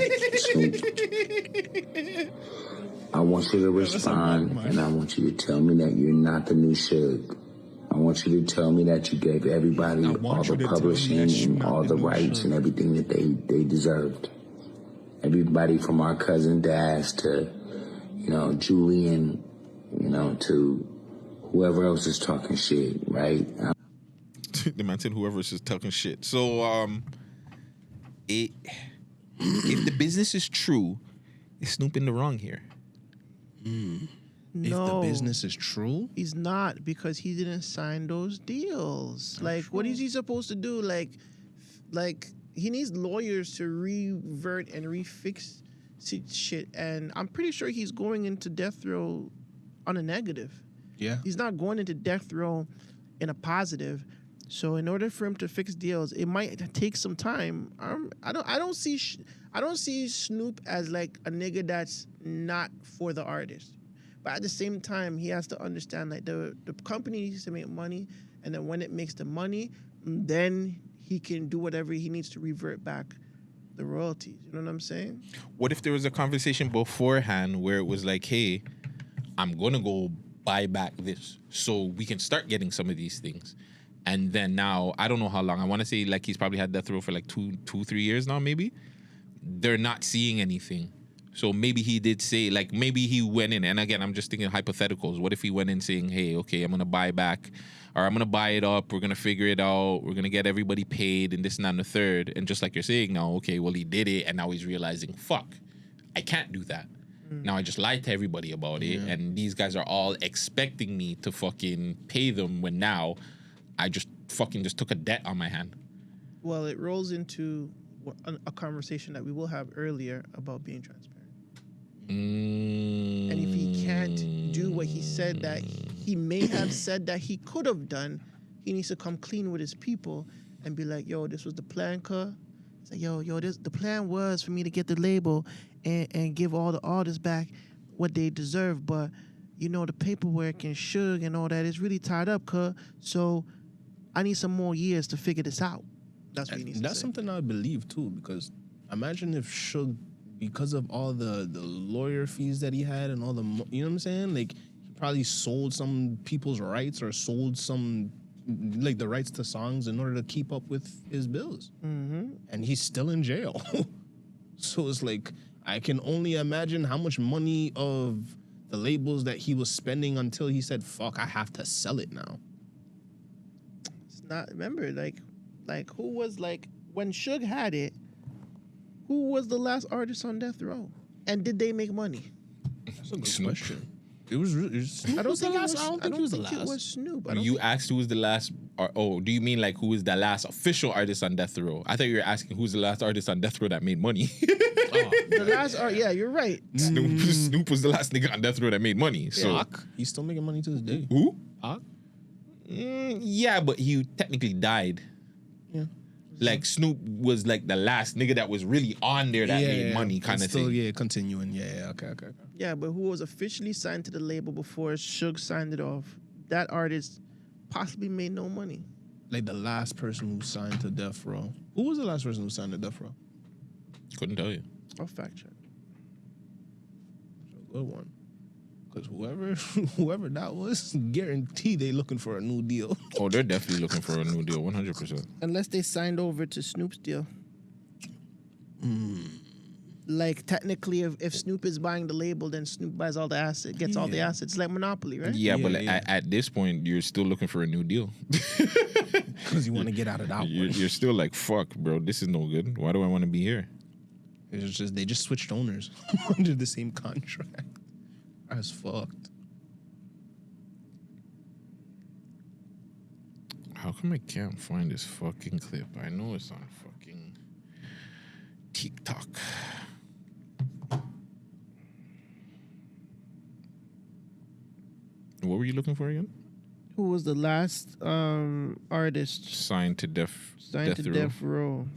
Snoop. I want you to respond, and I want you to tell me that you're not the new Suge. I want you to tell me that you gave everybody all the publishing and all the rights and everything that they deserved. Everybody from our cousin Daz to, Julian, to whoever else is talking shit, right? The man said whoever is talking shit. So, if the business is true, is Snoop in the wrong here? No. If the business is true? He's not, because he didn't sign those deals. Like, what is he supposed to do? Like he needs lawyers to revert and refix shit. And I'm pretty sure he's going into death row on a negative. Yeah. He's not going into death row in a positive. So in order for him to fix deals, it might take some time. I don't see Snoop as like a nigga that's not for the artist. But at the same time, he has to understand like the company needs to make money, and then when it makes the money, then he can do whatever he needs to revert back the royalties. You know what I'm saying? What if there was a conversation beforehand where it was like, hey, I'm gonna go buy back this so we can start getting some of these things. And then now, I don't know how long. I want to say like he's probably had death row for like 2-3 years now, maybe. They're not seeing anything. So maybe he did say, like, maybe he went in. And again, I'm just thinking hypotheticals. What if he went in saying, hey, okay, I'm going to buy back, or I'm going to buy it up. We're going to figure it out. We're going to get everybody paid and this and that and the third. And just like you're saying now, okay, well, he did it. And now he's realizing, fuck, I can't do that. Now I just lied to everybody about it. And these guys are all expecting me to fucking pay them when now I just took a debt on my hand. Well, it rolls into a conversation that we will have earlier about being transparent. And if he can't do what he said that he may have said that he could have done, he needs to come clean with his people and be like, yo, this was the plan, cuz. It's like, yo, the plan was for me to get the label and give all the artists back what they deserve, but you know, the paperwork and Suge and all that is really tied up, cuz. So I need some more years to figure this out. That's what he needs to say. That's something I believe too, because imagine if Suge, because of all the lawyer fees that he had and all the, you know what I'm saying? Like, he probably sold some people's rights or sold some, like, the rights to songs in order to keep up with his bills. Mm-hmm. And he's still in jail. So it's like, I can only imagine how much money of the labels that he was spending until he said, fuck, I have to sell it now. It's not, remember, like who was, like, when Suge had it, who was the last artist on death row? And did they make money? That's a good question. It was I don't think he was the last. It was Snoop. You asked who was the last, do you mean like who was the last official artist on death row? I thought you were asking who's the last artist on death row that made money. The last yeah, you're right. Snoop was the last nigga on death row that made money. So Pac, he's still making money to this day. Who? Pac? Yeah, but he technically died. Yeah. Like Snoop was like the last nigga that was really on there that made money kind of thing. Yeah, continuing. Yeah, okay. Yeah, but who was officially signed to the label before Suge signed it off? That artist possibly made no money. Like the last person who signed to Death Row. Who was the last person who signed to Death Row? Couldn't tell you. I'll fact check. It's a good one. Because whoever that was, guarantee they looking for a new deal. Oh, they're definitely looking for a new deal, 100%. Unless they signed over to Snoop's deal. Like, technically, if Snoop is buying the label, then Snoop buys all the assets, gets all the assets. It's like Monopoly, right? Yeah, but at this point, you're still looking for a new deal. Because you want to get out of that one. You're still like, fuck, bro, this is no good. Why do I want to be here? It's just they just switched owners under the same contract. That's fucked. How come I can't find this fucking clip? I know it's on fucking TikTok. What were you looking for again? Who was the last artist signed to Death Row?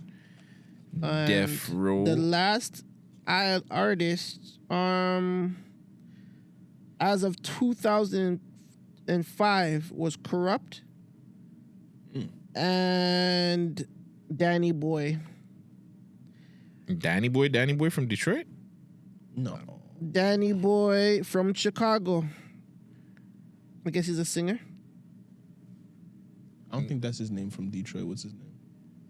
Death Row. The last artist, as of 2005, was Corrupt and Danny Boy. Danny Boy from Detroit? No. Danny Boy from Chicago. I guess he's a singer. I don't think that's his name from Detroit. What's his name?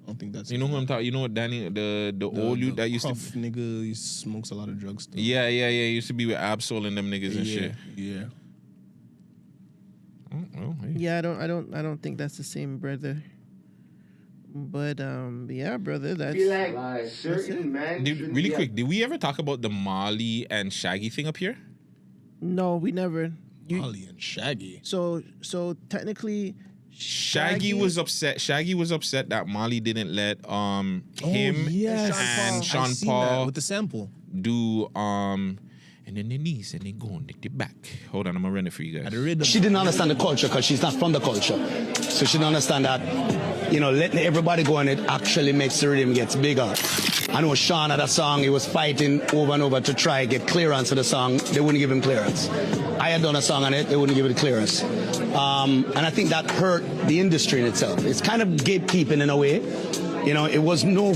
I don't think that's. You know who I'm talking? You know what Danny, the old dude that used to nigga, he smokes a lot of drugs. Still. Yeah. He used to be with Absol and them niggas and shit. Yeah. Oh, well, hey. Yeah, I don't think that's the same brother. But yeah, brother, that's certain man. Really quick, did we ever talk about the Molly and Shaggy thing up here? No, we never. Molly and Shaggy. So technically, Shaggy was upset. Shaggy was upset that Molly didn't let him and Sean Paul with the sample do and then the knees and then go on the back. Hold on, I'm gonna run it for you guys. She didn't understand the culture because she's not from the culture, so she didn't understand that letting everybody go on it actually makes the rhythm gets bigger. I know Sean had a song, he was fighting over and over to try get clearance for the song. They wouldn't give him clearance. I had done a song on it, they wouldn't give it clearance. And I think that hurt the industry in itself. It's kind of gatekeeping in a way. It was no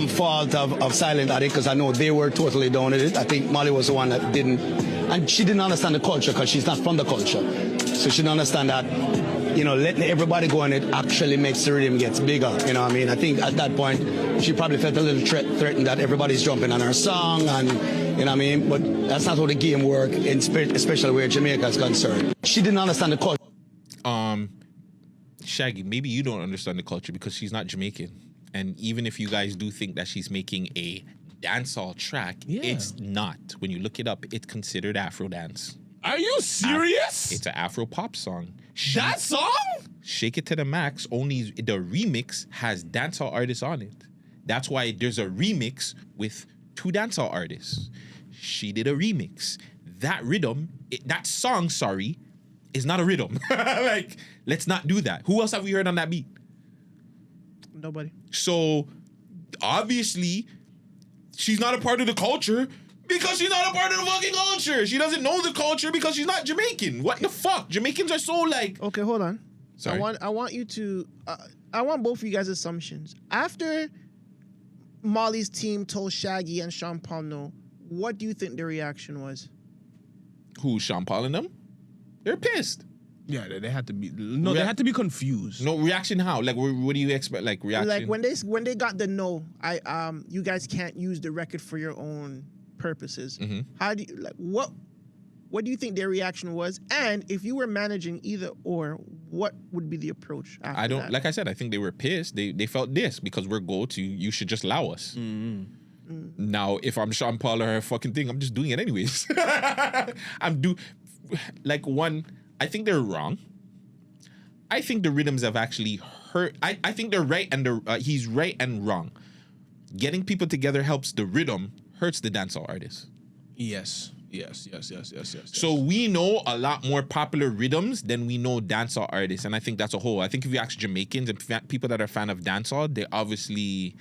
fault of Silent Addict because I know they were totally down with it. I think Molly was the one that didn't. And she didn't understand the culture because she's not from the culture. So she didn't understand that, letting everybody go on it actually makes the rhythm gets bigger. You know what I mean? I think at that point, she probably felt a little threatened that everybody's jumping on her song and, you know what I mean? But that's not how the game works, especially where Jamaica is concerned. She didn't understand the culture. Shaggy, maybe you don't understand the culture because she's not Jamaican. And even if you guys do think that she's making a dancehall track, it's not. When you look it up, it's considered Afro dance. Are you serious? It's an Afro pop song. That song? Shake It to the Max, only the remix has dancehall artists on it. That's why there's a remix with 2 dancehall artists. She did a remix. that rhythm, that song, sorry, is not a rhythm. Like, let's not do that. Who else have we heard on that beat? Nobody. So, obviously, she's not a part of the culture because she's not a part of the fucking culture. She doesn't know the culture because she's not Jamaican. What the fuck? Jamaicans are so like... Okay, hold on. Sorry. I want you to... I want both of you guys' assumptions. After Molly's team told Shaggy and Sean Paul no, what do you think their reaction was? Who, Sean Paul and them? They're pissed. Yeah, they had to be. No, they had to be confused. No reaction. How? Like, what do you expect? Like reaction? Like when they got the no, you guys can't use the record for your own purposes. Mm-hmm. How do you what do you think their reaction was? And if you were managing either or, what would be the approach? After I don't. that? Like I said, I think they were pissed. They felt this because we're go-to. You should just allow us. Mm-hmm. Now, if I'm Sean Paul or her fucking thing, I'm just doing it anyways. I think they're wrong. I think the rhythms have actually hurt. I think they're right and he's right and wrong. Getting people together helps the rhythm, hurts the dancehall artists. Yes. So we know a lot more popular rhythms than we know dancehall artists, and I think that's a whole. I think if you ask Jamaicans and people that are fan of dancehall, they obviously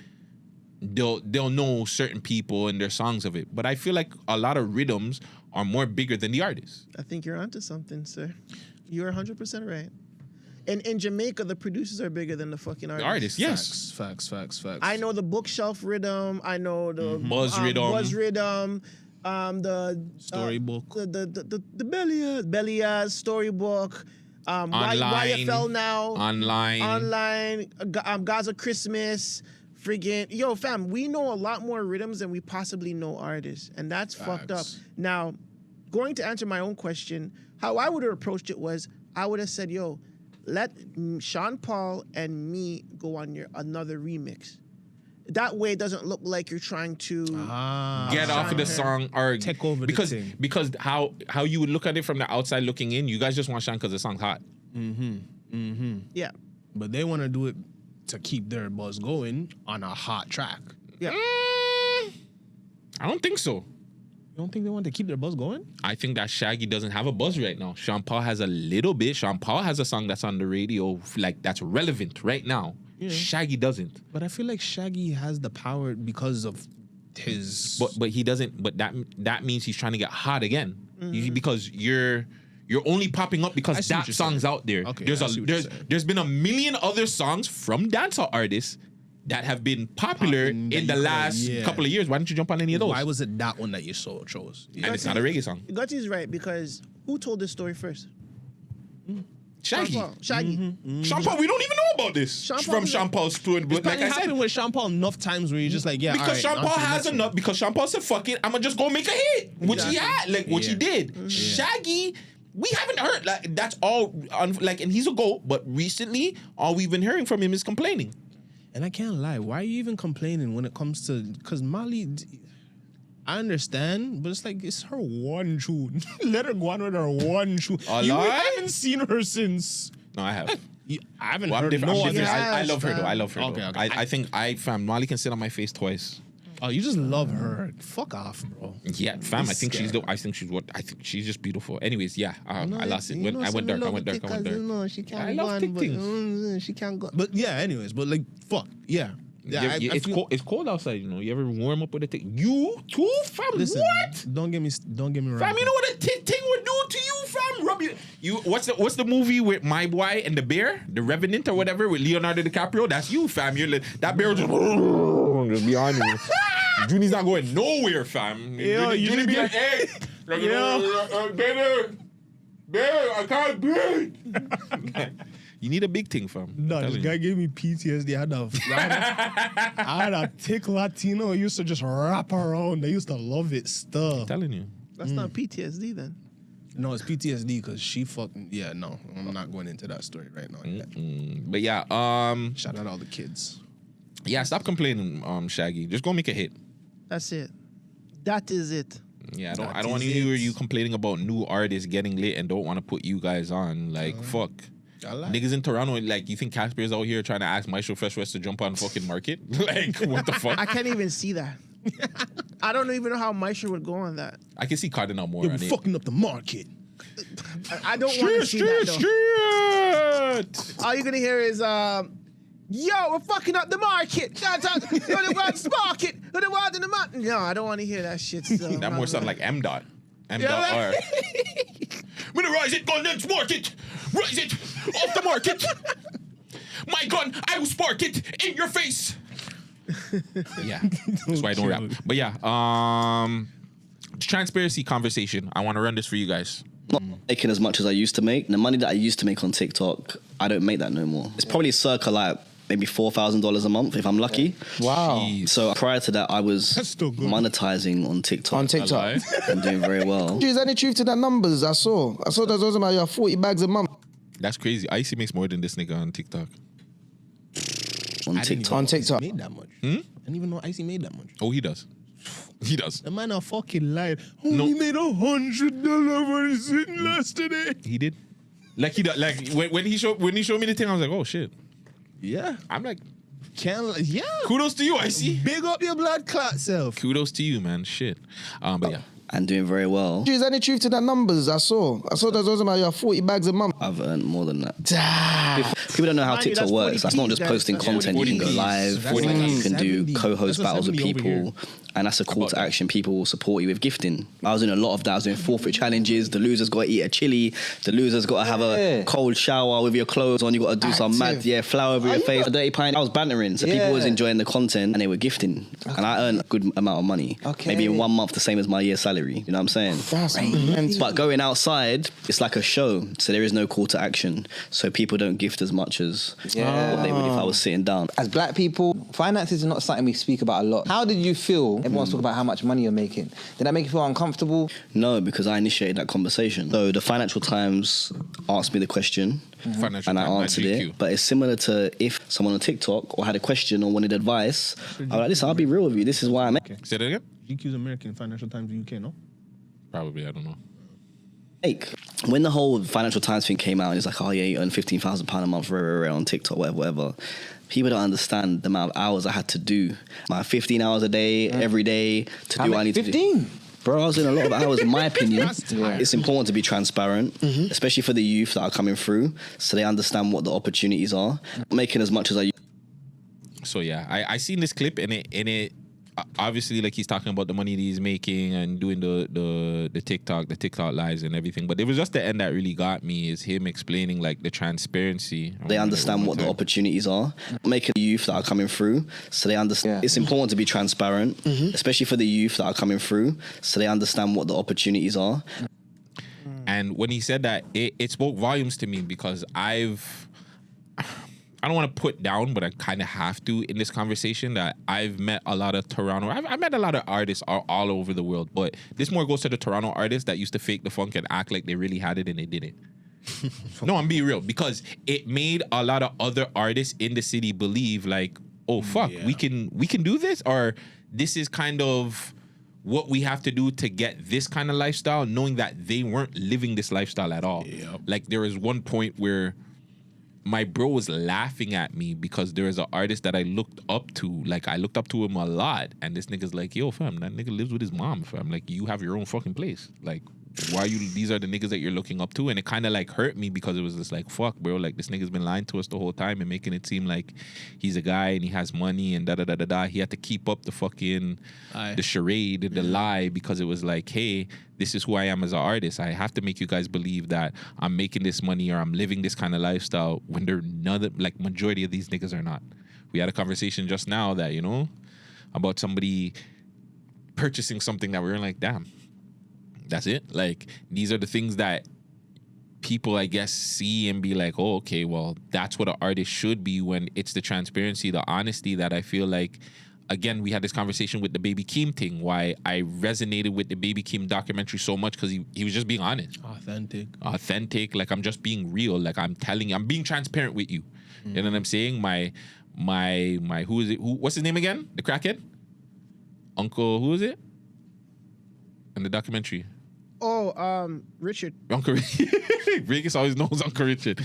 they'll know certain people and their songs of it. But I feel like a lot of rhythms are more bigger than the artists. I think you're onto something, sir. You're 100% right. And in Jamaica, the producers are bigger than the fucking artists. The artists, yes. Facts. I know the bookshelf rhythm. I know the Buzz rhythm. The storybook. The Belias storybook. YFL now. Online. Gaza Christmas. Friggin', yo, fam, we know a lot more rhythms than we possibly know artists, and that's fucked up. Now, going to answer my own question, how I would have approached it was, I would have said, yo, let Sean Paul and me go on another remix. That way, it doesn't look like you're trying to get off of the song or take over because the thing. Because how you would look at it from the outside looking in, you guys just want Sean because the song's hot. Yeah, but they want to do it to keep their buzz going on a hot track. Yeah. I don't think so. You don't think they want to keep their buzz going? I think that Shaggy doesn't have a buzz right now. Sean Paul has a little bit. Sean Paul has a song that's on the radio, like that's relevant right now. Yeah. Shaggy doesn't. But I feel like Shaggy has the power because of his. But he doesn't. But that means he's trying to get hot again. Because you're only popping up because that song's out there. Okay, there's been a million other songs from dancehall artists that have been popular in the last couple of years. Why didn't you jump on any of those? Why was it that one that you chose? And it's not a reggae song. Gutzy's right, because who told this story first? Shaggy. Sean Paul, we don't even know about this from Sean Paul's story. But like I said, with Sean Paul enough times where you're just like, because Sean Paul has enough. Because Sean Paul said, "Fuck it, I'm gonna just go make a hit," which he had, which he did. Shaggy. We haven't heard, like, that's all, and he's a GOAT, but recently, all we've been hearing from him is complaining. And I can't lie, why are you even complaining when it comes to, because Molly, I understand, but it's like, it's her one tune. Let her go on with her one tune. You haven't seen her since. No, I have. I haven't heard I love her, though. I love her, okay, though. okay. I think, Molly can sit on my face twice. Oh, you just love her. Fuck off, bro. Yeah, fam. I think she's just beautiful. Anyways, yeah. I lost it. I went dark. No, she can't. I love thick things. She can't go. But yeah, anyways, but like, fuck, yeah. It's cold outside, you know. You ever warm up with a thing? You too, fam? Listen, what? Don't get me wrong. Fam, you know what a thing would do to you, fam? Rub you. What's the movie with My Boy and the Bear, The Revenant or whatever, with Leonardo DiCaprio? That's you, fam. You're like, that bear just be on you. Junie's not going nowhere, fam. Junie be like, hey, bear, I can't breathe. You need a big thing, fam. No, this guy gave me PTSD. I had a thick Latino who used to just wrap around. They used to love it stuff. I'm telling you. That's not PTSD then. No, it's PTSD because she fucking, no. I'm not going into that story right now. But yeah, shout out all the kids. Yeah, stop complaining, Shaggy. Just go make a hit. That's it. That is it. Yeah, I don't want to hear you complaining about new artists getting lit and don't want to put you guys on. Like, fuck. Niggas in Toronto, like, you think Casper's out here trying to ask Maestro Fresh West to jump on fucking market? Like, what the fuck? I can't even see that. I don't even know how Maestro would go on that. I can see Cardinal more. You're fucking up the market. I don't want to see that though. All you're gonna hear is yo, we're fucking up the market. Who the wants the market? Who the wants in the market? No, I don't want to hear that shit. So that more sound like M. Dot. M. Dot R. I'm gonna rise it, condense market. Rise it off the market. My gun, I will spark it in your face. Yeah, that's why I don't rap. But yeah, transparency conversation. I want to run this for you guys. Not making as much as I used to make. The money that I used to make on TikTok, I don't make that no more. It's probably circa like maybe $4,000 a month if I'm lucky. Wow. Jeez. So prior to that, I was monetizing on TikTok. On TikTok. And doing very well. Is there any truth to that numbers I saw? I saw that was about 40 bags a month. That's crazy. Icy makes more than this nigga on TikTok. On TikTok. On TikTok. Made that much. Hmm? I didn't even know Icy made that much. Oh, he does. He does. The man a fucking lied. Oh, he made $100 for his sitting last today. He did. Like he does. Like when he showed me the thing, I was like, oh shit. Yeah. I'm like, yeah. Kudos to you, Icy. Big up your blood clot self. Kudos to you, man. Shit. But yeah. And doing very well. Is there any truth to that numbers I saw? I saw that was about 40 bags a month. I've earned more than that. People don't know how TikTok works. That's not just posting content. You can go live. You can do co-host battles with people. And that's a call to action. People will support you with gifting. I was doing a lot of that. I was doing forfeit challenges. The loser's got to eat a chili. The loser's got to have a cold shower with your clothes on. You got to do some mad, flour over your face. A dirty pint. I was bantering. So people was enjoying the content and they were gifting. And I earned a good amount of money. Maybe in 1 month, the same as my year's salary. You know what I'm saying? That's mental. But going outside, it's like a show. So there is no call to action. So people don't gift as much as what they would if I was sitting down. As black people, finances are not something we speak about a lot. How did you feel? Everyone's talking about how much money you're making. Did that make you feel uncomfortable? No, because I initiated that conversation. So the Financial Times asked me the question and I answered it. But it's similar to if someone on TikTok or had a question or wanted advice, I was like, listen, I'll be real with you. This is why I'm... Say that again? GQ's American, Financial Times UK, no? Probably, I don't know. When the whole Financial Times thing came out, it's like, oh yeah, you earn £15,000 a month on TikTok, whatever. People don't understand the amount of hours I had to do. My 15 hours a day, every day, to do what I need 15? To do. Bro, I was doing a lot of hours, in my opinion. It's important to be transparent, especially for the youth that are coming through, so they understand what the opportunities are. Making as much as I... So yeah, I seen this clip and it obviously, like, he's talking about the money that he's making and doing the TikTok lives and everything. But it was just the end that really got me, is him explaining like the transparency. They understand what the opportunities are. Making the youth that are coming through, so they understand. It's important to be transparent, especially for the youth that are coming through, so they understand what the opportunities are. And when he said that, it spoke volumes to me, because I don't want to put down, but I kind of have to in this conversation, that I've met a lot of Toronto. I've met a lot of artists all over the world, but this more goes to the Toronto artists that used to fake the funk and act like they really had it and they didn't. No, I'm being real, because it made a lot of other artists in the city believe like, oh fuck, we can do this, or this is kind of what we have to do to get this kind of lifestyle, knowing that they weren't living this lifestyle at all. Like, there was one point where my bro was laughing at me because there was an artist that I looked up to. Like, I looked up to him a lot. And this nigga's like, yo, fam, that nigga lives with his mom, fam. Like, you have your own fucking place. Like, why are you, these are the niggas that you're looking up to? And it kind of like hurt me, because it was just like, fuck, bro. Like, this nigga's been lying to us the whole time and making it seem like he's a guy and he has money and da-da-da-da-da. He had to keep up the fucking, the charade, the lie, because it was like, hey, this is who I am as an artist. I have to make you guys believe that I'm making this money or I'm living this kind of lifestyle, when they're like, majority of these niggas are not. We had a conversation just now that, you know, about somebody purchasing something that we were like, damn, that's it. Like, these are the things that people, I guess, see and be like, oh, okay, well, that's what an artist should be, when it's the transparency, the honesty that I feel like, again, we had this conversation with the Baby Keem thing, why I resonated with the Baby Keem documentary so much, because he was just being honest. Authentic. Like, I'm just being real. Like, I'm telling you, I'm being transparent with you. You know what I'm saying? My, who is it? What's his name again? The crackhead? Uncle, who is it? In the documentary. Richard. Uncle Richard. Vegas always knows Uncle Richard.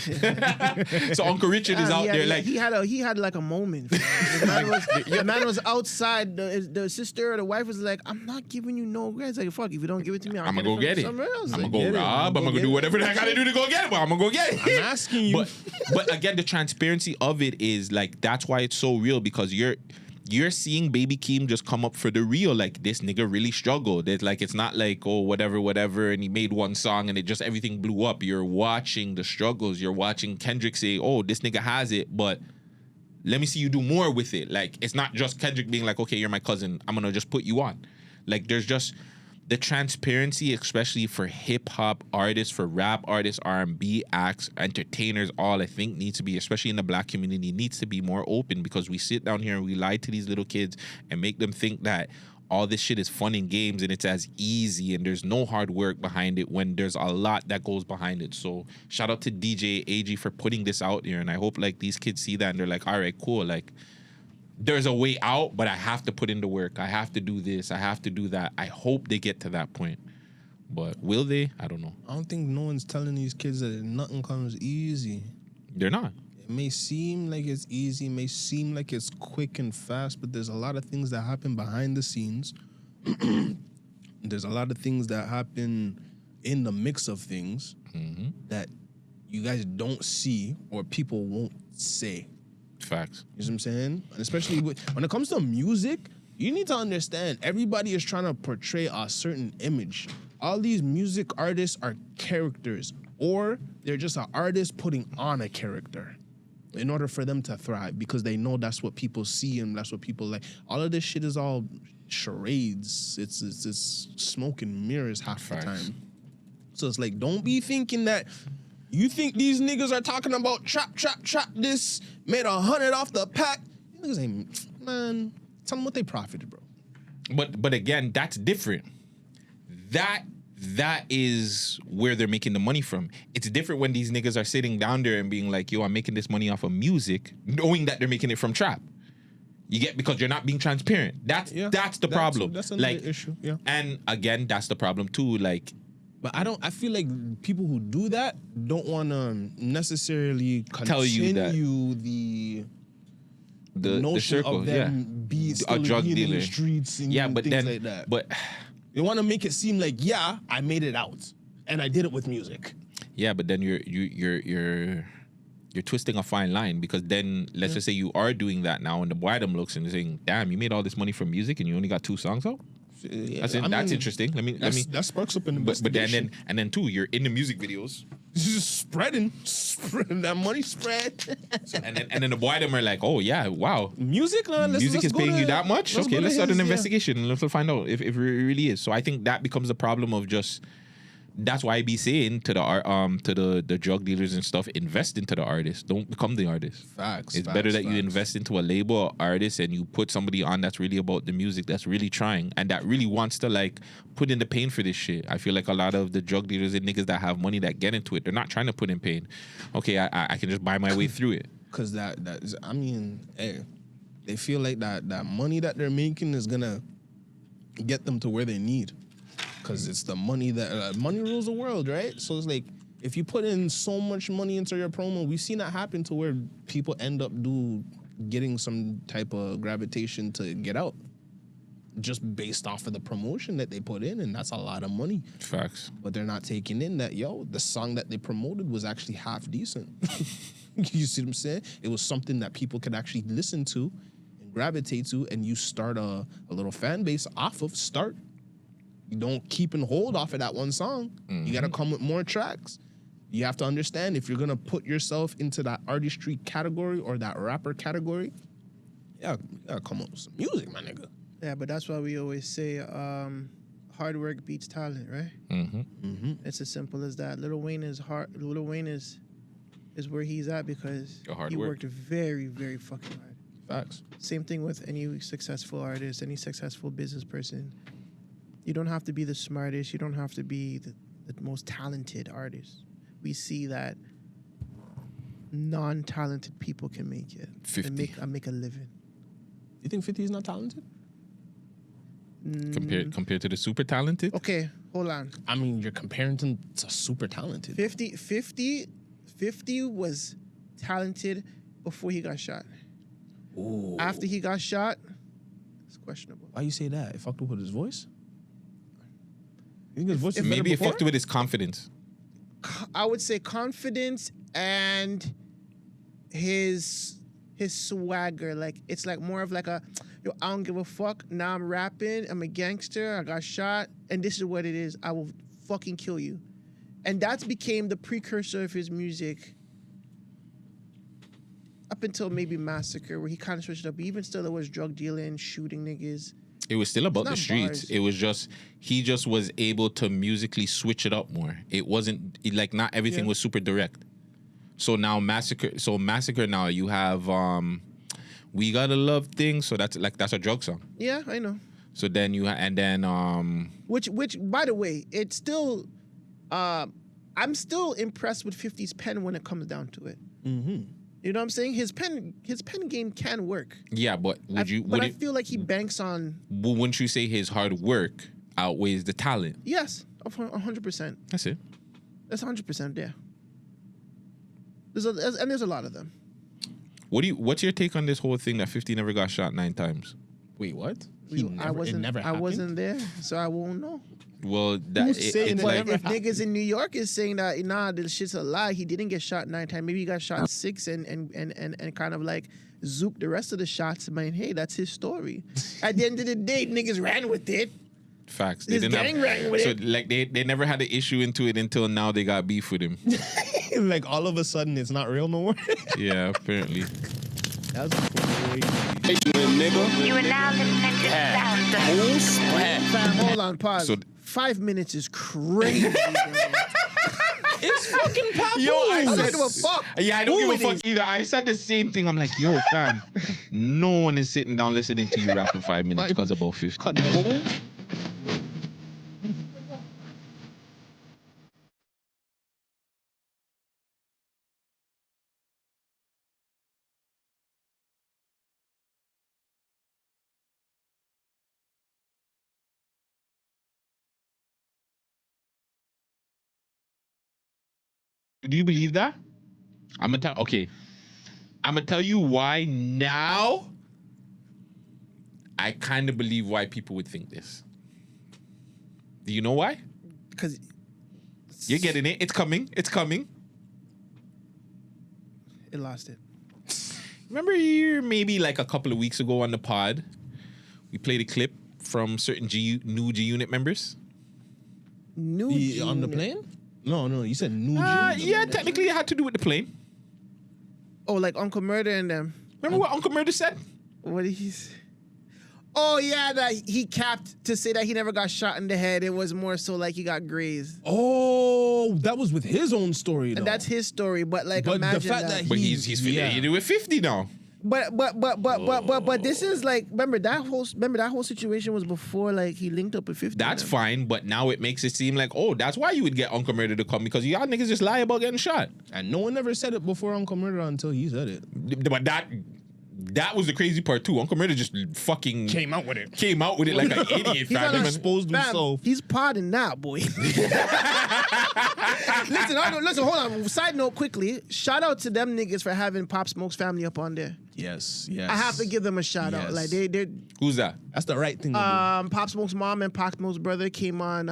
So Uncle Richard is out there like he had like a moment. The man was outside. The sister or the wife was like, "I'm not giving you no guys." Like, fuck, if you don't give it to me, I'm gonna go get it. I'm gonna go rob. I'm gonna do whatever I gotta do to go get it. But I'm gonna go get it. I'm asking you. But again, the transparency of it is like that's why it's so real because you're seeing Baby Keem just come up for the real. Like, this nigga really struggled. It's not like, oh, whatever, and he made one song and it just everything blew up. You're watching the struggles. You're watching Kendrick say, oh, this nigga has it, but let me see you do more with it. Like, it's not just Kendrick being like, okay, you're my cousin, I'm gonna just put you on. Like, there's just the transparency, especially for hip-hop artists, for rap artists, R&B acts, entertainers, all I think needs to be, especially in the black community, needs to be more open because we sit down here and we lie to these little kids and make them think that all this shit is fun and games and it's as easy and there's no hard work behind it when there's a lot that goes behind it. So shout out to DJ AG for putting this out here, and I hope like these kids see that and they're like, all right, cool, like there's a way out, but I have to put in the work. I have to do this. I have to do that. I hope they get to that point. But will they? I don't know. I don't think no one's telling these kids that nothing comes easy. They're not. It may seem like it's easy, it may seem like it's quick and fast, but there's a lot of things that happen behind the scenes. There's a lot of things that happen in the mix of things that you guys don't see or people won't say. Facts. You know what I'm saying? And especially when it comes to music, you need to understand everybody is trying to portray a certain image. All these music artists are characters, or they're just an artist putting on a character in order for them to thrive because they know that's what people see and that's what people like. All of this shit is all charades. It's smoke and mirrors half the time. So it's like, don't be thinking that you think these niggas are talking about trap this, made 100 off the pack. These niggas ain't, man, tell them what they profited, bro. But again, that's different. That is where they're making the money from. It's different when these niggas are sitting down there and being like, yo, I'm making this money off of music, knowing that they're making it from trap. You get, because you're not being transparent. That's the problem. That's another issue. Yeah. And again, that's the problem too. Like, but I feel like people who do that don't want to necessarily tell you that the notion of them be still a drug being dealer in the streets and things like that. But they want to make it seem like, yeah, I made it out and I did it with music. Yeah, but then you're twisting a fine line, because then let's just say you are doing that now and the boydom looks and saying, damn, you made all this money from music and you only got 2 songs out? Yeah, that's interesting. That sparks up an investigation. But then too, you're in the music videos. Just spreading that money spread. and then the boydom are like, oh yeah, wow, music is paying you that much? Okay, let's start an investigation and let's find out if it really is. So I think that becomes a problem of just. That's why I be saying to the drug dealers and stuff, invest into the artist. Don't become the artist. Facts. It's better that you invest into a label or artist and you put somebody on that's really about the music, that's really trying and that really wants to like put in the pain for this shit. I feel like a lot of the drug dealers and niggas that have money that get into it, they're not trying to put in pain. Okay, I can just buy my way through it. Cause they feel like that money that they're making is gonna get them to where they need. Because it's the money that money rules the world, right? So it's like, if you put in so much money into your promo, we've seen that happen to where people end up getting some type of gravitation to get out, just based off of the promotion that they put in, and that's a lot of money. Facts. But they're not taking in that, the song that they promoted was actually half decent. You see what I'm saying? It was something that people could actually listen to and gravitate to, and you start a little fan base off of start. You don't keep and hold off of that one song. Mm-hmm. You got to come with more tracks. You have to understand, if you're going to put yourself into that artistry category or that rapper category, you got to come up with some music, my nigga. Yeah, but that's why we always say hard work beats talent, right? Mm-hmm. Mm-hmm. It's as simple as that. Lil Wayne is where he's at because he worked very, very fucking hard. Facts. Same thing with any successful artist, any successful business person. You don't have to be the smartest. You don't have to be the most talented artist. We see that non-talented people can make it. 50. And make a living. You think 50 is not talented? Compared to the super talented? Okay, hold on. I mean, you're comparing him to super talented. 50 was talented before he got shot. Ooh. After he got shot, it's questionable. Why you say that? It fucked up with his voice? You think his voice was Maybe better it fucked with his confidence. I would say confidence and his swagger. Like, it's like more of like a, yo, I don't give a fuck. Now I'm rapping. I'm a gangster. I got shot. And this is what it is. I will fucking kill you. And that's became the precursor of his music up until maybe Massacre, where he kind of switched up. But even still, there was drug dealing, shooting niggas. It was still about It's the not streets. bars. It was just, he just was able to musically switch it up more. It wasn't, like, not everything was super direct. So now Massacre now, you have We Gotta Love Things. So that's a drug song. Yeah, I know. So then Which by the way, it's still, I'm still impressed with 50's pen when it comes down to it. Mm-hmm. You know what I'm saying? His pen game can work. Yeah, but I feel like he banks on. Wouldn't you say his hard work outweighs the talent? Yes, 100%. That's it. That's 100%. Yeah. There's a lot of them. What's your take on this whole thing that 50 never got shot 9 times? Wait, what? I wasn't there, so I won't know. Well, if niggas in New York is saying that nah, this shit's a lie, he didn't get shot 9 times. Maybe he got shot 6 and kind of like zoop the rest of the shots. I mean, hey, that's his story. At the end of the day, niggas ran with it. Facts. His gang ran with it. So like they never had an issue into it until now they got beef with him. Like all of a sudden it's not real no more. Yeah, apparently. That's crazy. You are now listening to Fam, hold on, pause. So 5 minutes is crazy. It's fucking Papoose. Yo, I don't give a fuck. Yeah, I don't Who give a it fuck is. either. I said the same thing. I'm like, yo, fam, no one is sitting down listening to you rap for 5 minutes because about 50. Do you believe that? I'm gonna tell you why now. I kind of believe why people would think this. Do you know why? Because you're getting it. It's coming. It's coming. It lost it. Remember maybe like a couple of weeks ago on the pod, we played a clip from certain new G Unit members. New G on the Unit? plane? No, you said new G. Yeah, technically it had to do with the plane. Oh, like Uncle Murder and them. Remember what Uncle Murder said? What did he say? Oh, yeah, that he capped to say that he never got shot in the head. It was more so like he got grazed. Oh, that was with his own story, though. And that's his story, but like But the imagine fact that. that But he's affiliated with 50 now. But this is like, remember that whole situation was before like he linked up with 50. That's fine, but now it makes it seem like, oh, that's why you would get Uncle Murder to come, because y'all niggas just lie about getting shot. And no one ever said it before Uncle Murder until he said it. But that was the crazy part too. Uncle Murder just fucking came out with it like an idiot. He's fam. not exposed himself. He's podding now, boy. Listen, hold on. Side note quickly. Shout out to them niggas for having Pop Smoke's family up on there. Yes. I have to give them a shout out. Like they're Who's that? That's the right thing to do. Pop Smoke's mom and Pop Smoke's brother came on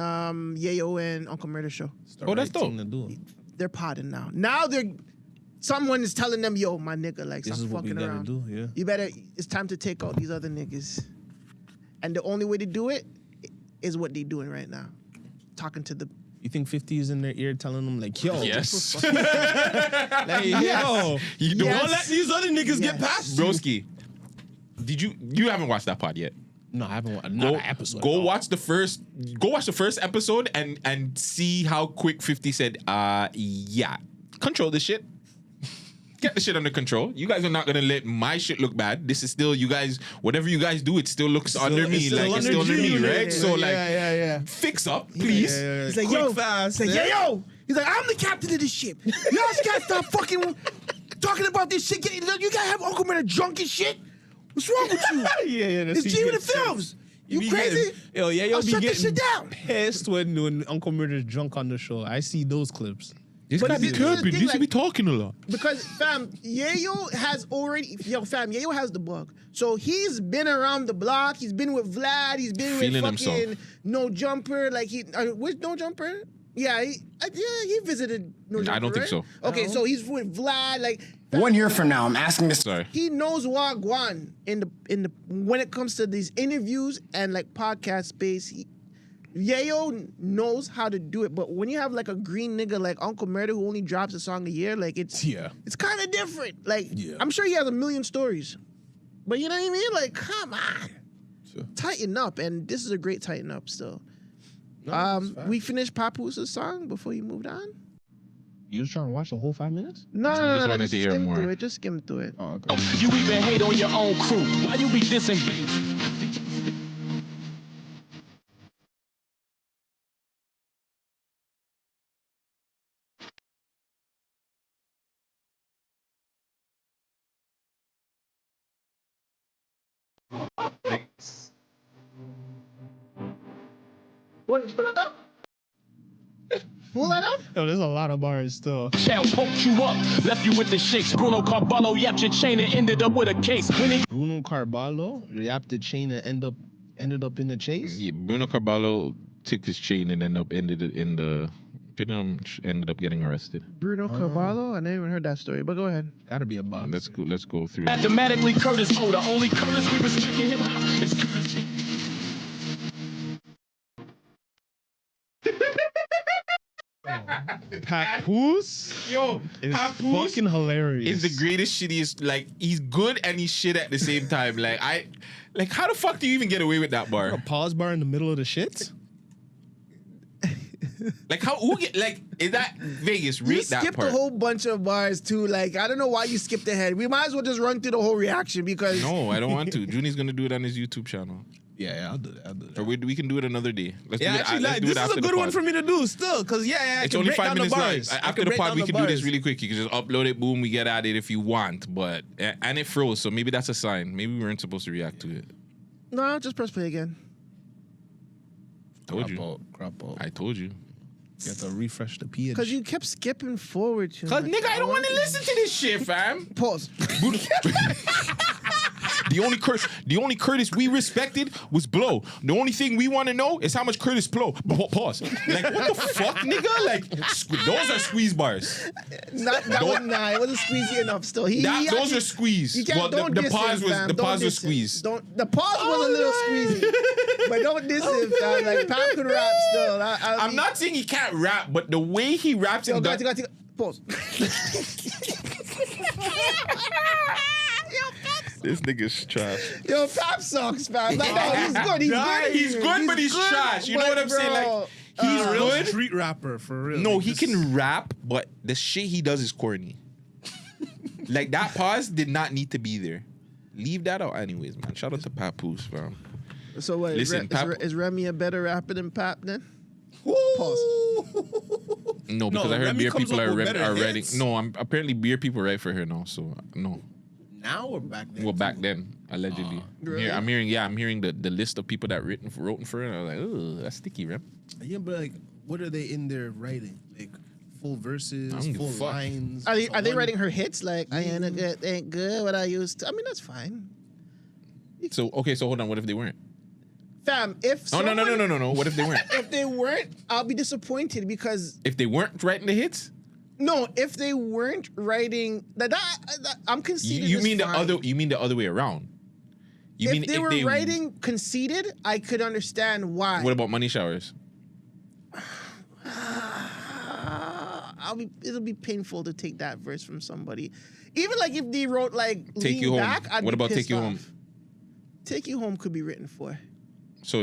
Yayo and Uncle Murder show. That's dope. They're podding now. Now someone is telling them, yo, my nigga, like, This stop is what we fucking gotta around. do, yeah. You better, it's time to take out these other niggas. And the only way to do it is what they doing right now. Talking to the... You think 50 is in their ear telling them like, yo. Yes. Like, yo. You Don't let these other niggas get past you. Broski, you haven't watched that pod yet? No, I haven't watched an episode. Go watch the first episode and see how quick 50 said, yeah, control this shit. Get the shit under control. You guys are not gonna let my shit look bad. This is still, you guys, whatever you guys do, it still looks under me. It's still under me, right? So like, fix up, please. He's like, yo, fast. He's like, yo. He's like, I'm the captain of this ship. Y'all gotta stop fucking talking about this shit. You gotta have Uncle Murder drunk and shit. What's wrong with you? Yeah. It's G with the films. You crazy? Yo, yeah, you'll be shut this getting shit down. pissed when Uncle Murder's drunk on the show. I see those clips. This But guy be this is the chirping. thing, This should be talking a lot. Because fam, Yayo has the bug. So he's been around the block. He's been with Vlad. He's been Feeling with fucking himself. No Jumper. Like with No Jumper. Yeah, he visited No Jumper. I don't think right? so. Okay, so he's with Vlad. Like 1 year from now, I'm asking this. Sorry. he knows Wagwan in the when it comes to these interviews and like podcast space. Yayo knows how to do it, but when you have like a green nigga like Uncle Murder who only drops a song a year, like it's kind of different. Like I'm sure he has a million stories, but you know what I mean? Like come on, tighten up, and this is a great tighten up still. We finished Papoose's song before you moved on. You was trying to watch the whole 5 minutes? No, wanted to hear more. Just skim through it. Oh, okay. You even hate on your own crew. Why you be dissing? Pull that up? Yo, there's a lot of bars still. Shell poked you up, left you with the shakes. Bruno Carballo yapped your chain and ended up with a case. Bruno Carballo yapped the chain and ended up in the chase. Yeah, Bruno Carballo took his chain and ended up getting arrested. Bruno Carballo? I never even heard that story, but go ahead. Gotta be a box. Let's go through. Mathematically, Curtis Ho, the only Curtis we was picking him out is Curtis. Papoose? Yo, is Papoose fucking hilarious. Is the greatest shittiest. Like he's good and he's shit at the same time. Like how the fuck do you even get away with that bar? A pause bar in the middle of the shit? Like is that Vegas? Rate You that skipped part. a whole bunch of bars too. Like I don't know why you skipped ahead. We might as well just run through the whole reaction because No, I don't want to. Junie's gonna do it on his YouTube channel. Yeah, I'll do that. Or we can do it another day. Let's Yeah, do it. actually, Let's like, do this it is after a the good one pod. for me to do still, because I It's can only break 5 down minutes the long. bars. After the pod, we can do this really quick. You can just upload it, boom, we get at it if you want. But and it froze, so maybe that's a sign. Maybe we weren't supposed to react to it. no, just press play again. Told you. Crop out. I told you. You have to refresh the page. Because you kept skipping forward. Cause nigga, I don't want to listen to this shit, fam. Pause. The only Curtis we respected was Blow. The only thing we want to know is how much Curtis blow. Pause. Like what the fuck, nigga? Like those are squeeze bars. It wasn't squeezy enough. Still, Those are squeeze. You can't, Well, don't the diss pause him, was fam. the Don't pause was diss him. squeezed. The pause was a little squeezy, but don't diss him, fam. Like Pap could rap still. I'm not saying he can't rap, but the way he raps Yo, and guys, pause. this nigga's trash. Yo, Pap sucks, fam. Like, no, he's good. He's good, but he's trash. You know what I'm saying? Like he's a real good. street rapper for real. No, Like, he this- can rap, but the shit he does is corny. Like that pause did not need to be there. Leave that out, anyways, man. Shout out to Papoose, fam. So what? Listen, is Remy a better rapper than Pap then? Pause. No, because I heard Remy beer comes people up are with better writing. hits. No, apparently beer people write for her now. So no. Now or back then? Well, back then, allegedly. Really? I'm hearing the list of people that wrote for her. And I was like, oh, that's sticky, rep. Yeah, but like, what are they in there writing? Like full verses, I don't give a full fuck. lines. Are they one- writing her hits like I ain't good what I used to? I mean that's fine. So hold on. What if they weren't? Fam, if No. What if they weren't? if they weren't, I'll be disappointed because If they weren't writing the hits, no, if they weren't writing that I'm conceding. you mean the fine. other? You mean the other way around? You If mean they were writing conceited, I could understand why. What about Money Showers? It'll be painful to take that verse from somebody. Even like if they wrote like Take Lean You Home. Back, I'd What be about Take pissed You off. Home? Take You Home could be written for. So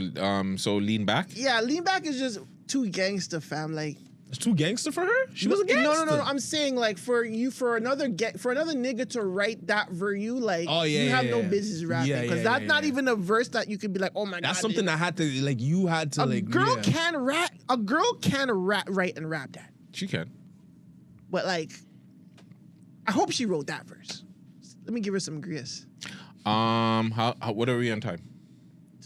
Lean Back. Yeah, Lean Back is just too gangster, fam. Like It's too gangster for her. She was a gangster. No. I'm saying like for another nigga to write that for you, like Oh, yeah, you have yeah, no yeah. business rapping Yeah, because yeah, that's yeah, not yeah. even a verse that you could be like, oh my god. That's something that had to like you had to a like. girl yeah. can rap. A girl can write and rap that. She can. But like, I hope she wrote that verse. Let me give her some grace. How what are we on time?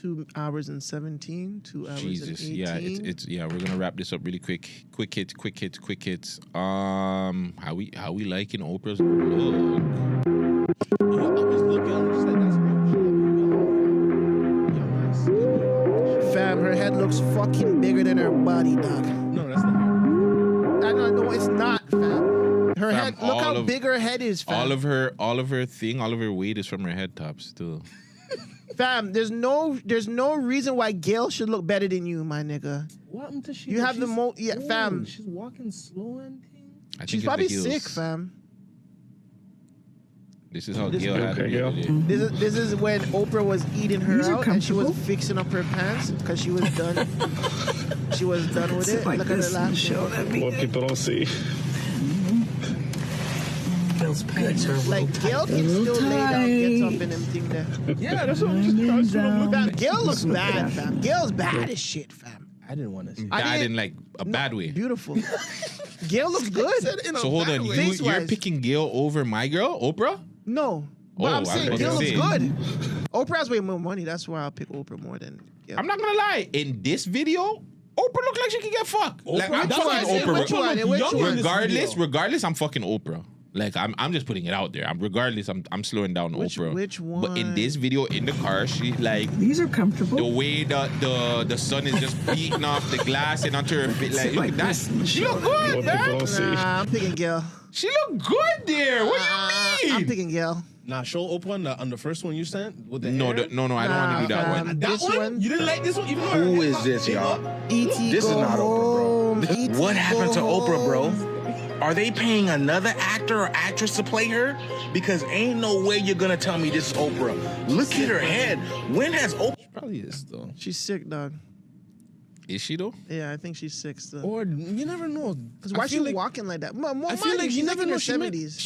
2 hours and 17. 2 hours Jesus, and 18. yeah. We're gonna wrap this up really quick. Quick hits. How we liking Oprah's look? Fam, her head looks fucking bigger than her body, dog. No, that's not her. No, it's not, fam. Her head. Look how big her head is, fam. All of her weight is from her head top still. Fam, there's no reason why Gail should look better than you, my nigga. What does she? You have the most, fam. She's walking slow and thing. She's probably sick, fam. This is how Gail had it. This is when Oprah was eating her out and she was fixing up her pants because she was done. She was done with it. Look at her laughing. What people don't see. Gail's pants are like Gail can still lay down, get up, and them thing there. Yeah, that's what I'm just fam, Gail looks bad, fam. Gail's bad as shit, fam. I didn't want to see. Bad in like a bad way. Beautiful. Gail looks good. So hold on, you're picking Gail over my girl, Oprah? No. But I'm saying Gail looks good. Oprah has way more money. That's why I'll pick Oprah more than Gail. I'm not gonna lie. In this video, Oprah look like she can get fucked. Like I'm fucking Oprah. Regardless, I'm fucking Oprah. Like I'm just putting it out there. I'm slowing down Oprah. Which one? But in this video, in the car, she like these are comfortable. The way the sun is just beating off the glass and onto her feet. Like look at that. She look good, man. Nah, I'm picking Gail. She look good there. What do you mean? I'm picking Gail. Nah, show Oprah on the first one you sent with the no, hair. no, I don't want to do that one. That one? You didn't like this one? Even though Who is this, y'all? This is not Oprah, bro. What happened to Oprah, bro? Are they paying another actor or actress to play her? Because ain't no way you're gonna tell me this is Oprah. Look at her head. When has Oprah? She probably is though. She's sick, dog. Is she though? Yeah, I think she's sick still. Or you never know. Because why she walking like that? I feel like you never know. She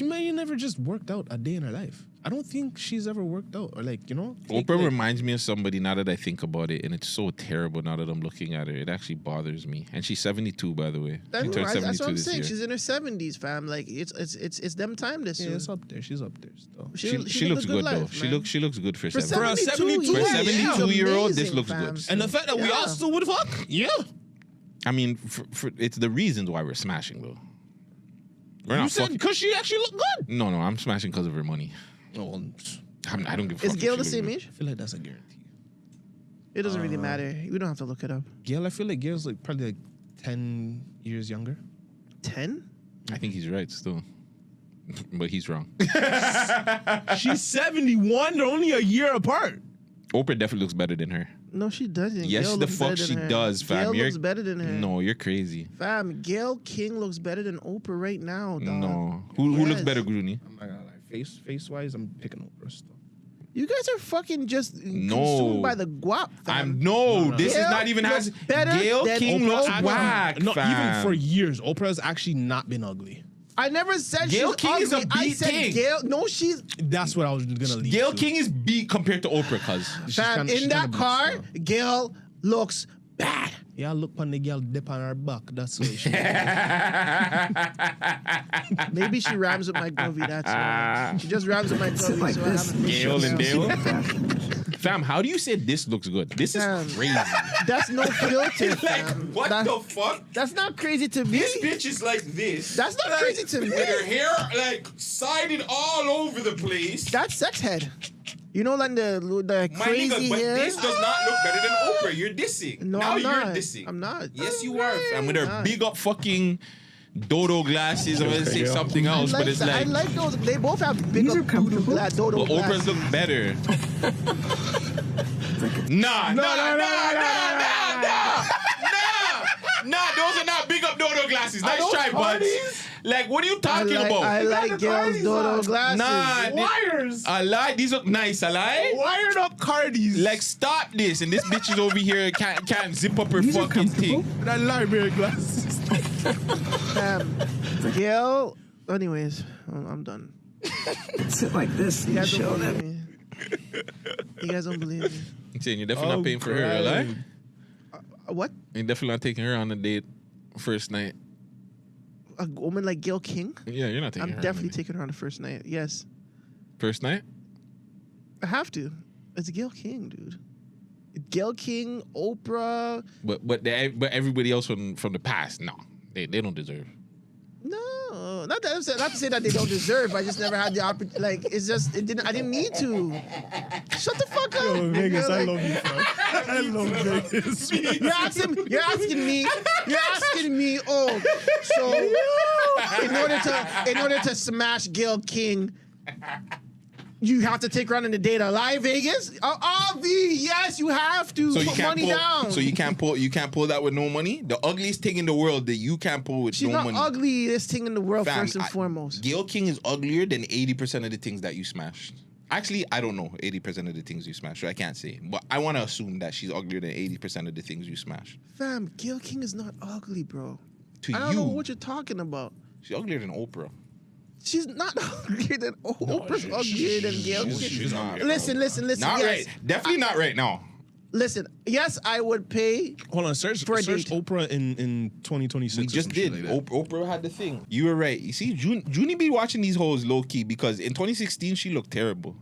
may never just worked out a day in her life. I don't think she's ever worked out or like, you know. Oprah reminds me of somebody now that I think about it, and it's so terrible now that I'm looking at her. It actually bothers me. And she's 72, by the way. That's what I'm saying. She's in her 70s, fam. Like it's them time this year. Yeah, it's up there. She's up there still. She looks good though. She looks good for 70. For a 72-year-old, this looks good. And the fact that we all still would fuck. Yeah. I mean, for it's the reasons why we're smashing though. We're you not said because she actually looked good. No, I'm smashing because of her money. No, I don't give a fuck. Is Gail the same age? I feel like that's a guarantee. It doesn't really matter. You don't have to look it up. Gail, I feel like Gail's like probably like 10 years younger. 10? I think he's right still. But he's wrong. She's 71. They're only a year apart. Oprah definitely looks better than her. No, she doesn't. Yes, Gail the fuck she does, fam. Gail looks better than her. No, you're crazy. Fam, Gail King looks better than Oprah right now, dog. No. Who looks better, Junie? I'm not gonna lie. Face wise, I'm picking Oprah still. You guys are fucking just consumed by the guap, fam. This is not even has Gail King looks whack, No, fam. even for years, Oprah's actually not been ugly. I never said Gail she's King ugly. is a I beat said king. Gail. No, she's. That's what I was gonna leave. Gail to. King is beat compared to Oprah, cuz. Fam, in that car, Gail looks bad. Yeah, look on the girl dip on her back. That's what she. Maybe she rhymes with my Govey. That's why. She just rhymes with my Govey. Like so this. Gail and Dale. Fam, how do you say this looks good? This is crazy. That's no filter, fam. What the fuck? That's not crazy to me. This bitch is like this. That's not crazy to me. With her hair like sided all over the place. That's sex head. You know, like the My crazy nigga, but hair. this does not look better than Oprah. You're dissing. No, now I'm you're not. dissing. I'm not. Yes, you are. And with her big up fucking dodo glasses, I'm gonna say something else, but it's I like those. They both have big up dodo glasses. But Oprah's look better. Nah, those are not big up dodo glasses. Nice try, buds. Like, what are you talking about? I like Gail's dodo glasses. Nah, wires. I like these look nice. I like wired up Cardis. Like, stop this. And this bitch is over here can't zip up her fucking thing. That library glasses. Gail. Anyways, I'm done. Sit like this. You guys don't believe me. You guys don't believe me. I'm saying you're definitely not paying for her, right? What? You're definitely not taking her on a date first night. A woman like Gail King? Yeah, you're not taking her. I'm definitely taking her on the first night. Yes. First night? I have to. It's Gail King, dude. Gayle King, Oprah. But everybody else from the past, no, they don't deserve. No, not to say that they don't deserve. I just never had the opportunity. Like it's just I didn't need to. Shut the fuck up. Yo, Vegas, Like, I love you, bro. I love Vegas. You're asking me. Oh, so in order to smash Gayle King, you have to take her on in the date alive, Vegas. Yes, you have to put money down. So you can't pull that with no money. The ugliest thing in the world that you can't pull with She's no not money. ugliest thing in the world, Fam, first and foremost. Gayle King is uglier than 80% of the things that you smashed. Actually, I don't know 80% of the things you smashed. So I can't say, but I want to assume that she's uglier than 80% of the things you smashed. Fam, Gayle King is not ugly, bro. To I don't you, know what you're talking about. she's uglier than Oprah. She's not uglier than Oprah's uglier than Gayle King. She's not. Listen. Not yes. right. Definitely not right now. Listen, yes, I would pay. Hold on, search Oprah in 2026. We just did. Like Oprah had the thing. You were right. You see, Junie be watching these hoes low key because in 2016 she looked terrible.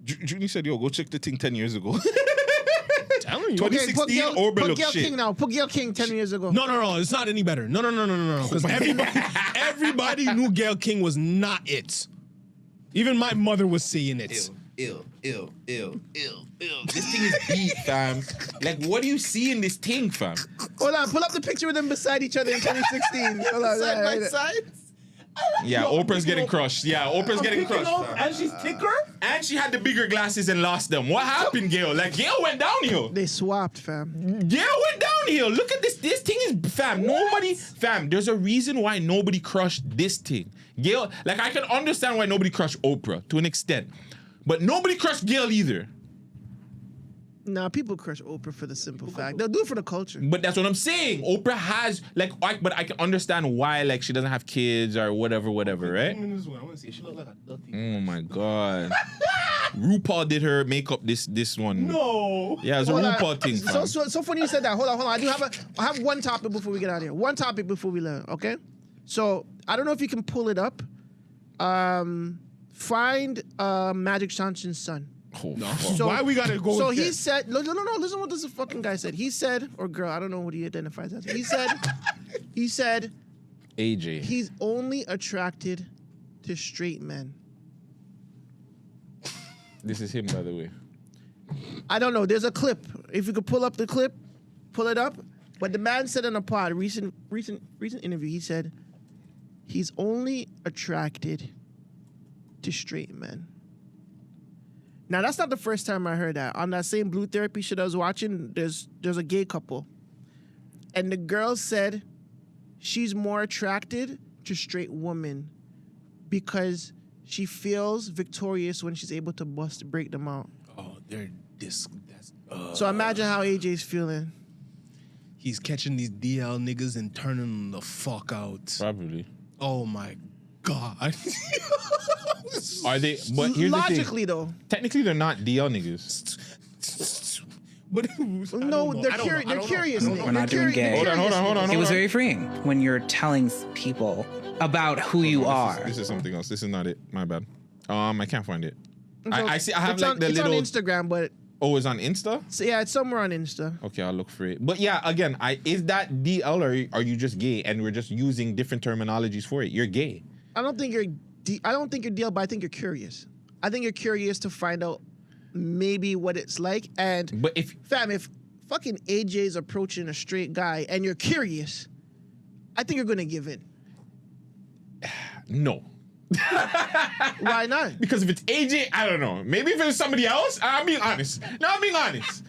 Junie said, "Yo, go check the thing 10 years ago." telling you. 2016, Oprah looked Gayle shit. King now. Put Gayle King 10 years ago. No, it's not any better. No. Because everybody knew Gayle King was not it. Even my mother was saying it. Ill. This thing is beat, fam. Like, what do you see in this thing, fam? Hold on, pull up the picture of them beside each other in 2016. Hold on, Side by side. Yeah, Oprah's getting crushed. Oprah's getting crushed. And she's thicker? And she had the bigger glasses and lost them. What happened, Gayle? Like, Gayle went downhill. They swapped, fam. Gayle went downhill. Look at this. This thing is, fam, there's a reason why nobody crushed this thing. Gayle, like, I can understand why nobody crushed Oprah to an extent. But nobody crushed Gayle either. Nah, people crush Oprah for the simple fact. They'll do it for the culture. But that's what I'm saying. Oprah has, like, but I can understand why, like, she doesn't have kids or whatever, right? I want to see. She look like a dirty. Oh my God. RuPaul did her makeup this one. No. Yeah, it's a RuPaul thing. Fam. So funny you said that. Hold on. I have one topic before we get out of here. One topic before we learn, okay? So I don't know if you can pull it up. Find Magic Johnson's son. Oh, no. So, why we gotta go? So with he that? said, no. Listen what this fucking guy said. He said, or girl, I don't know what he identifies as. He said, AJ. He's only attracted to straight men. This is him, by the way. I don't know. There's a clip. If you could pull up the clip, pull it up. But the man said in a pod, recent interview, he said he's only attracted to straight men. Now that's not the first time I heard that. On that same Blue Therapy shit I was watching, there's a gay couple, and the girl said she's more attracted to straight women because she feels victorious when she's able to break them out. Oh, So imagine how AJ's feeling. He's catching these DL niggas and turning them the fuck out. Probably. Oh my God. Are they? But here's logically the thing. though, technically they're not DL niggas. But no, they're curious. We're not doing gay. Hold on. It was very freeing when you're telling people about who you are. This is something else. This is not it. My bad. I can't find it. I see. I have like the it's little. It's on Instagram, but. Oh, it's on Insta? So yeah, it's somewhere on Insta. Okay, I'll look for it. But yeah, again, is that DL or are you just gay and we're just using different terminologies for it? You're gay. I don't think you're DL, but I think you're curious. I think you're curious to find out maybe what it's like. But if fucking AJ's approaching a straight guy and you're curious, I think you're gonna give in. No. Why not? Because if it's AJ, I don't know. Maybe if it's somebody else, I'm being honest. No, I'm being honest.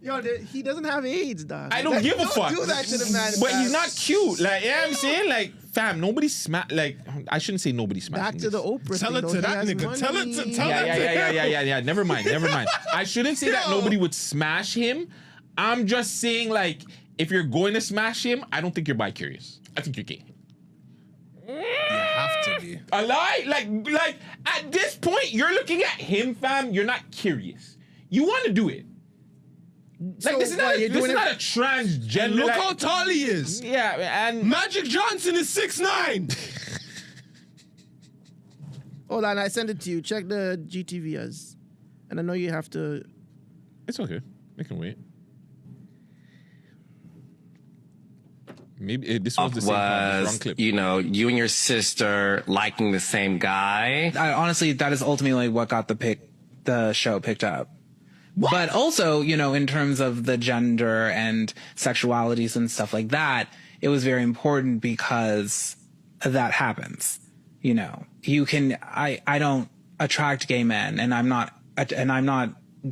Yo, he doesn't have AIDS, dog. I don't give a fuck. Don't do that to the man. But he's not cute. Like, yeah, I'm saying, like, fam, nobody smash. Like, I shouldn't say nobody smashing. Back to the Oprah. Tell thing, it to that nigga. Tell it to. Yeah. Never mind. I shouldn't say that nobody would smash him. I'm just saying, like, if you're going to smash him, I don't think you're bi-curious. I think you're gay. You have to be. A lie? Like at this point, you're looking at him, fam. You're not curious. You want to do it. Like, this is not a transgender. Look how tall he is. Yeah, and Magic Johnson is 6'9". Hold on, I sent it to you. Check the GTV and I know you have to It's okay. They can wait. Maybe this was the same wrong clip. You know, you and your sister liking the same guy. Honestly, that is ultimately what got the show picked up. What? But also, you know, in terms of the gender and sexualities and stuff like that, it was very important because that happens. You know, I don't attract gay men, and I'm not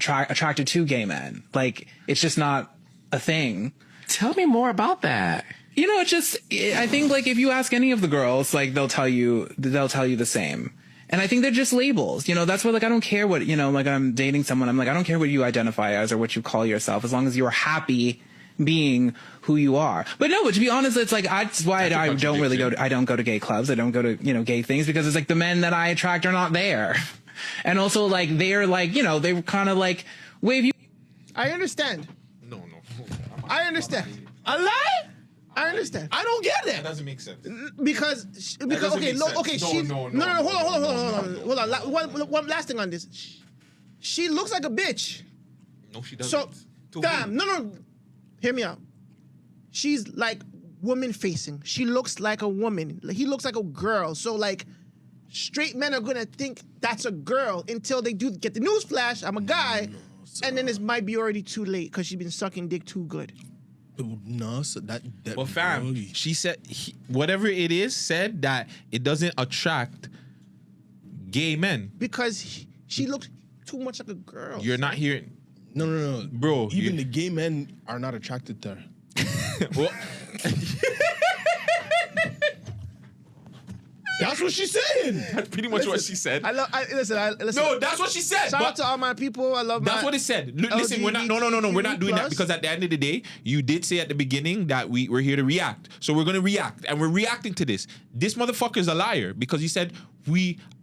attracted to gay men. Like, it's just not a thing. Tell me more about that. You know, it's just, I think, like, if you ask any of the girls, like, they'll tell you the same. And I think they're just labels. You know, that's what, like, I don't care what, you know, like, I'm dating someone. I'm like, I don't care what you identify as or what you call yourself, as long as you're happy being who you are. But no, but to be honest, it's like, that's why I don't really I don't go to gay clubs. I don't go to, you know, gay things, because it's like the men that I attract are not there. And also, like, they're like, you know, they kind of like wave you. I understand. No. I understand. A lie? I understand. I don't get it. That doesn't make sense. Because okay, no, hold on. One last thing on this. She looks like a bitch. No, she doesn't. So, damn, no. Hear me out. She's like woman facing. She looks like a woman. He looks like a girl. So like, straight men are gonna think that's a girl until they do get the news flash. I'm a guy, and then it might be already too late because she's been sucking dick too good. No, so that well, fam, she said whatever it is said that it doesn't attract gay men because she looks too much like a girl. You're not hearing. No, bro. Even the gay men are not attracted to her. Well, that's what she's saying. That's pretty much what she said. Listen. No, that's what she said. Shout out to all my people. I love. That's what it said. Listen, we're not. No. We're not doing that because at the end of the day, you did say at the beginning that we're here to react. So we're gonna react, and we're reacting to this. This motherfucker's a liar because he said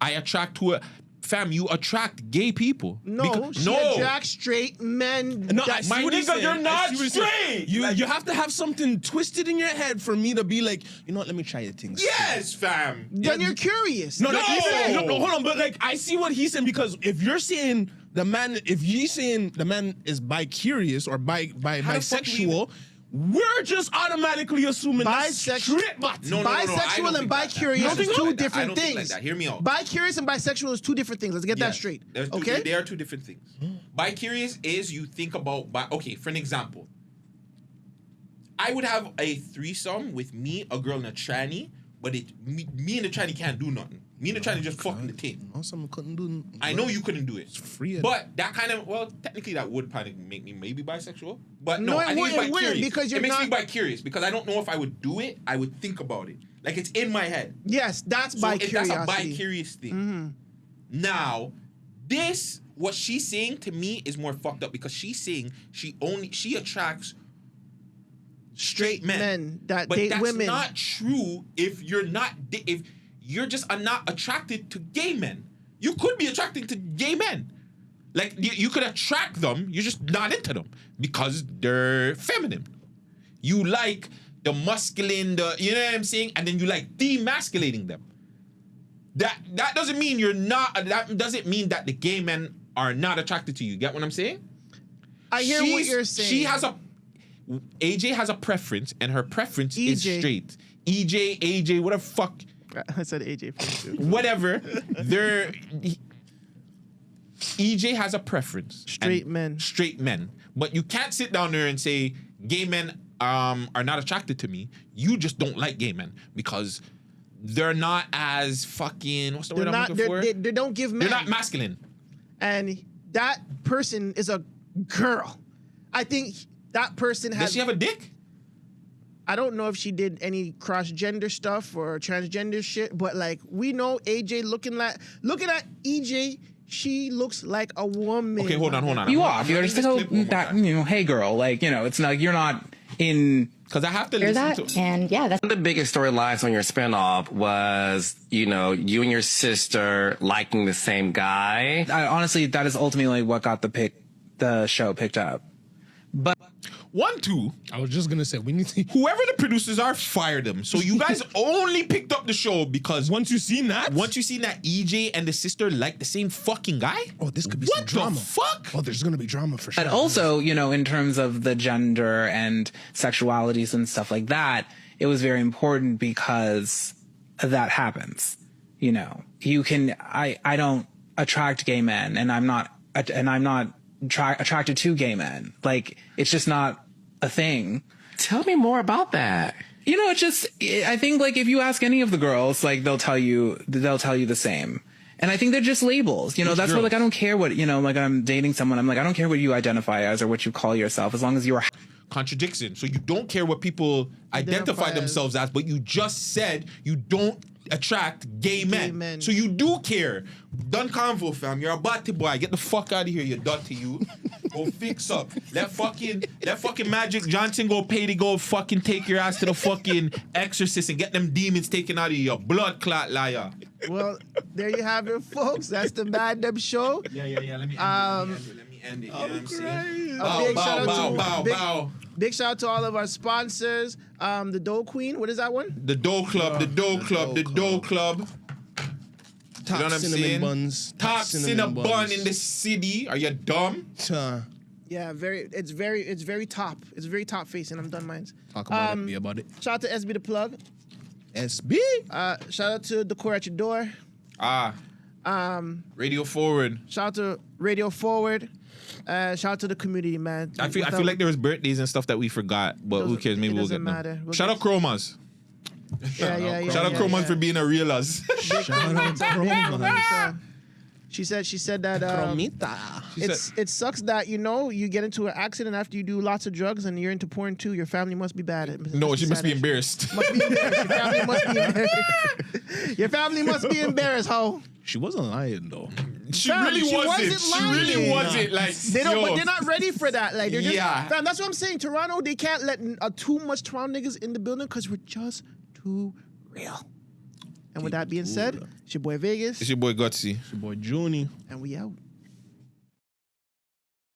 I attract to a. Fam, you attract gay people. No, she attracts straight men. No, my nigga, you're not straight. You have to have something twisted in your head for me to be like, you know what, let me try your things. Yes, fam. Then you're curious. No, hold on. But like, I see what he's saying, because if you're saying the man is bi-curious or bisexual, we're just automatically assuming bisexual. Bisexual and bi-curious is two different things. Like that. Hear me out. Bi-curious and bisexual is two different things. Let's get that straight. Okay? They are two different things. Bi-curious is you think about, okay, for an example, I would have a threesome with me, a girl, and a tranny, but me and the tranny can't do nothing. Me and the tranny just fucking the thing. I know you couldn't do it. It's free. But that kind of, well, technically that would kind of make me maybe bisexual. But no, I think it's bi-curious. Because it makes me bi-curious because I don't know if I would do it. I would think about it. Like, it's in my head. Yes, that's bi-curiosity. That's a bi-curious thing. Mm-hmm. Now, what she's saying to me is more fucked up because she's saying she attracts straight men that date women. But that's not true if you're just not attracted to gay men. You could be attracted to gay men. Like, you could attract them, you're just not into them because they're feminine. You like the masculine, you know what I'm saying? And then you like demasculating them. That doesn't mean that doesn't mean that the gay men are not attracted to you. Get what I'm saying? I hear what you're saying. AJ has a preference, and her preference is straight. EJ, AJ, whatever fuck. I said AJ first too. Whatever. EJ has a preference. Straight men. But you can't sit down there and say gay men are not attracted to me. You just don't like gay men because they're not as fucking, what's the word I'm looking for? They don't give men. They're not masculine. And that person is a girl. I think that person has... Does she have a dick? I don't know if she did any cross-gender stuff or transgender shit, but like, we know AJ looking at EJ, she looks like a woman. Okay, hold on. You are. You're still that, hey girl, like, it's not, you're not in... Because I have to listen to... And yeah, that's... One of the biggest storylines on your spinoff was, you and your sister liking the same guy. Honestly, that is ultimately what got the show picked up. But 2. I was just gonna say we need to. Whoever the producers are, fire them. So you guys only picked up the show because once you seen that EJ and the sister like the same fucking guy. Oh, this could be what some drama. The fuck? Oh, there's gonna be drama for sure. But also, you know, in terms of the gender and sexualities and stuff like that, it was very important because that happens. You know, you can. I don't attract gay men, and I'm not attracted to gay men. Like, it's just not a thing. Tell me more about that. You know, it's just, I think, like, if you ask any of the girls, like, they'll tell you the same. And I think they're just labels. You know, that's why, like, I don't care what, you know, like, I'm dating someone. I'm like, I don't care what you identify as or what you call yourself, as long as you're contradiction. So you don't care what people identify themselves as, but you just said you don't attract gay men. So you do care. Done convo, fam. You're a batty boy. Get the fuck out of here, you dirty you. Go fix up. Let fucking Magic Johnson go pay to go fucking take your ass to the fucking exorcist and get them demons taken out of you, blood clot liar. Well, there you have it, folks. That's the Man Dem Show. Yeah. Let me end it. You know what I'm saying? Bow. Big shout out to all of our sponsors. The Dough Queen. What is that one? The Dough Club. The Dough Club. Top you know what I'm cinnamon saying? buns. Top cinnamon bun in the city. Are you dumb? Yeah, it's very top. It's very top facing. I'm done, mines. Talk about it. Be about it. Shout out to SB the Plug. SB. Shout out to Decor at Your Door. Radio Forward. Shout out to Radio Forward. Shout out to the community, man. I feel like there was birthdays and stuff that we forgot, but who cares? Maybe we'll get them. Shout out Chromas. Yeah. Shout out Chromas for being a real us. Shout out Chromas. She said that it sucks that you get into an accident after you do lots of drugs and you're into porn too. Your family must be bad. No, she must be embarrassed. Must be embarrassed. Your family must be embarrassed. Your family must be embarrassed, ho. She wasn't lying though. She really wasn't. Like they don't, but they're not ready for that. Like they're just, fam, that's what I'm saying. Toronto, they can't let too much Toronto niggas in the building because we're just too real. And with that being said, it's your boy Vegas. It's your boy Guttzy. It's your boy Junie. And we out.